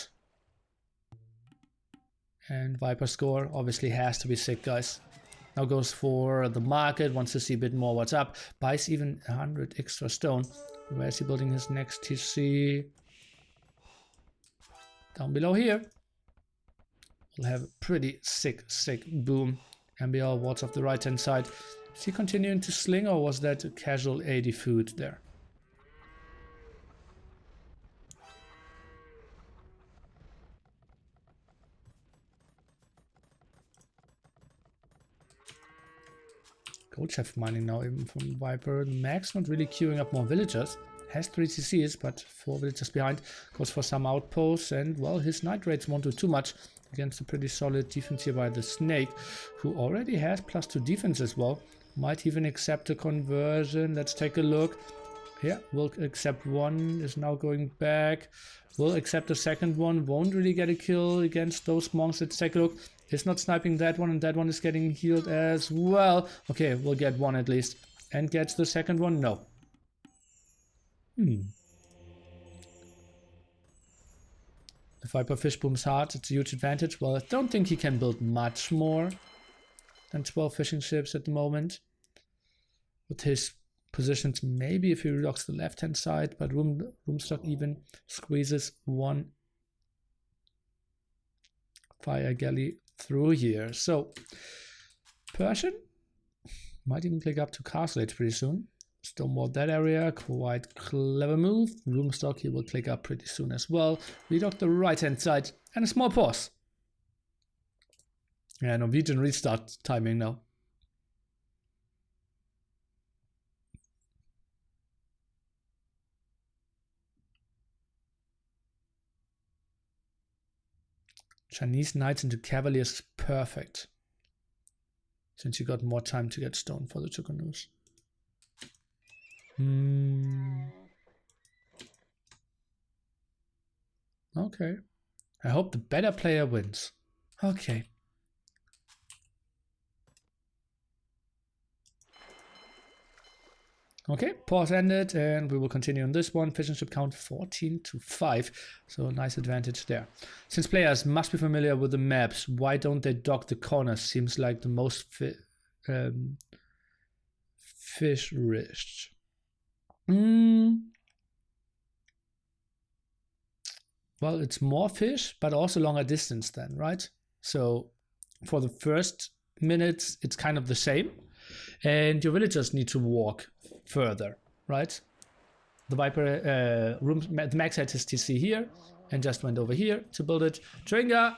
And Viper score obviously has to be sick, guys. Now goes for the market, wants to see a bit more what's up. Buys even 100 extra stone. Where is he building his next TC? Down below here. We'll have a pretty sick boom. MBL wards off the right hand side. Is he continuing to sling, or was that a casual 80 food there? Gold chef mining now even from Viper. Max not really queuing up more villagers. Has 3 TCs, but 4 villagers behind. Goes for some outposts, and well, his knight rates won't do too much against a pretty solid defense here by the Snake, who already has +2 defense as well. Might even accept a conversion. Let's take a look. Yeah, will accept one, is now going back. Will accept the second one, won't really get a kill against those monks. Let's take a look. Is not sniping that one, and that one is getting healed as well. Okay, we'll get one at least. And gets the second one? No. The Viper fish booms hard, it's a huge advantage. Well, I don't think he can build much more than 12 fishing ships at the moment. With his positions, maybe if he relocks the left hand side, but Roomstock even squeezes one fire galley through here. So Persian might even click up to Castle Age pretty soon. Stonewall that area, quite clever move. Roomstock he will click up pretty soon as well. Redock the right hand side and a small pause. Yeah, Norwegian restart timing now. Chinese knights into cavaliers is perfect, since you got more time to get stone for the two canoes. Okay. I hope the better player wins. Okay. Okay, pause ended, and we will continue on this one. Fishing ship count 14-5, so nice advantage there. Since players must be familiar with the maps, why don't they dock the corners? Seems like the most fish rich. Well, it's more fish, but also longer distance then, right? So for the first minutes, it's kind of the same. And your villagers need to walk further, right? The Viper the Max had his TC here and just went over here to build it. Tringa!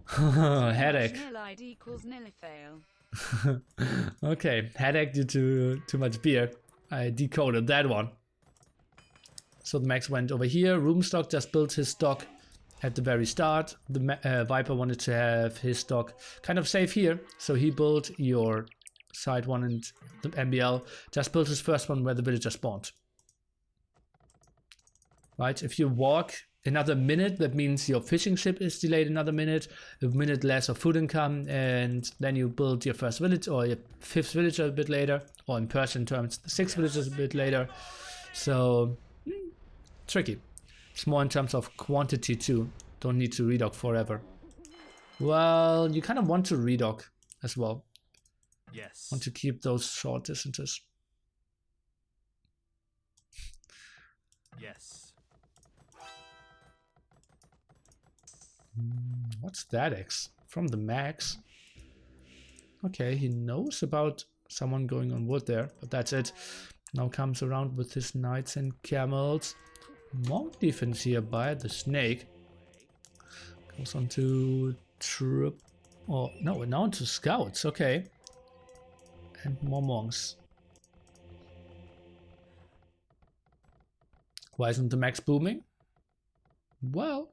Headache. Nil ID equals nil fail. Okay, headache due to too much beer. I decoded that one. So the Max went over here. Roomstock just built his stock at the very start. The Viper wanted to have his stock kind of safe here. So he built your side one, and the MBL just built his first one where the villager spawned. Right? If you walk another minute, that means your fishing ship is delayed another minute, a minute less of food income, and then you build your first village or your fifth villager a bit later, or in Persian terms, the sixth villagers a bit later. So tricky. It's more in terms of quantity too. Don't need to redock forever. Well, you kind of want to redock as well. Yes. Want to keep those short distances. Yes. What's that X? From the Max. Okay, he knows about someone going on wood there, but that's it. Now comes around with his knights and camels. Monk defense here by the snake. Goes on to troop. Oh, no, now to scouts. Okay. And more monks. Why isn't the Max booming? Well,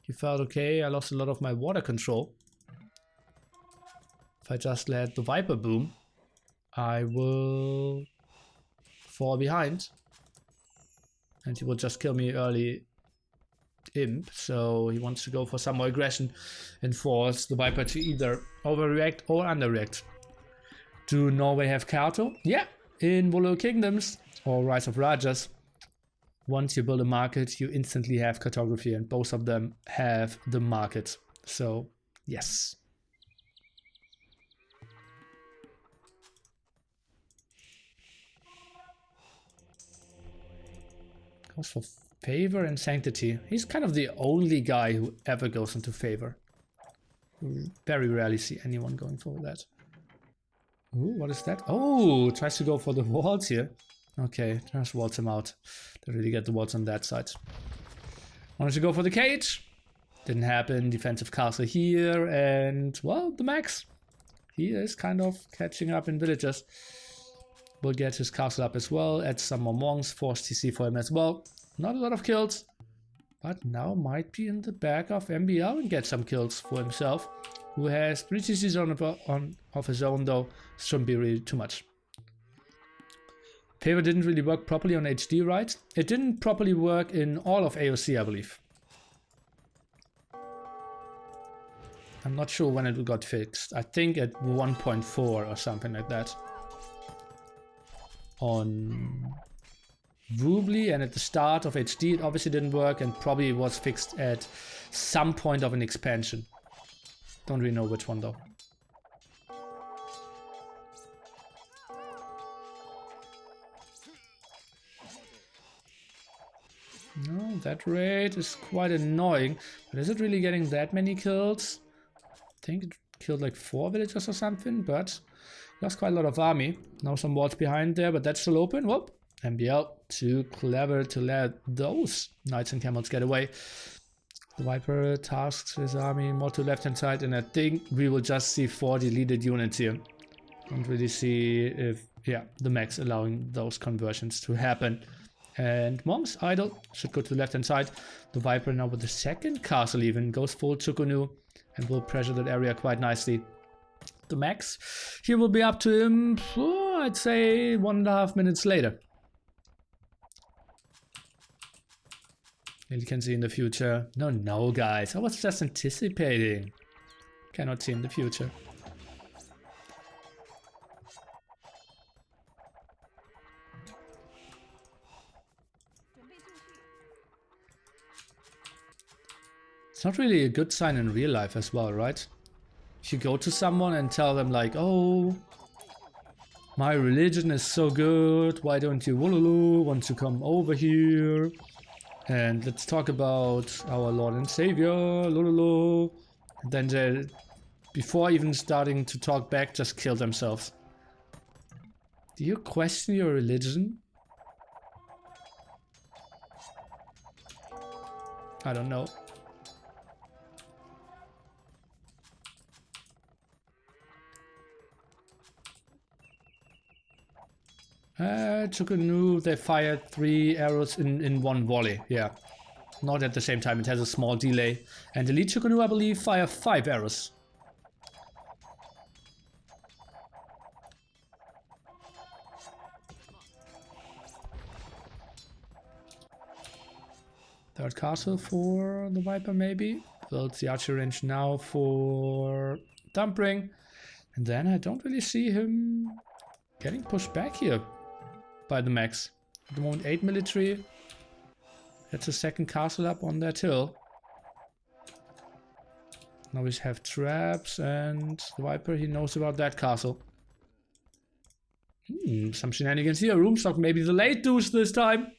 he felt okay. I lost a lot of my water control. If I just let the Viper boom, I will fall behind. And he will just kill me early imp. So he wants to go for some more aggression and force the Viper to either overreact or underreact. Do Norway have Kato? Yeah, in Volo Kingdoms or Rise of Rajas. Once you build a market, you instantly have cartography, and both of them have the market. So, yes. Goes for favor and sanctity. He's kind of the only guy who ever goes into favor. Very rarely see anyone going for that. Ooh, what is that? Oh, tries to go for the walls here. Okay, just waltz him out. Don't really get the walls on that side. Wanted to go for the cage. Didn't happen. Defensive castle here. And, well, the Max. He is kind of catching up in villages. Will get his castle up as well. Add some more monks. Force TC for him as well. Not a lot of kills. But now might be in the back of MBL and get some kills for himself. Who has 3 TCs of his own though. Shouldn't be really too much. Favor didn't really work properly on HD, right? It didn't properly work in all of AOC, I believe. I'm not sure when it got fixed. I think at 1.4 or something like that. On Rubly and at the start of HD it obviously didn't work, and probably was fixed at some point of an expansion. Don't really know which one though. No, that rate is quite annoying. But is it really getting that many kills? I think it killed like 4 villagers or something, but lost quite a lot of army. Now some walls behind there, but that's still open. Whoop. MBL, too clever to let those knights and camels get away. The Viper tasks his army more to left hand side, and I think we will just see 4 deleted units here. Don't really see if, yeah, the Max allowing those conversions to happen. And monks idle, should go to the left hand side. The Viper now with the second castle even goes full Chukunu and will pressure that area quite nicely. The Max here will be up to him, I'd say 1.5 minutes later. And you can see in the future. No guys, I was just anticipating. Cannot see in the future. It's not really a good sign in real life as well, right? If you go to someone and tell them like, oh, my religion is so good, why don't you want to come over here? And let's talk about our Lord and Savior, and then they, before even starting to talk back, just kill themselves. Do you question your religion? I don't know. Took a new, they fired 3 arrows in one volley, yeah. Not at the same time, it has a small delay. And Elite Chukunu, I believe, fire 5 arrows. Third castle for the Viper, maybe. Builds the archery range now for Dumpring. And then I don't really see him getting pushed back here by the max. At the moment, 8 military. That's a second castle up on that hill. Now we have traps, and the Viper, he knows about that castle. Some shenanigans here. Roomstock, maybe the late deuce this time.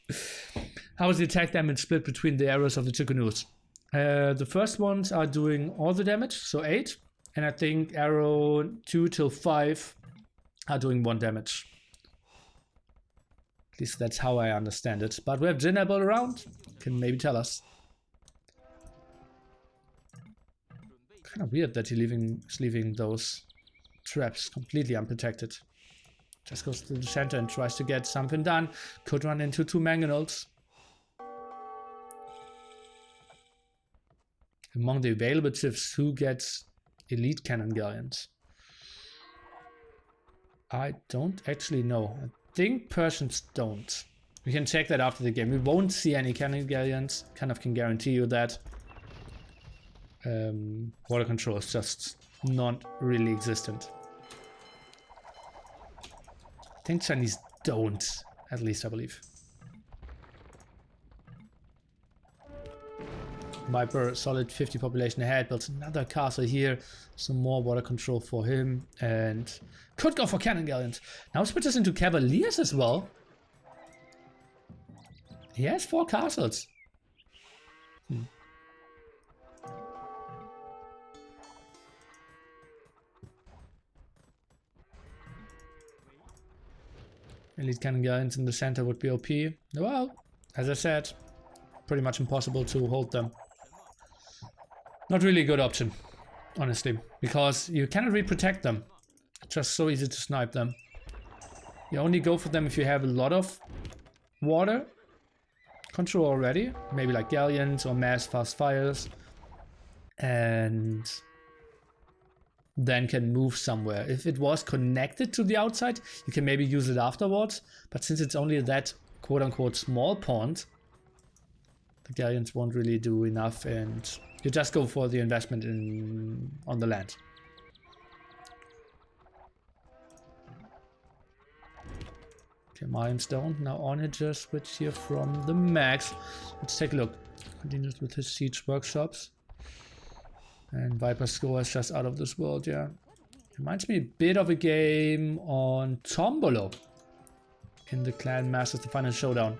How is the attack damage split between the arrows of the Chickanus? The first ones are doing all the damage, so 8. And I think arrow 2 till 5 are doing 1 damage. At least that's how I understand it. But we have Jinable around. Can maybe tell us. Kind of weird that he's leaving those traps completely unprotected. Just goes to the center and tries to get something done. Could run into 2 mangonels. Among the available chiefs, who gets elite cannon galleons? I don't actually know. I think Persians don't. We can check that after the game. We won't see any cannon galleons. Kind of can guarantee you that. Water control is just not really existent. I think Chinese don't, at least I believe. Viper, solid 50 population ahead, builds another castle here, some more water control for him, and could go for cannon galleons. Now switches into cavaliers as well. He has 4 castles. Elite cannon galleons in the center would be OP. Well, as I said, pretty much impossible to hold them. Not really a good option, honestly, because you cannot really protect them. It's just so easy to snipe them. You only go for them if you have a lot of water control already, maybe like galleons or mass fast fires, and then can move somewhere. If it was connected to the outside, you can maybe use it afterwards, but since it's only that quote-unquote small pond, the galleons won't really do enough, and you just go for the investment on the land. Okay, Milestone. Now Onager switch here from the max. Let's take a look. Continues with his siege workshops. And Viper's score is just out of this world, yeah. Reminds me a bit of a game on Tombolo in the Clan Masters, the final showdown,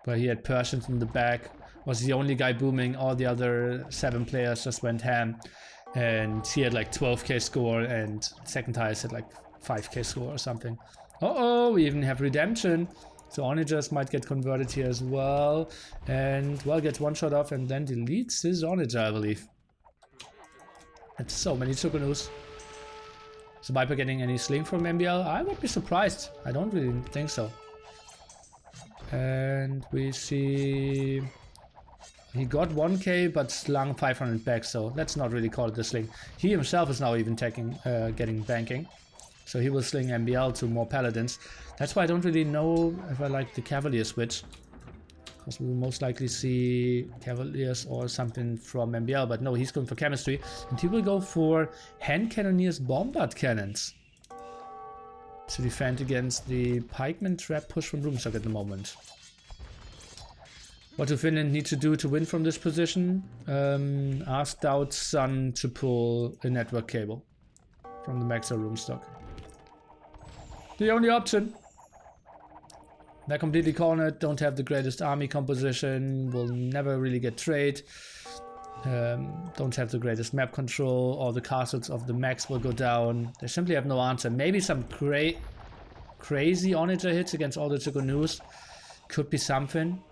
where he had Persians in the back, was the only guy booming, all the other 7 players just went ham, and he had like 12k score, and second highest had like 5k score or something. Uh-oh, we even have redemption. So Onagers might get converted here as well, and well, gets 1 shot off and then deletes his Onager, I believe. That's so many Tsukunus. Is Viper getting any sling from MBL? I would be surprised. I don't really think so. And we see he got 1k but slung 500 back, so let's not really call it a sling. He himself is now even getting banking. So he will sling MBL to more paladins. That's why I don't really know if I like the Cavalier switch, because we will most likely see Cavaliers or something from MBL, but no, he's going for chemistry, and he will go for hand cannoneers bombard cannons to defend against the pikeman trap push from Roomstock at the moment. What do Finland need to do to win from this position? Ask Dowd's son to pull a network cable from the Maxa room stock. The only option. They're completely cornered, don't have the greatest army composition, will never really get trade. Don't have the greatest map control, all the castles of the Max will go down. They simply have no answer. Maybe some crazy onager hits against all the Tucanoos. Could be something.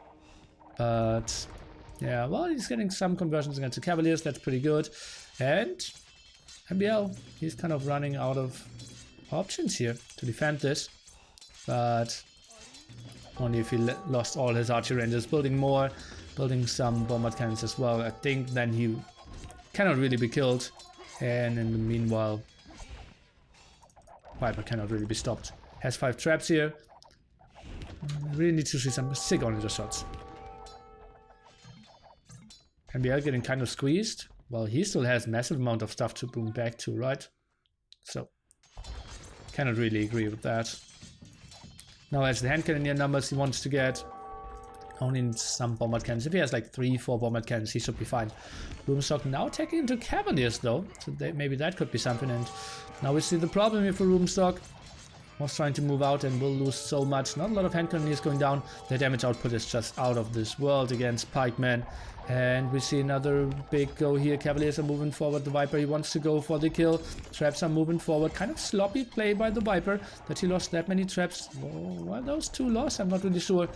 But yeah, well, he's getting some conversions against the Cavaliers, that's pretty good. And MBL, he's kind of running out of options here to defend this. But only if he lost all his archery rangers. Building more, building some bombard cannons as well. I think then he cannot really be killed. And in the meanwhile, Viper cannot really be stopped. Has 5 traps here. Really need to see some sick onager shots. MBL getting kind of squeezed. Well, he still has massive amount of stuff to boom back to, right? So, cannot really agree with that. Now as the hand cannoneer numbers he wants to get. Only needs some bombard cannons. If he has like 3-4 bombard cannons, he should be fine. Roomstock now taking into Cavaliers though. So maybe that could be something. And now we see the problem here for Roomstock. Was trying to move out and will lose so much. Not a lot of hand cannoneers going down. Their damage output is just out of this world against pikemen. And we see another big go here. Cavaliers are moving forward. The Viper, he wants to go for the kill. Traps are moving forward. Kind of sloppy play by the Viper that he lost that many traps. Why those 2 lost? I'm not really sure.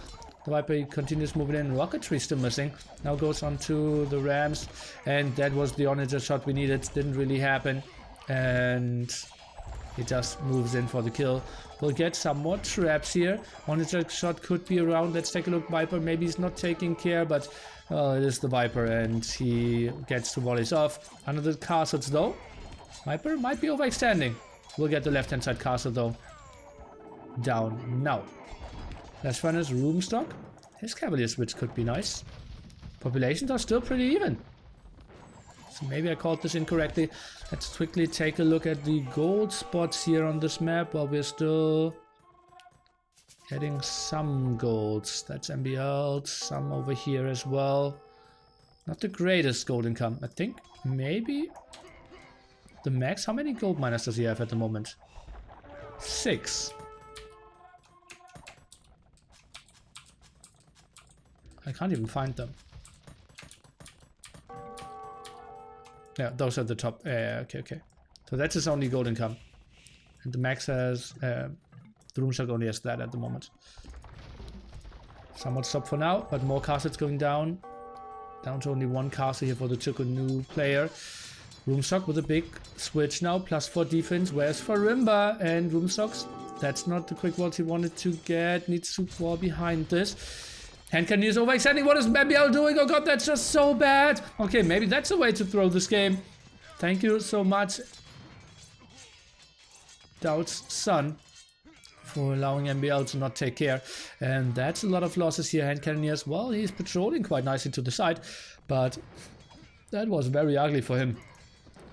The Viper, he continues moving in. Rocketry still missing. Now goes on to the Rams. And that was the onager shot we needed. Didn't really happen. And he just moves in for the kill. We'll get some more traps here. Onager shot could be around. Let's take a look. Viper, maybe he's not taking care, but it is the Viper and he gets 2 volleys off. Under the castles though. Viper might be overextending. We'll get the left hand side castle though. Down now. Last one is Roomstock. His Cavalier switch could be nice. Populations are still pretty even. So maybe I called this incorrectly. Let's quickly take a look at the gold spots here on this map while we're still getting some golds. That's MBL, some over here as well. Not the greatest gold income. I think maybe the max. How many gold miners does he have at the moment? 6. I can't even find them. Yeah, those are the top. Okay. So that's his only gold income. And the max has... the Roomstock only has that at the moment. Somewhat stopped for now, but more castles going down. Down to only 1 castle here for the Tucano player. Roomstock with a big switch now, +4 defense. Where's Farimba? And Roomstock's, that's not the quick walls he wanted to get. Needs to fall behind this. Hand cannon is overextending. What is MBL doing? Oh god, that's just so bad. Okay, maybe that's a way to throw this game. Thank you so much, Dowd's son, for allowing MBL to not take care. And that's a lot of losses here. Hand cannoneers, well, he's patrolling quite nicely to the side, but that was very ugly for him.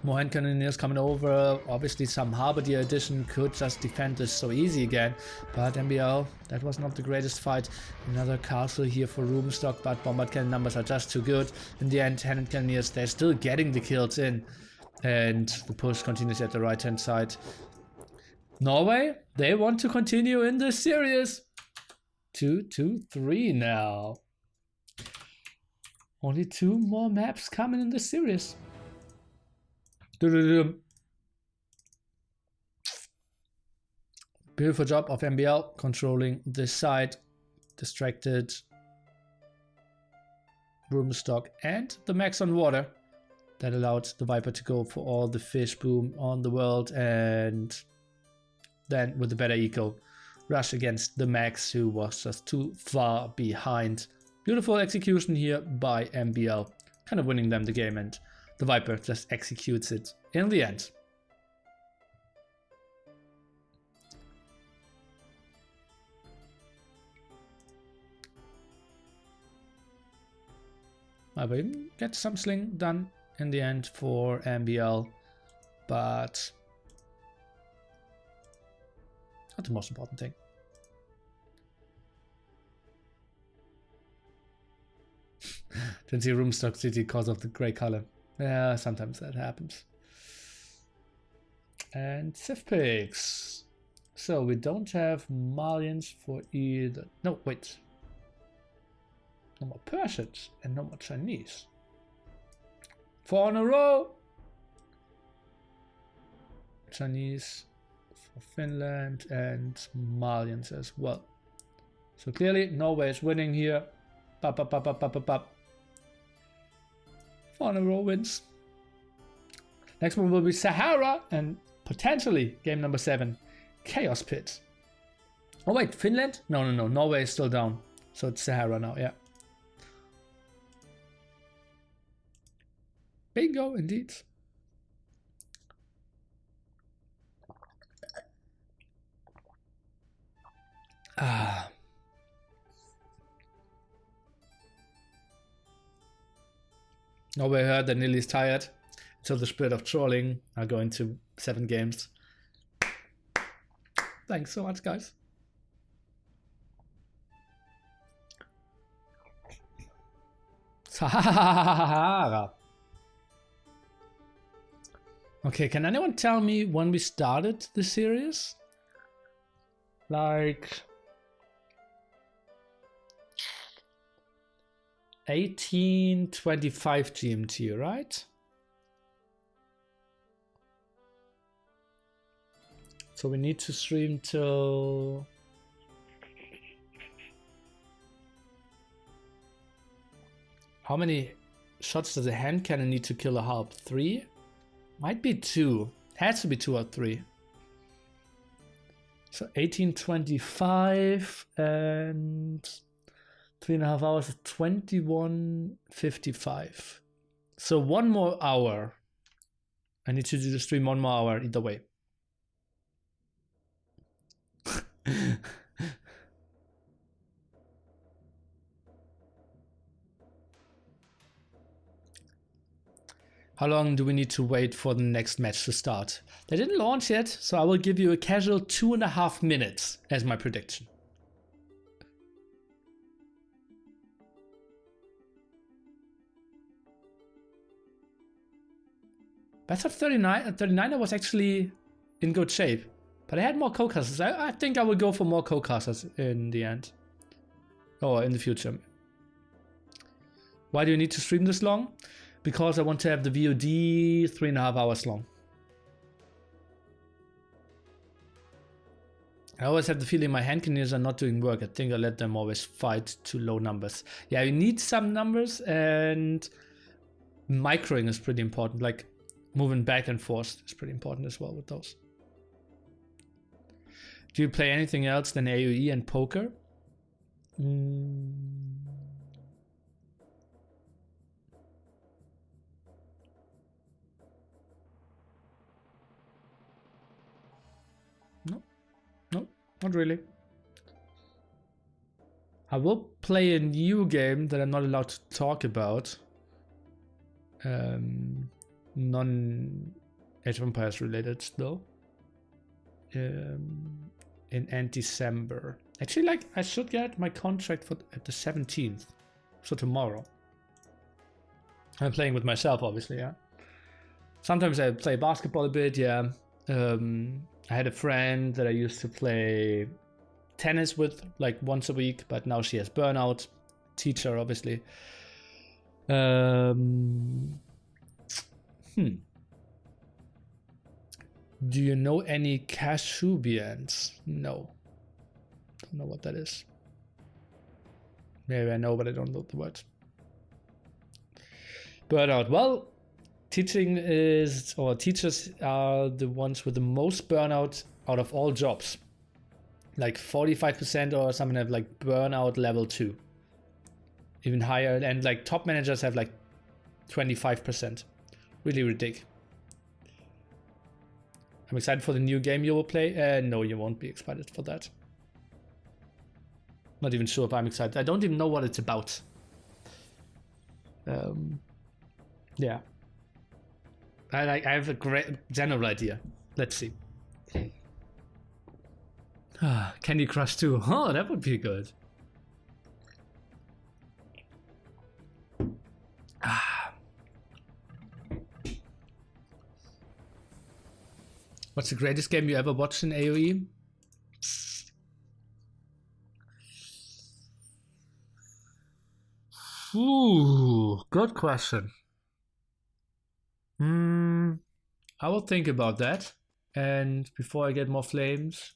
More hand cannoneers coming over. Obviously some Halberdier addition could just defend this so easy again. But MBL, that was not the greatest fight. Another castle here for Roomstock, but bombard cannon numbers are just too good. In the end, hand cannoneers, they're still getting the kills in. And the push continues at the right hand side. Norway, they want to continue in this series. 2-2-3 now. Only 2 more maps coming in this series. Beautiful job of MBL controlling this side. Distracted Roomstock and the max on water. That allowed the Viper to go for all the fish boom on the world, and then with the better eco, rush against the max who was just too far behind. Beautiful execution here by MBL, kind of winning them the game, and the Viper just executes it in the end. Viper gets some sling done in the end for MBL, but not the most important thing. Didn't see room stock city because of the gray color. Yeah, sometimes that happens. And Civ Pigs. So we don't have Malians for either. No, wait. No more Persians and no more Chinese. 4 in a row. Chinese for Finland and Malians as well. So clearly Norway is winning here. Bop, bop, bop, bop, bop, bop, bop. 4 in a row wins. Next one will be Sahara and potentially game number 7, Chaos Pit. Oh wait, Finland? No, no, no. Norway is still down. So it's Sahara now, yeah. Bingo, indeed. Ah. Norway heard that Nilly's tired. So the spirit of trolling are going to 7 games. Thanks so much, guys. Sahara. Okay, can anyone tell me when we started the series? Like 1825 GMT, right? So we need to stream till how many shots does a hand cannon need to kill a harp? 3? Might be 2. Has to be 2 or 3. So 1825 and 3.5 hours is 21:55. So 1 more hour. I need to do the stream 1 more hour either way. How long do we need to wait for the next match to start? They didn't launch yet, so I will give you a casual 2.5 minutes as my prediction. But I thought 39er was actually in good shape. But I had more co-casters. I think I will go for more co-casters in the end. Or in the future. Why do you need to stream this long? Because I want to have the VOD 3.5 hours long. I always have the feeling my hand cannons are not doing work. I think I let them always fight to low numbers. Yeah, you need some numbers, and microing is pretty important. Like moving back and forth is pretty important as well with those. Do you play anything else than AoE and poker? No, not really. I will play a new game that I'm not allowed to talk about. Non-Age of Empires related though. In end December. Actually, like, I should get my contract for at the 17th. So tomorrow. I'm playing with myself, obviously, yeah. Sometimes I play basketball a bit, yeah. I had a friend that I used to play tennis with like once a week, but now she has burnout. Teacher, obviously. Do you know any Kashubians? No. Don't know what that is. Maybe I know, but I don't know the word. Burnout. Well, teaching is, or teachers are the ones with the most burnout out of all jobs. Like 45% or something have like burnout level 2. Even higher. And like top managers have like 25%. Really ridiculous. I'm excited for the new game you will play. No, you won't be excited for that. Not even sure if I'm excited. I don't even know what it's about. Yeah. I have a great general idea. Let's see. Candy Crush 2. Oh, that would be good. What's the greatest game you ever watched in AoE? Ooh, good question. I will think about that. And before I get more flames,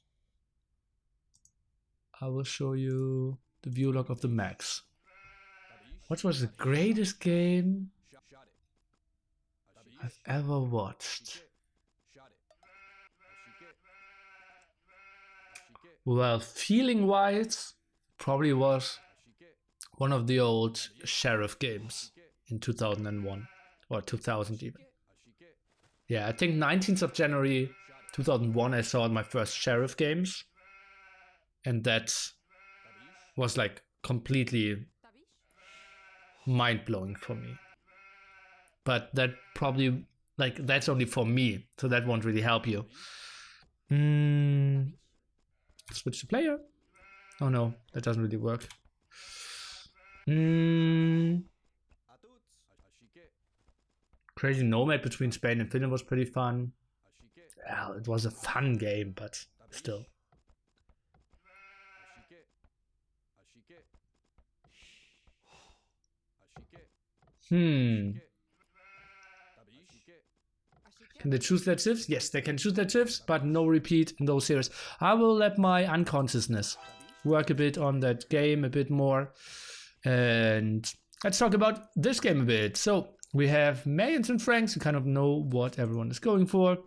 I will show you the view log of the max. What was the greatest game I've ever watched? Well, feeling-wise, probably was one of the old Sheriff games in 2001 or 2000 even. Yeah, I think 19th of January 2001 I saw my first Sheriff games, and that was like completely mind-blowing for me. But that probably, like, that's only for me, so that won't really help you. Switch to player. Oh no, that doesn't really work. Crazy Nomad between Spain and Finland was pretty fun. Well, it was a fun game, but still. Can they choose their tips? Yes, they can choose their tips, but no repeat in those series. I will let my unconsciousness work a bit on that game a bit more. And let's talk about this game a bit. So we have Mayans and Franks, who kind of know what everyone is going for.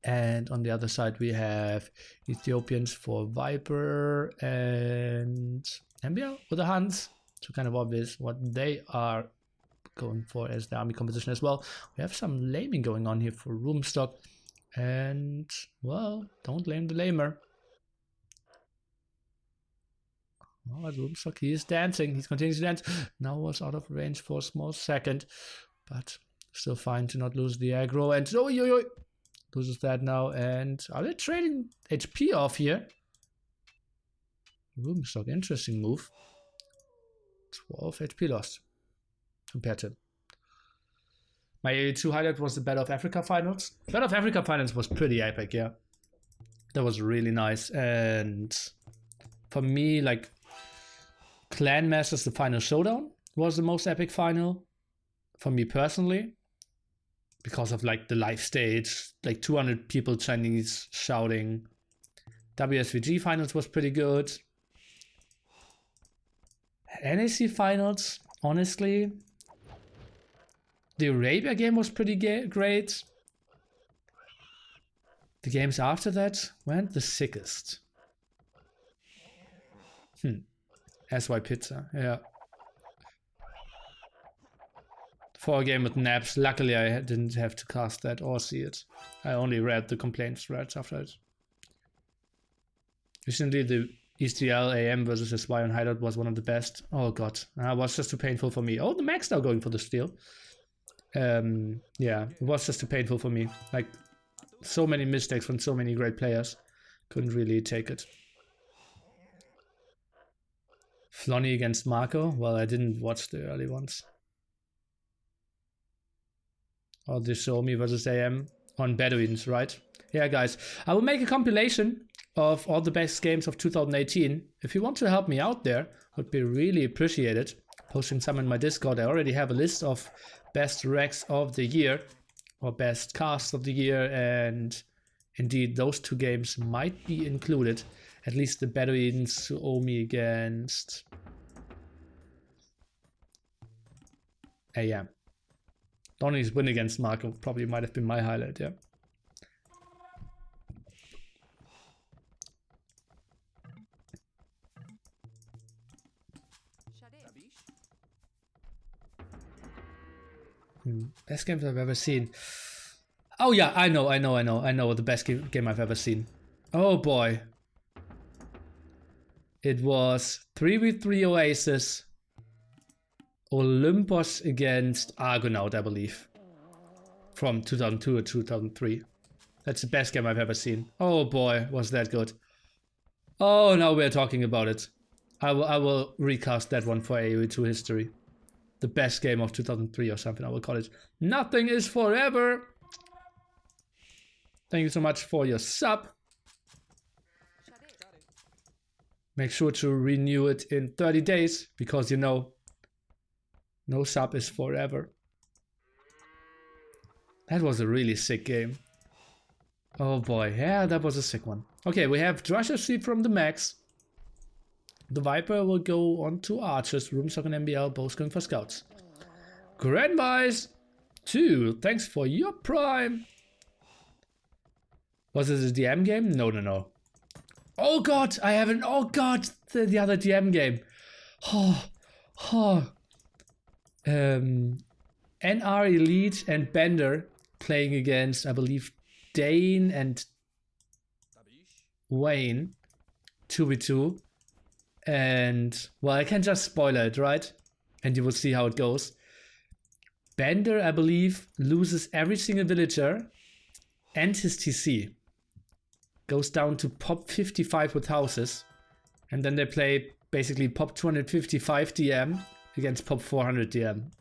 And on the other side, we have Ethiopians for Viper and MBL with the Huns. So kind of obvious what they are going for as the army composition as well. We have some laming going on here for room stock. And, well, don't lame the lamer. Oh, at room stock, he is dancing. He's continuing to dance. Now was out of range for a small second. But still fine to not lose the aggro. And loses that now. And are they trading HP off here? Room stock, interesting move. 12 HP lost compared to my A2 highlight was the Battle of Africa finals. Battle of Africa finals was pretty epic, yeah. That was really nice. And for me, like, Clan Masters, the final showdown was the most epic final for me personally, because of like the live stage, like 200 people Chinese shouting. WSVG finals was pretty good. NAC finals, honestly, the Arabia game was pretty great. The games after that weren't the sickest. SY Pizza, yeah. For a game with naps, luckily I didn't have to cast that or see it. I only read the complaint threads after it. Recently, the ESTL AM versus SY on Hideout was one of the best. Oh god, it was just too painful for me. Oh, the Max now going for the steal. Yeah, it was just too painful for me. Like, so many mistakes from so many great players. Couldn't really take it. Flonny against Marco? Well, I didn't watch the early ones. Oh, this Show Me versus AM on Bedouins, right? Yeah, guys, I will make a compilation of all the best games of 2018. If you want to help me out there, would be really appreciated. Posting some in my Discord. I already have a list of best recs of the year or best casts of the year, and indeed those two games might be included. At least the Bedouins Suomi against AM. Donnie's win against Marco probably might have been my highlight, yeah. Best games I've ever seen. Oh yeah, I know the best game I've ever seen. Oh boy. It was 3v3 Oasis. Olympus against Argonaut, I believe. From 2002 or 2003. That's the best game I've ever seen. Oh boy, was that good. Oh, now we're talking about it. I will recast that one for AoE2 history. The best game of 2003 or something, I will call it. Nothing is forever. thank you so much for your sub. Make sure to renew it in 30 days because you know, no sub is forever. That was a really sick game. Oh boy, yeah, that was a sick one. Okay, we have Drush FC from the Max. The Viper will go on to Archers, Roomstock and MBL, both going for Scouts. Grandboys 2, thanks for your prime. Was it a DM game? No, no, no. Oh god, I haven't. Oh god, the other DM game. NR Elite and Bender playing against, I believe, Dane and Wayne 2v2. And, well, I can just spoiler it, right? And you will see how it goes. Bender, I believe, loses every single villager and his TC. Goes down to pop 55 with houses. And then they play basically pop 255 DM against pop 400 DM.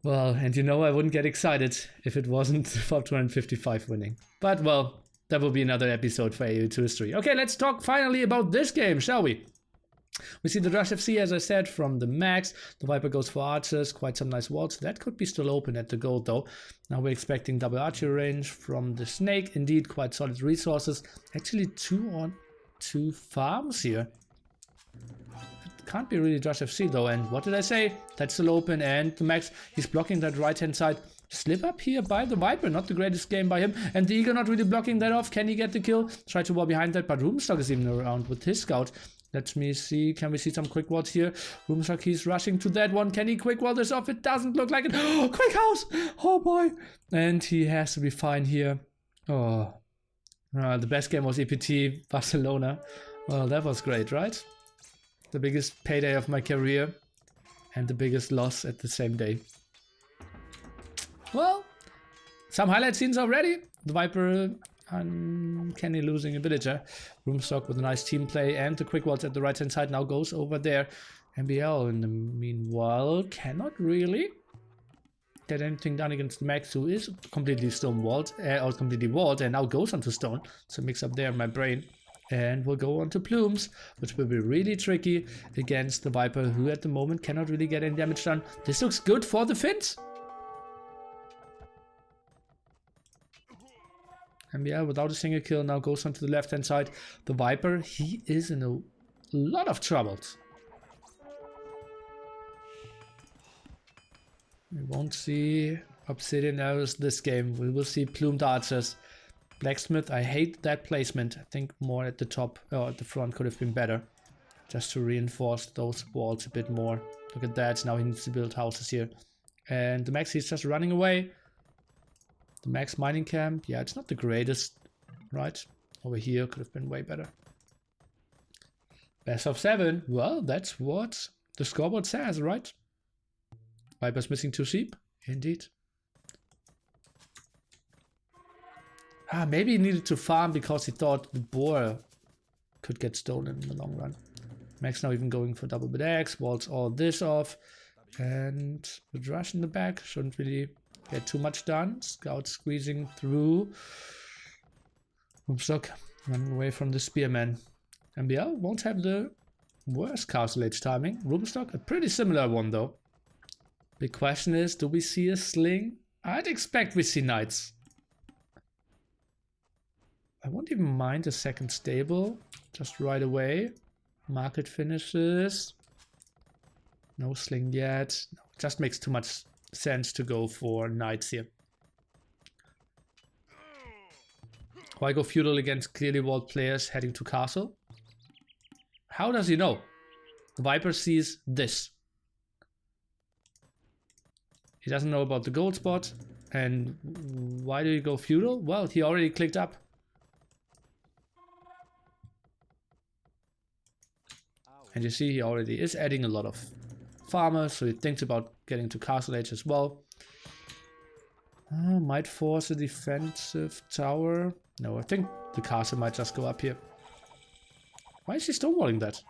Well, and you know I wouldn't get excited if it wasn't pop 255 winning. But well, that will be another episode for AU2 history. Okay, let's talk finally about this game, shall we? We see the Drush FC, as I said, from the Max. The Viper goes for Archers, quite some nice walls. That could be still open at the gold though. Now we're expecting double archery range from the Snake. Indeed, quite solid resources. Actually 2 on 2 farms here. It can't be really Drush FC though. And what did I say? That's still open, and the Max, he's blocking that right hand side. Slip up here by the Viper, not the greatest game by him. And the Eagle not really blocking that off. Can he get the kill? Try to wall behind that, but Roomstock is even around with his scout. Let me see, can we see some quick walls here? Roomstock, he's rushing to that one. Can he quick wall this off? It doesn't look like it. Oh, quick house! Oh boy! And he has to be fine here. Oh. The best game was EPT Barcelona. Well, that was great, right? The biggest payday of my career. And the biggest loss at the same day. Well, some highlight scenes already. The Viper uncanny losing a villager. Roomstock with a nice team play, and the quick walls at the right hand side now goes over there. MBL in the meanwhile cannot really get anything done against Max, who is completely stone walled, or completely walled, and now goes onto stone. So mix up there in my brain. And we'll go on to Plumes, which will be really tricky against the Viper, who at the moment cannot really get any damage done. This looks good for the Finns. MBL without a single kill now goes onto the left hand side. The Viper, he is in a lot of troubles. We won't see Obsidian Arrows this game. We will see Plumed Archers. Blacksmith, I hate that placement. I think more at the top or at the front could have been better. Just to reinforce those walls a bit more. Look at that, now he needs to build houses here. And the Max, he's just running away. The Max mining camp, yeah, it's not the greatest, right? Over here could have been way better. Best of 7, well, that's what the scoreboard says, right? Viper's missing 2 sheep, indeed. Maybe he needed to farm because he thought the boar could get stolen in the long run. Max now even going for double bit X, walls all this off. And the Drush in the back shouldn't really get too much done. Scout squeezing through. Roomstock running away from the Spearman. MBL won't have the worst castle age timing. Roomstock, a pretty similar one though. Big question is, do we see a sling? I'd expect we see knights. I won't even mind a second stable. Just right away. Market finishes. No sling yet. No, it just makes too much sense to go for knights here. Why go feudal against clearly walled players heading to castle? How does he know? The Viper sees this. He doesn't know about the gold spot. And why do you go feudal? Well, he already clicked up. And you see he already is adding a lot of farmers, so he thinks about getting to castle age as well. Might force a defensive tower. No, I think the castle might just go up here. Why is he stonewalling that?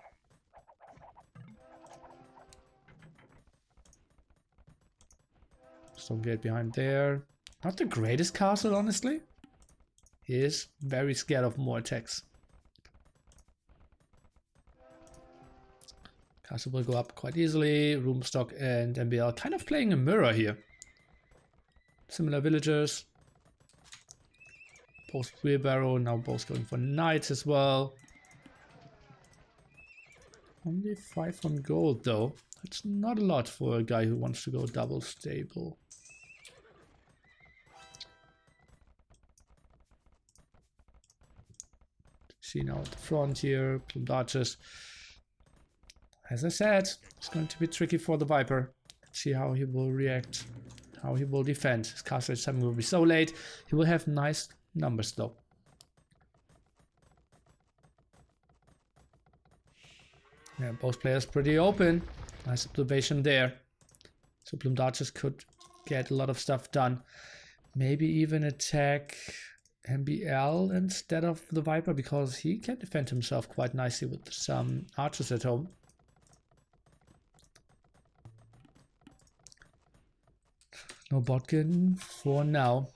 Stone gate behind there. Not the greatest castle, honestly. He is very scared of more attacks. Castle will go up quite easily. Roomstock and MBL kind of playing a mirror here. Similar villagers. Both wheelbarrow, now both going for knights as well. Only 5 on gold though. That's not a lot for a guy who wants to go double stable. See now at the front here, plumed archers. As I said, it's going to be tricky for the Viper. Let's see how he will react, how he will defend. His castle age 7 will be so late. He will have nice numbers though. Yeah, both players pretty open. Nice observation there. So plumed archers could get a lot of stuff done. Maybe even attack MBL instead of the Viper, because he can defend himself quite nicely with some archers at home. No botkin for now.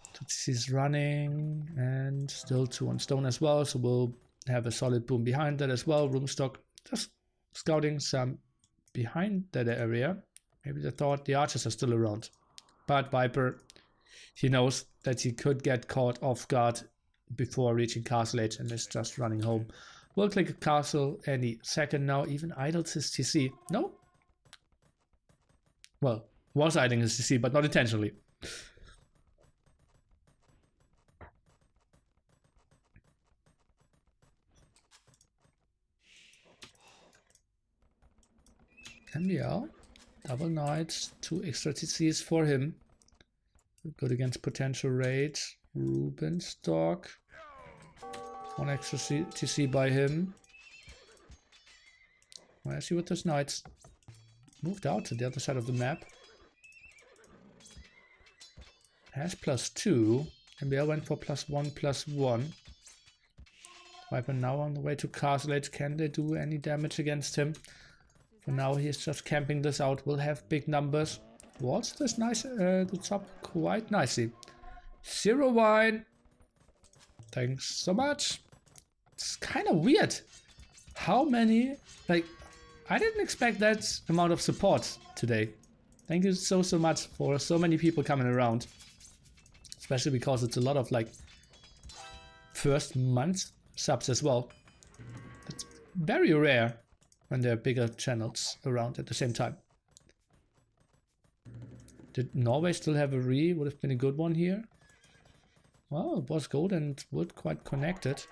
He's running and still 2 on stone as well, so we'll have a solid boom behind that as well. Roomstock just scouting some behind that area. Maybe they thought the archers are still around. But Viper, he knows that he could get caught off guard before reaching castle age and is just running home. We'll click a castle any second now. Even idles his TC. No? Well, was idling his TC, but not intentionally. MBL, double knights, 2 extra TCs for him. Good against potential raid. Rubenstock, 1 extra TC by him. Where is he with his knights? Moved out to the other side of the map. Has +2. MBL went for +1/+1. Viper now on the way to castle age. Can they do any damage against him? For now, he's just camping this out. Will have big numbers. Walls this nice the top quite nicely. 0 wine. Thanks so much. It's kind of weird. How many? Like, I didn't expect that amount of support today. Thank you so much for so many people coming around. Especially because it's a lot of like first month subs as well. That's very rare when there are bigger channels around at the same time. Did Norway still have a re? Would have been a good one here. Well, it was gold and wood quite connected.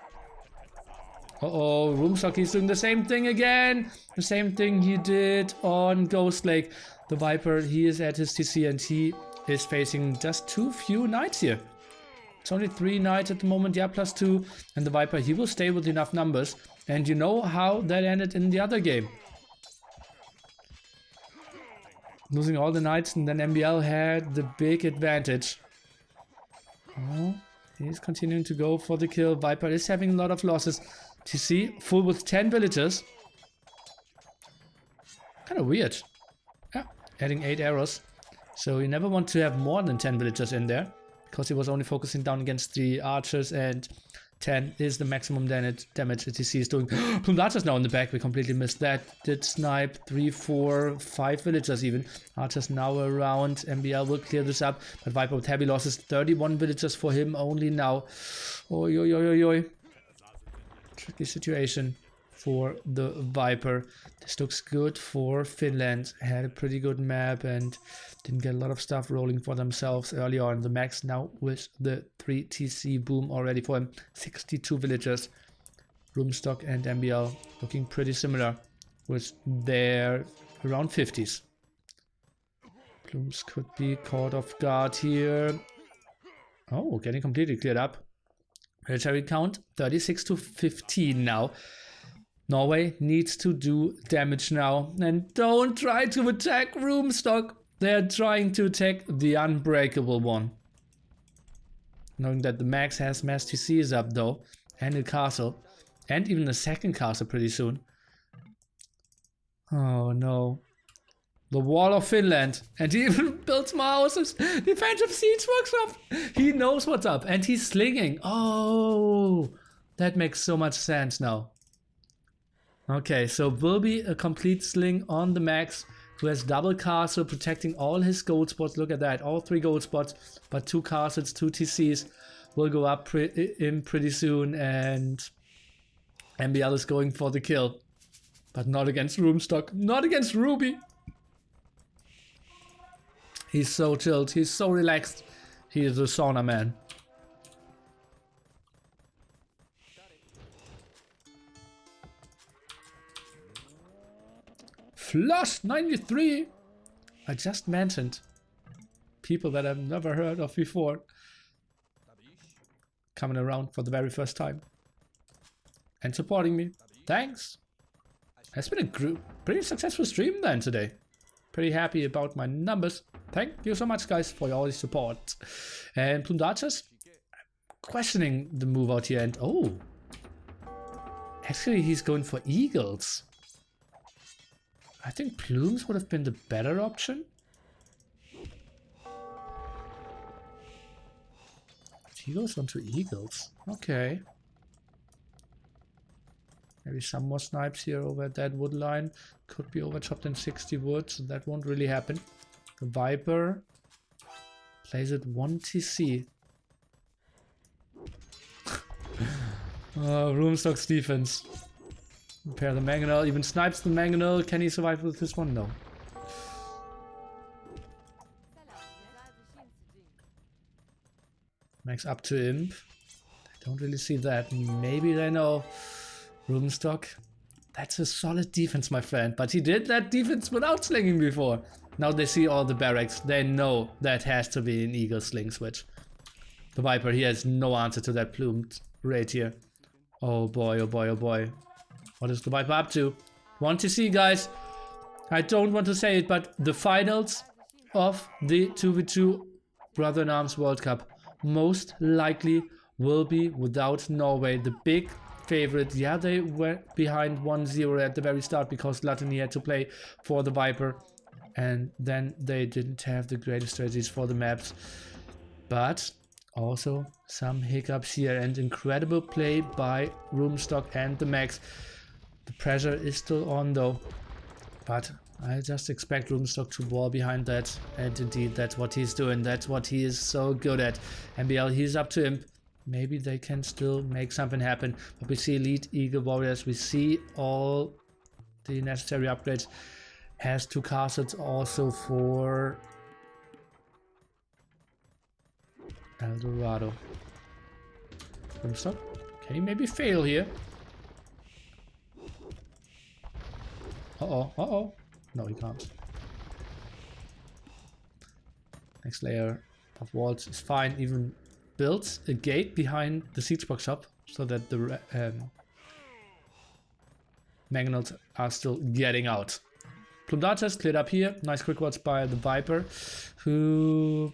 Uh-oh, Roomstock, he's doing the same thing again. The same thing he did on Ghost Lake. The Viper, he is at his TC and he is facing just too few knights here. It's only 3 knights at the moment, yeah, +2. And the Viper, he will stay with enough numbers. And you know how that ended in the other game. Losing all the knights, and then MBL had the big advantage. Oh, he's continuing to go for the kill. Viper is having a lot of losses. TC full with 10 villagers. Kind of weird. Yeah, adding 8 arrows. So you never want to have more than 10 villagers in there, because he was only focusing down against the archers, and 10 is the maximum damage that TC is doing. Plumed archers now in the back. We completely missed that. Did snipe 3, 4, 5 villagers even. Archers now around. MBL will clear this up. But Viper with heavy losses. 31 villagers for him only now. Oi, oi, oi, oi, oi. Tricky situation for the Viper. This looks good for Finland. Had a pretty good map and didn't get a lot of stuff rolling for themselves early on. The max now with the 3 TC boom already for him. 62 villagers. Roomstock and MBL looking pretty similar with their around 50s. Plumes could be caught off guard here. Oh, getting completely cleared up. Military count 36 to 15 now. Norway needs to do damage now. And don't try to attack Roomstock. They're trying to attack the unbreakable one. Knowing that the max has mass TCs up though. And a castle. And even a second castle pretty soon. Oh no. The wall of Finland. And he even builds more houses. Defensive siege workshop. He knows what's up. And he's slinging. Oh, that makes so much sense now. Okay, so will be a complete sling on the max, who has double castle protecting all his gold spots. Look at that, all 3 gold spots, but 2 castles, 2 TCs will go up pretty soon, and MBL is going for the kill. But not against Roomstock, not against Ruby. He's so chilled, he's so relaxed. He is a sauna man. Flush 93. I just mentioned people that I've never heard of before coming around for the very first time and supporting me. Thanks. It's been a pretty successful stream then today. Pretty happy about my numbers. Thank you so much, guys, for all your support. And Plumed Archers questioning the move out here, and oh, actually he's going for eagles. I think plumes would have been the better option. He goes on to eagles. Okay. Maybe some more snipes here over at that wood line. Could be overchopped in 60 wood, so that won't really happen. The Viper plays it 1 TC. Roomstock's defense. Repair the mangonel, even snipes the mangonel. Can he survive with this one? No. Max up to imp. I don't really see that. Maybe they know Roomstock. That's a solid defense, my friend. But he did that defense without slinging before. Now they see all the barracks. They know that has to be an eagle sling switch. The Viper, he has no answer to that plumed raid here. Oh boy, oh boy, oh boy. What is the Viper up to? Want to see, guys? I don't want to say it, but the finals of the 2v2 Brother-in-Arms World Cup most likely will be without Norway, the big favorite. Yeah, they were behind 1-0 at the very start because Gluttony had to play for the Viper, and then they didn't have the greatest strategies for the maps. But also some hiccups here, and incredible play by Roomstock and the Max. The pressure is still on though, but I just expect Roomstock to wall behind that, and indeed that's what he's doing. That's what he is so good at. MBL, he's up to imp. Maybe they can still make something happen, but we see Elite Eagle Warriors, we see all the necessary upgrades. Has 2 castles also for Eldorado. Roomstock, can he maybe fail here? Uh-oh, uh-oh. No, he can't. Next layer of walls is fine. Even builds a gate behind the siege box shop so that the mangonels are still getting out. Plumed Archers cleared up here. Nice quick words by the Viper, who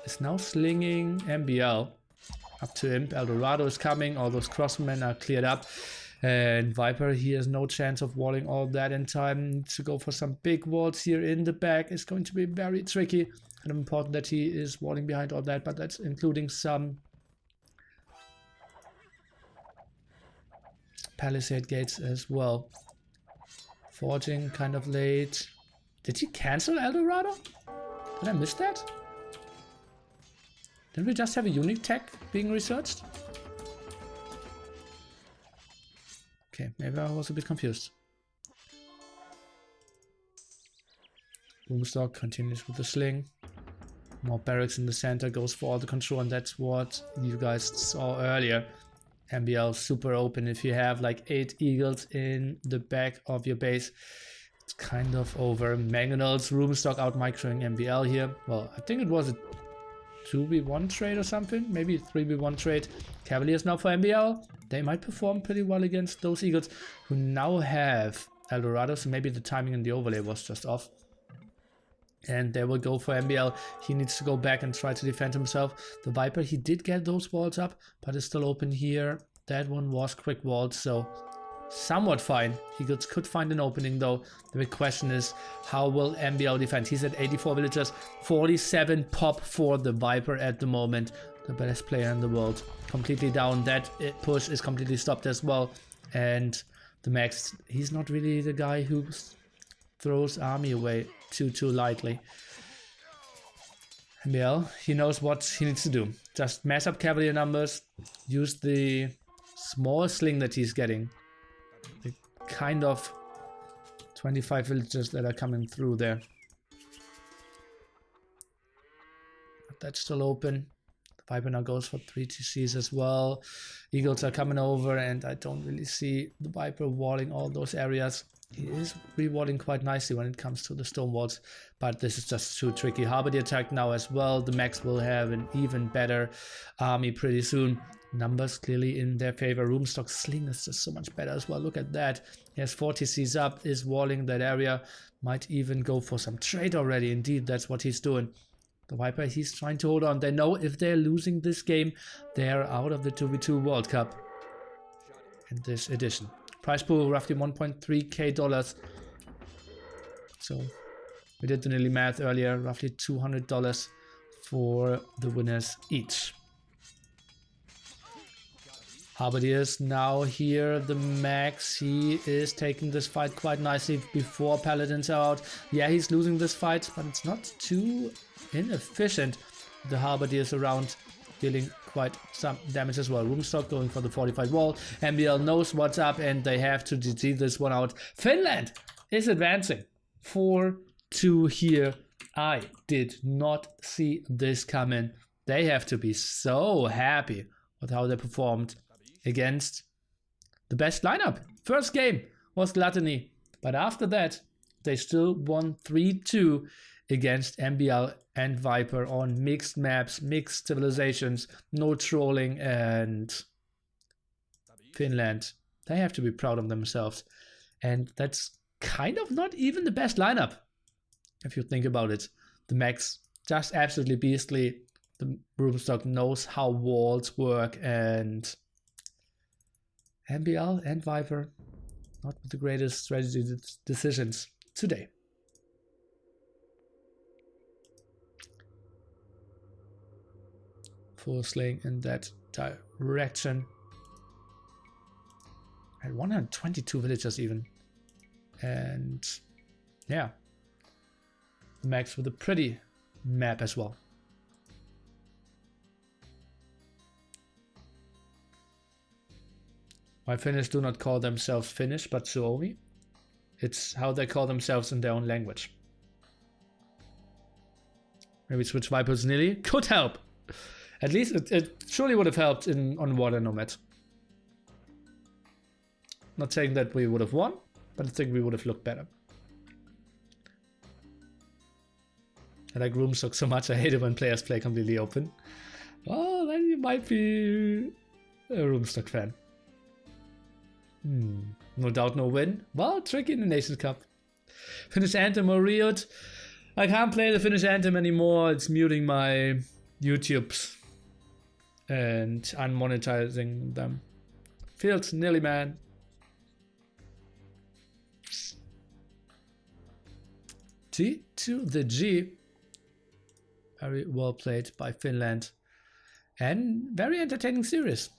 is now slinging MBL. Up to imp. Eldorado is coming. All those crossmen are cleared up. And Viper, he has no chance of walling all that in time. Needs to go for some big walls here in the back. It's going to be very tricky. And important that he is walling behind all that, but that's including some palisade gates as well. Forging kind of late. Did he cancel Eldorado? Did I miss that? Didn't we just have a unique tech being researched? Okay, maybe I was a bit confused. Roomstock continues with the sling. More barracks in the center, goes for all the control, and that's what you guys saw earlier. MBL super open. If you have like 8 eagles in the back of your base, it's kind of over. Mangonels, Roomstock out microing MBL here. Well, I think it was a 2v1 trade or something, maybe a 3v1 trade. Cavaliers now for MBL. They might perform pretty well against those eagles who now have Eldorado, so maybe the timing and the overlay was just off. And they will go for MBL. He needs to go back and try to defend himself. The Viper, he did get those walls up, but it's still open here. That one was quick walled, so somewhat fine. He could find an opening though. The big question is, how will MBL defend? He's at 84 villagers, 47 pop for the Viper at the moment. The best player in the world. Completely down. That push is completely stopped as well. And the Max, he's not really the guy who throws army away too lightly. MBL, he knows what he needs to do. Just mess up cavalier numbers, use the small sling that he's getting. The kind of 25 villagers that are coming through there. But that's still open. The Viper now goes for 3 TCs as well. Eagles are coming over, and I don't really see the Viper walling all those areas. He is rewalling quite nicely when it comes to the stone walls, but this is just too tricky. Halberdier attack now as well. The Max will have an even better army pretty soon. Numbers clearly in their favor. Roomstock sling is just so much better as well. Look at that. He has 4 TCs up, is walling that area. Might even go for some trade already. Indeed, that's what he's doing. The Viper, he's trying to hold on. They know if they're losing this game, they're out of the 2v2 World Cup in this edition. Prize pool roughly $1.3k dollars. So we did the nearly math earlier, roughly $200 for the winners each. Harbadier's now here, the Max, he is taking this fight quite nicely before Paladins are out. Yeah, he's losing this fight, but it's not too inefficient. The Harbadier's around, dealing quite some damage as well. Roomstock going for the 45 wall. MBL knows what's up, and they have to GG this one out. Finland is advancing 4-2 here. I did not see this coming. They have to be so happy with how they performed against the best lineup. First game was Gluttony, but after that they still won 3-2 against MBL and Viper on mixed maps, mixed civilizations, no trolling, and Finland, they have to be proud of themselves. And that's kind of not even the best lineup, if you think about it. The Max, just absolutely beastly. The Roomstock knows how walls work, and MBL and Viper, not the greatest strategy decisions today. Full sling in that direction. At 122 villagers even. And yeah, Max with a pretty map as well. My Finnish do not call themselves Finnish, but Suomi. It's how they call themselves in their own language. Maybe switch Vipers nilly could help. At least it surely would have helped on Water Nomad. Not saying that we would have won, but I think we would have looked better. I like Roomstock so much, I hate it when players play completely open. Well, then you might be a Roomstock fan. No doubt, no win. Well, tricky in the Nations Cup. Finnish Anthem or Riot. I can't play the Finnish Anthem anymore. It's muting my YouTubes and unmonetizing them. Fields, nearly man. G to the G. Very well played by Finland. And very entertaining series.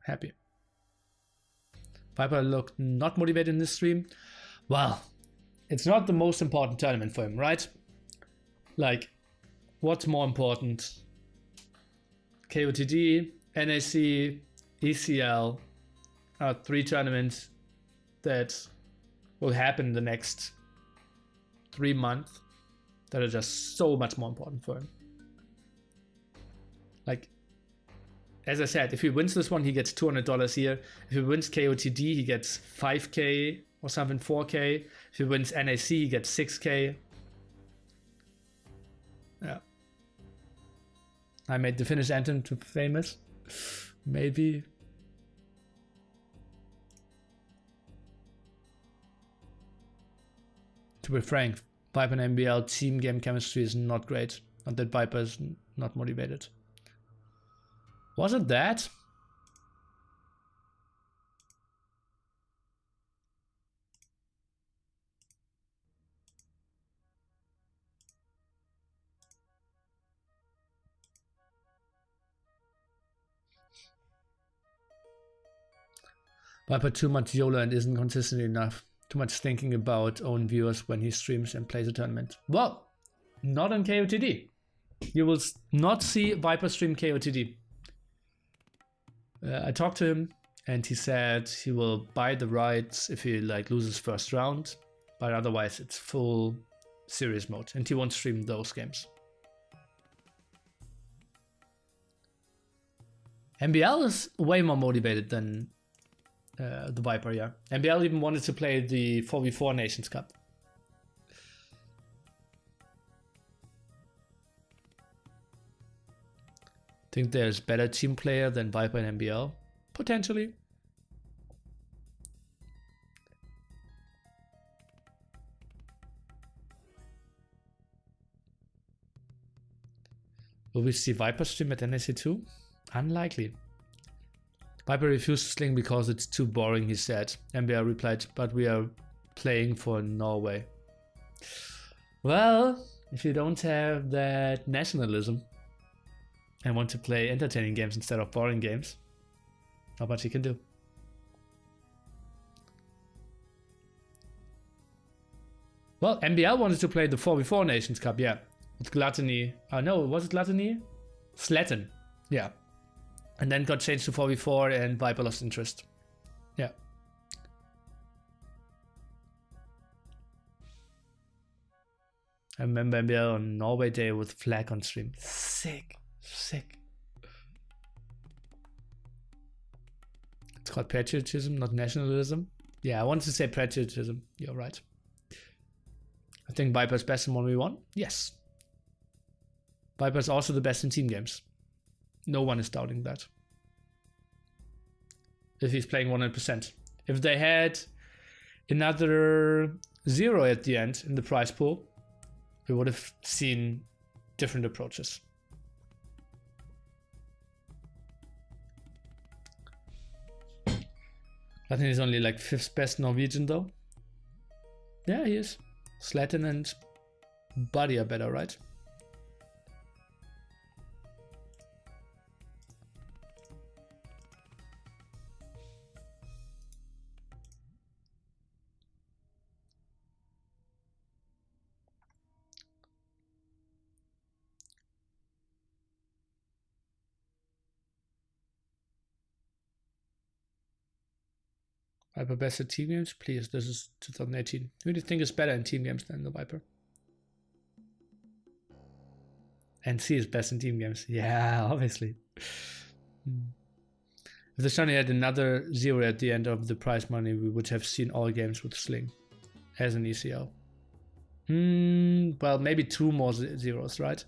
Happy. Viper looked not motivated in this stream. Well, it's not the most important tournament for him, right? Like, what's more important? KOTD, NAC, ECL are 3 tournaments that will happen in the next 3 months that are just so much more important for him. Like, as I said, if he wins this one, he gets $200 here. If he wins KOTD, he gets 5k or something, 4k. If he wins NAC, he gets 6k. Yeah. I made the Finnish Anthem too famous. Maybe. To be frank, Viper and MBL team game chemistry is not great. Not that Viper is not motivated. Was it that? Viper too much YOLO and isn't consistent enough. Too much thinking about own viewers when he streams and plays a tournament. Well, not on KOTD. You will not see Viper stream KOTD. I talked to him and he said he will buy the rights if he like loses first round, but otherwise it's full serious mode and he won't stream those games. MBL is way more motivated than the Viper, yeah. MBL even wanted to play the 4v4 Nations Cup. Think there's better team player than Viper and MBL? Potentially. Will we see Viper stream at NSC2? Unlikely. Viper refused to sling because it's too boring, he said. MBL replied, but we are playing for Norway. Well, if you don't have that nationalism and want to play entertaining games instead of boring games, not much you can do. Well, MBL wanted to play the 4v4 Nations Cup, yeah. With Gluttony. No, was it Gluttony? Slatin, yeah. And then got changed to 4v4 and Viper lost interest. Yeah. I remember MBL on Norway Day with Flag on stream. Sick. Sick. It's called patriotism, not nationalism. Yeah, I wanted to say patriotism. You're right. I think Viper's best in 1v1. Yes. Viper's also the best in team games. No one is doubting that. If he's playing 100%. If they had another 0 at the end in the prize pool, we would have seen different approaches. I think he's only like 5th best Norwegian though. Yeah, he is. Slatin and Buddy are better, right? Viper best at team games? Please, this is 2018. Who do you think is better in team games than the Viper? NC is best in team games. Yeah, obviously. If the Shiny had another 0 at the end of the prize money, we would have seen all games with Sling as an ECL. Well, maybe 2 more zeros, right?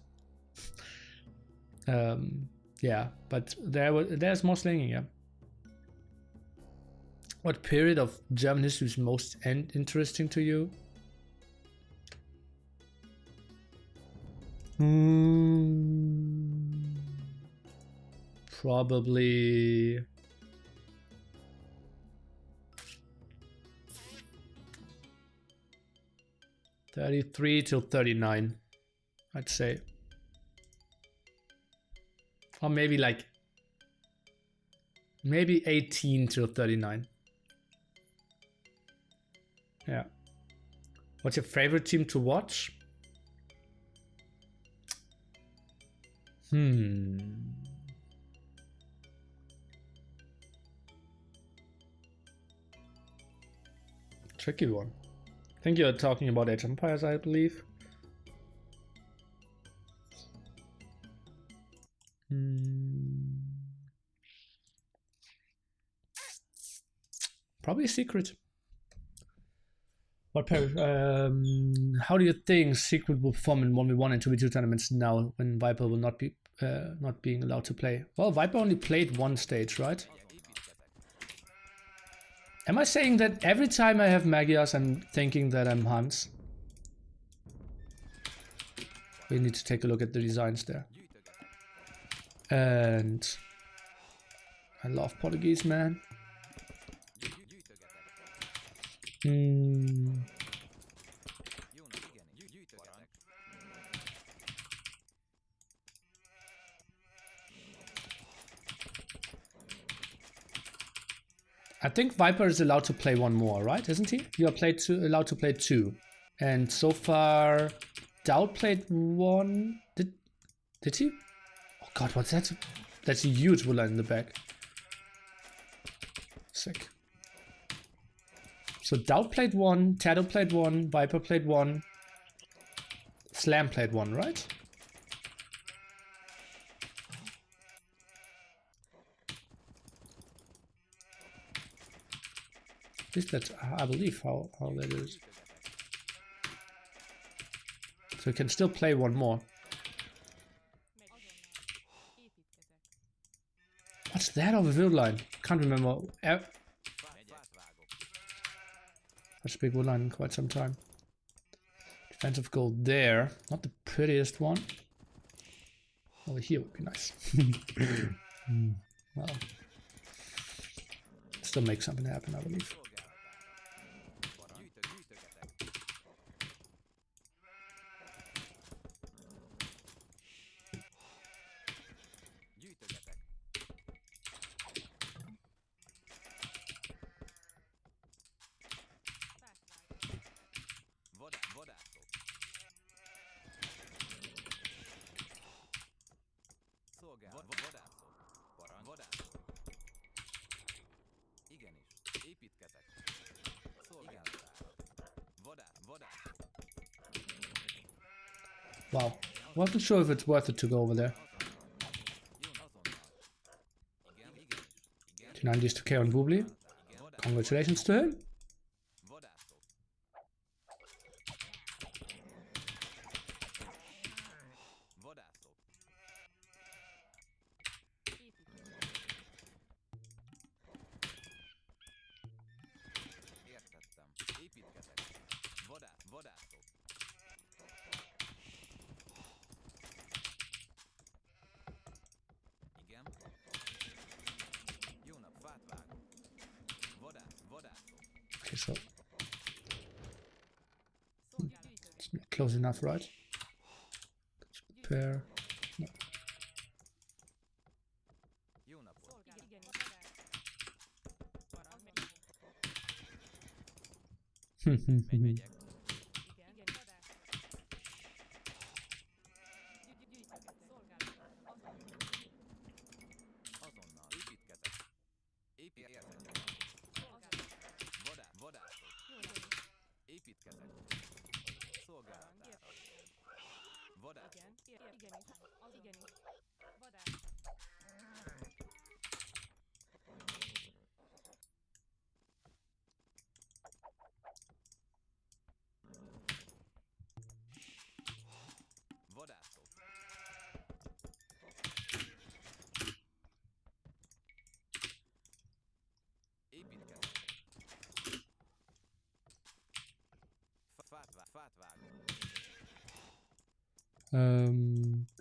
Yeah, but there's more slinging, yeah. What period of German history is most interesting to you? Probably '33 till '39, I'd say. Or maybe 18 till 39. Yeah. What's your favorite team to watch? Tricky one. I think you're talking about Age of Empires, I believe. Probably Secret. How do you think Secret will perform in 1v1 and 2v2 tournaments now when Viper will not be not being allowed to play? Well, Viper only played one stage, right? Am I saying that every time I have Magias I'm thinking that I'm Hans? We need to take a look at the designs there. And I love Portuguese, man. I think Viper is allowed to play one more, right? Isn't he? You are allowed to play 2. And so far, Dowd played 1. Did he? Oh god, what's that? That's a huge woodline in the back. Sick. So Dowd played 1, Tato played 1, Viper played 1, Slam played 1, right? At least that's, I believe, how that is. So you can still play one more. What's that over the wood line? Can't remember. Such a big wood line in quite some time. Defensive goal there. Not the prettiest one. Over here would be nice. Well, still make something happen, I believe. Wow, wasn't sure if it's worth it to go over there. 90s to K on Boobly. Congratulations to him. Okay, so it's not close enough, right? Let's prepare. No.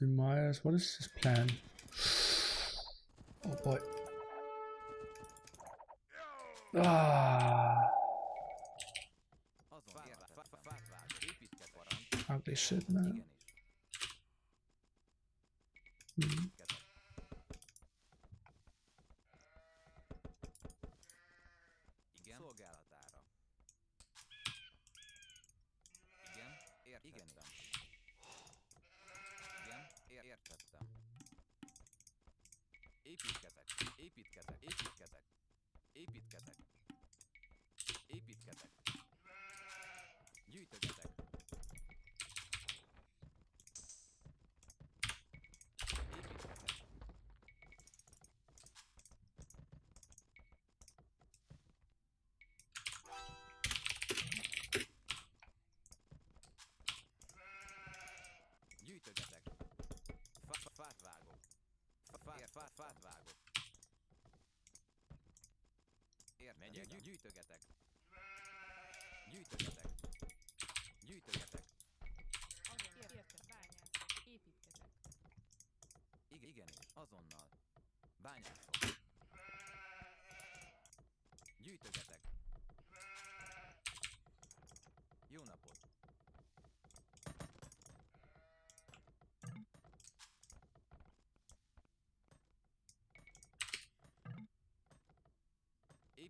Myers, what is his plan? Oh boy. Ugly shit, man.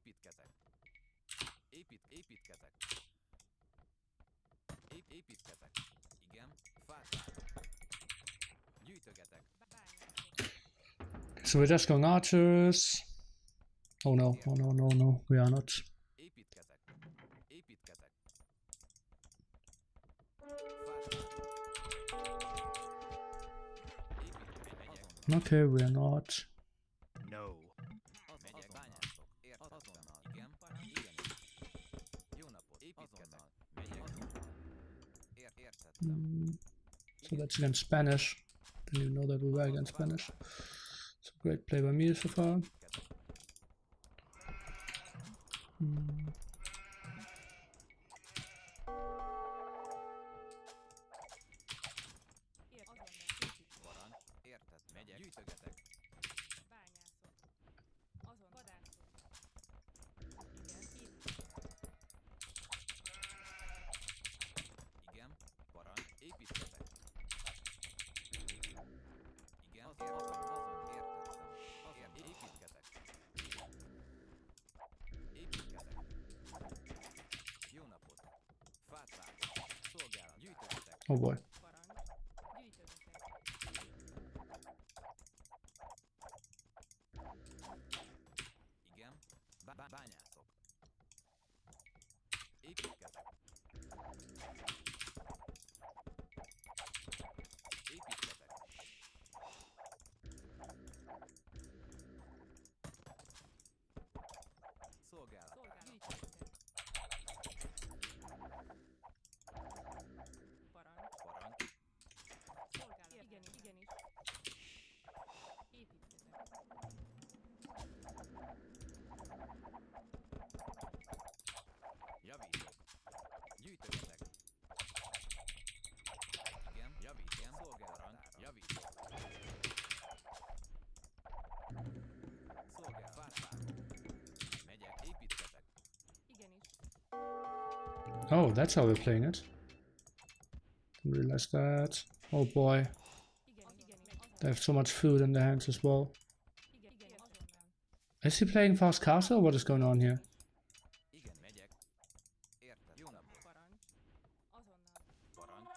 Építkezek. Építkezek. Építkezek. Igen. Fát vágok. Gyűjtögetek. So we're just going archers. Oh no, oh no, no, no, we are not. Építkezek. Építkezek. Okay, we are not. No. Megyek, bányászok. Azonnal. Igen. Igen. Jó napot. Építkezek. Megyek. Értettem. So that's against Spanish. Didn't even know that we were against Spanish. So great play by me so far. Parancs. Érted. Megyek. Gyűjtögetek. Bányászok. Azon vadászok. Igen. Parancs. Építkezek. Igen. Azon értettem. Építkezek. Építkezek. Jó napot. Fát vágok. Szolgálat. Gyűjtögetek. Oh boy. Parancs. Gyűjtögetek. Igen. Bányászok. Építkezek. Építkezek. Szolgálatára. Gyűjtögetek. Parancs. Parancs. Szolgálat. Igenis. Építkezek. Javítok. Gyűjtögetek. Igen. Javít. Igen. Szolgálatára. Javítok. Szolgálat. Fát vágok. Megyek. Építkezek. Igenis. Oh, that's how we're playing it. Didn't realize that. Oh boy. They have so much food in their hands as well. Is he playing fast castle or what is going on here? Igen. Megyek. Érted. Jó napot. Parancs. Azonnal. Parancs.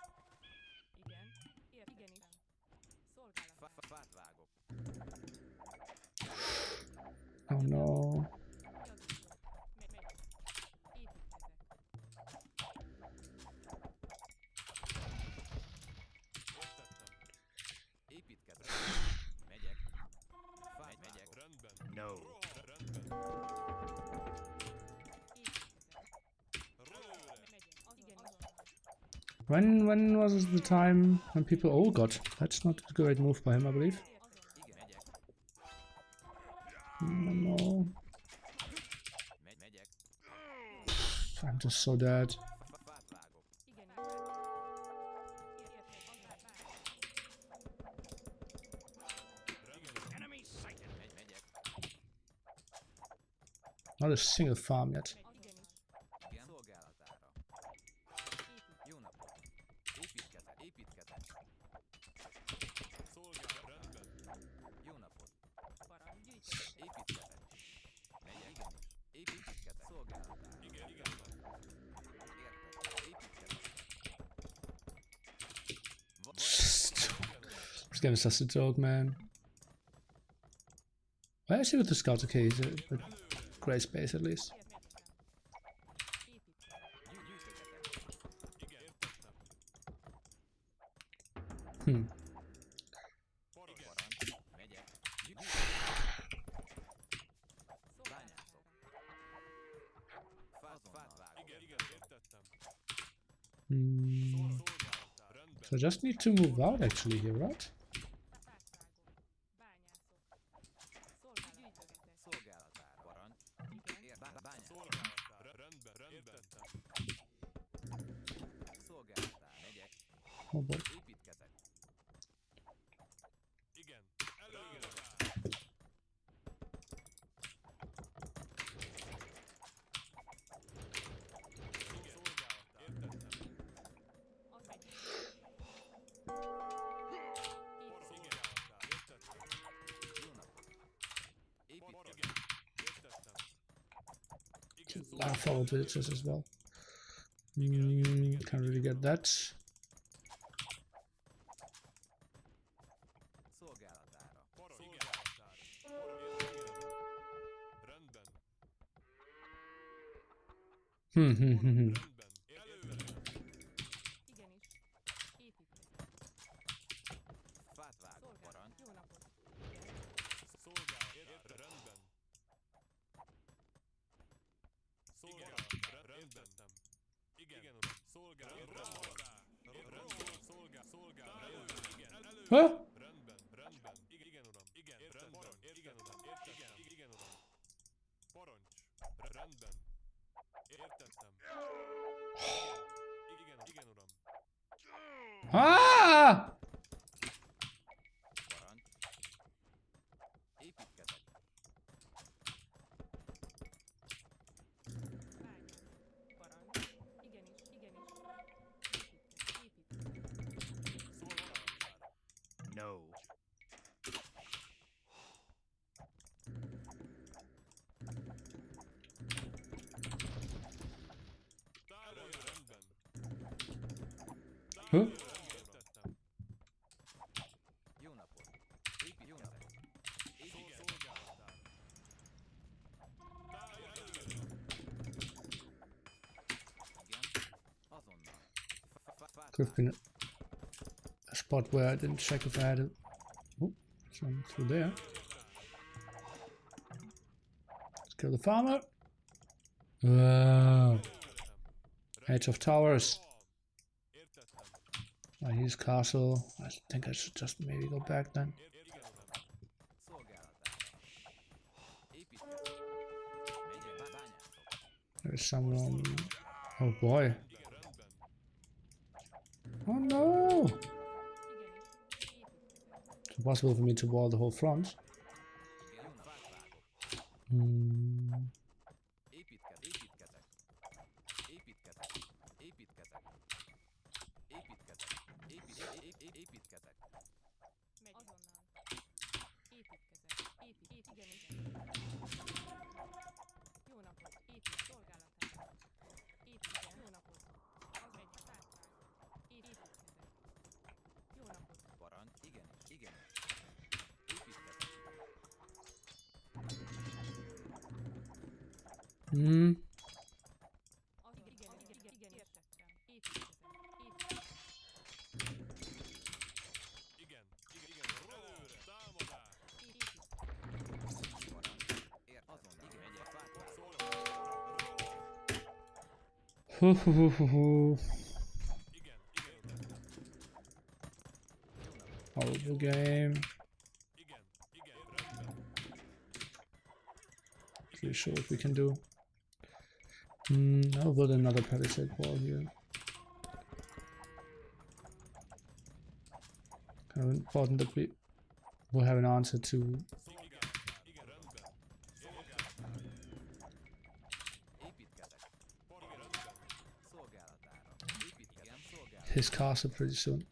Igen. Igenis. Szolgálat. Fát vágok. Oh no. Javítok. Megyek. Építkezek. Építkezek. Megyek. Fát megyek. No. When was the time when people... Oh god, that's not a great move by him, I believe. Igen. Megyek. No. Megyek. I'm just so dead. Fát vágok. Megyek. Not a single farm yet. Igen. Szolgálatára. Jó napot. Építkezek. Építkezek. Jó napot. Építkezek. Megyek. Építkezek. Szolgálatára. Érted. Építkezek. This game is just a joke, man. Well, actually with the scouts, okay, he's a great space at least. Hmm. Megyek. Bányászok. Fát vágok. So I just need to move out actually here, right? Szolgálatára. Parancs. Bányászok. Szolgálatára. Megyek. Oh boy. Építkezek. Jó napot. Építkezek. forward villagers as well. Can't really get that. Szolgálatára. Hmm. Fát vágok, parancs. Huh? Ah! Parancs. Építkezek. No. Huh? Jó napot. Építkezek. Építkezek. Igen. Azonnal. Could have been a spot where I didn't check if I had it. Oh, some through there. Let's kill the farmer. Edge of towers. He's castle. I think I should just maybe go back then. Szolgálatára. Építkezek. Megyek. Bányászok. There's someone. Oh boy. Oh no! It's impossible for me to wall the whole front. Jó napot. Hmm. Építkezek. Építkezek. Építkezek. Építkezek. Építkezek. Parancs. Igenis. Igenis. Építkezek. Hmm. Horrible game. Pretty sure what we can do. I'll build another palisade wall here. Kind of important that we will have an answer to his castle pretty soon.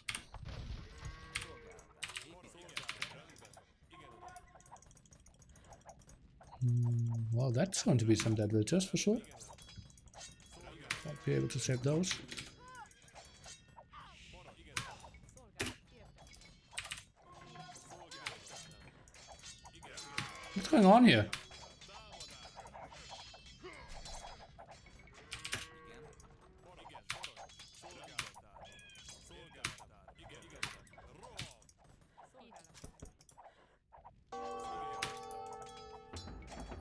Well, that's going to be some dead villagers for sure. I'll be able to save those. What's going on here?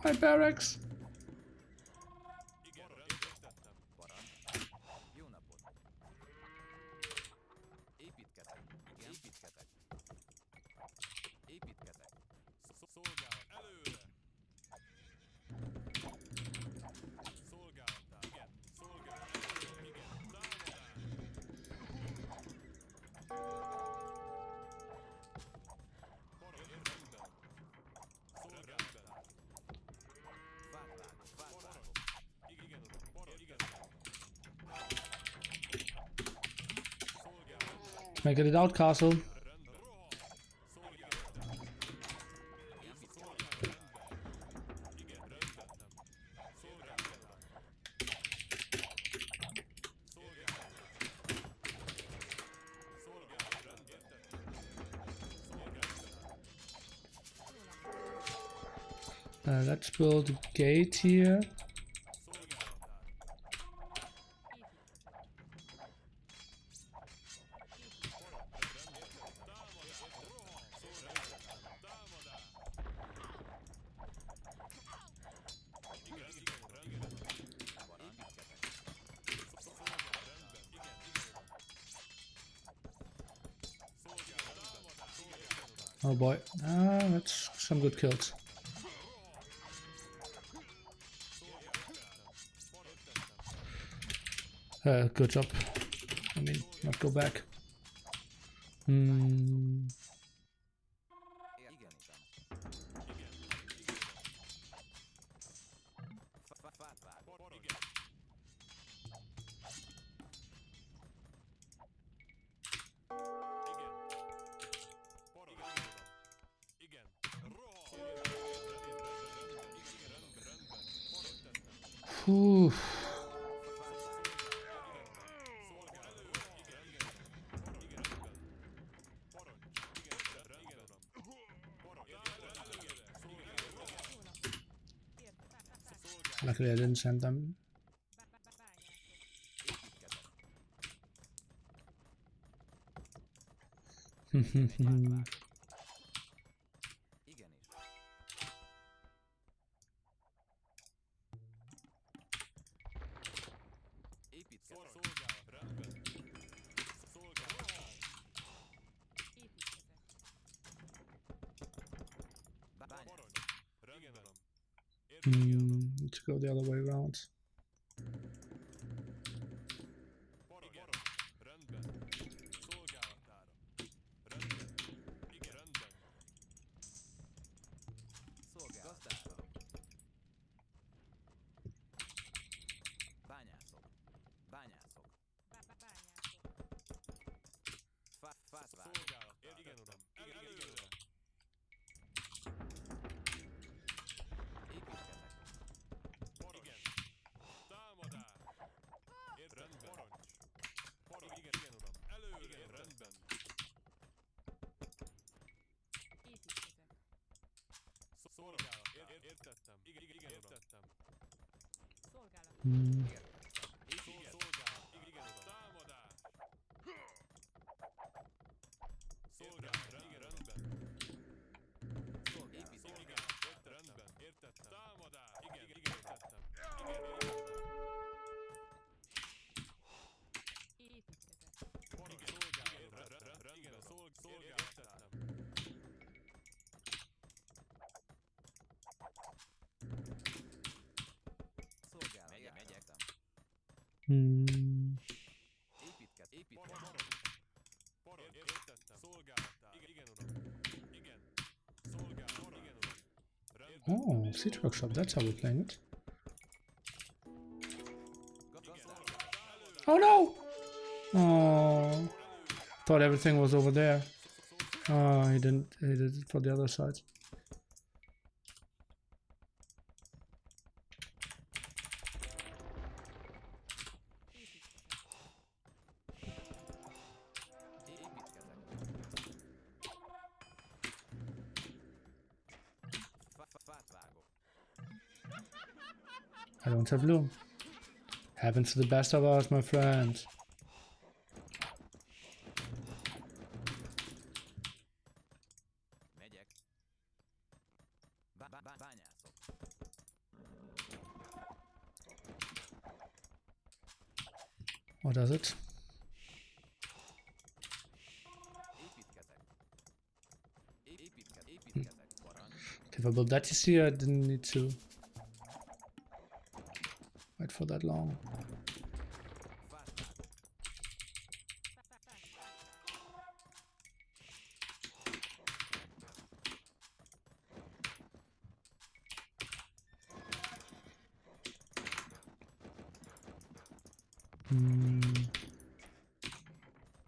My barracks. Jó napot! Építkezek. Igen, építkezek. Építkezek. Szolgálat előre! Szolgálatát. Igen. Szolgálat előre. Igen. Can I get it out, castle? Let's build a gate here. Oh boy, that's some good kills. Good job. I mean, not go back. Whew. Luckily I didn't send them. Let's go the other way around. Oh, siege workshop, that's how we're playing it. Oh no! Oh, thought everything was over there. Oh, he didn't. He did it for the other side. I don't have loom. Happens to the best of us, my friend. What does it? If I built that, you see, I didn't need to wait for that long.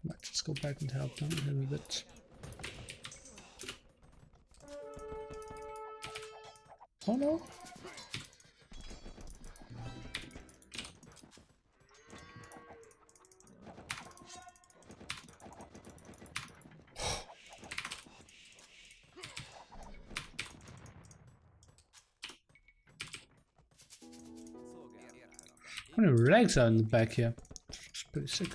Might just go back and help them a little bit. Oh no! How many relics are in the back here? It's pretty sick.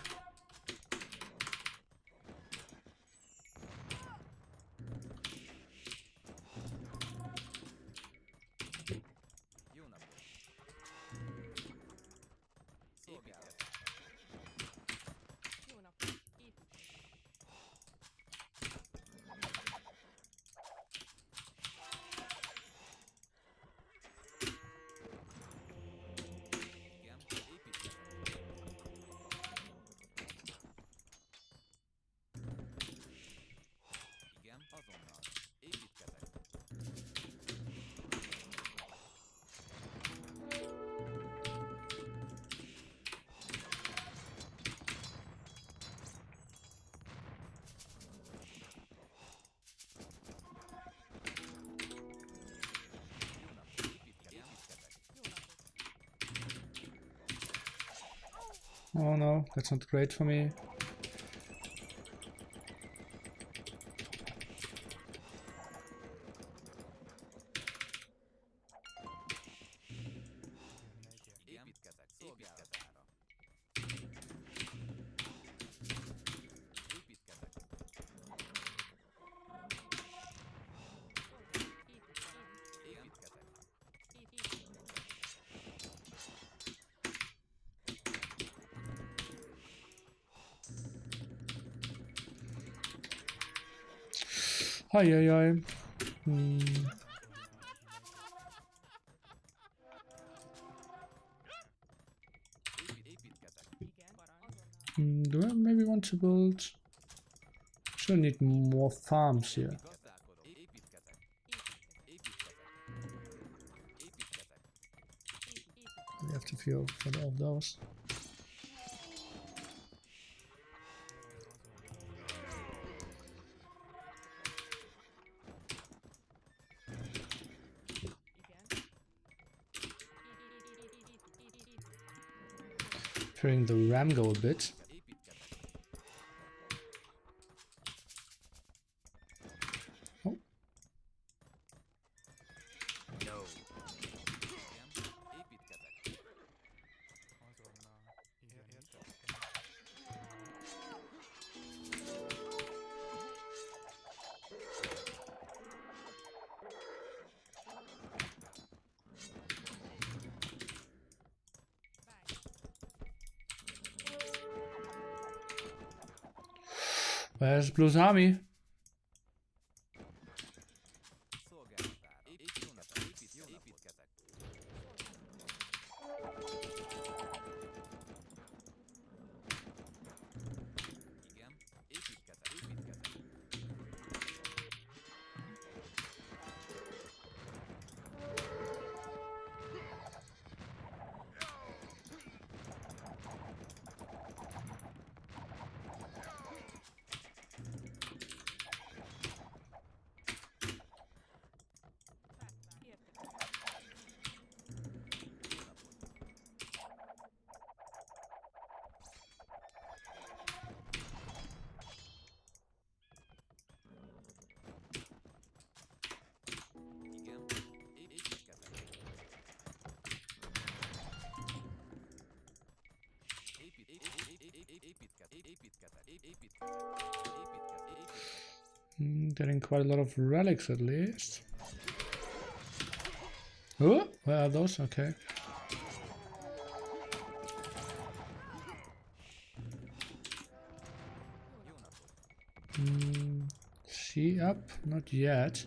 Oh no, that's not great for me. Ai ai ai. Do I maybe want to build? Sure, need more farms here. We have to feel for all of those. Hearing the ram go a bit. Oh. No. Where's Blue's army? Getting quite a lot of relics at least. Oh, where are those? Okay. She up? Not yet.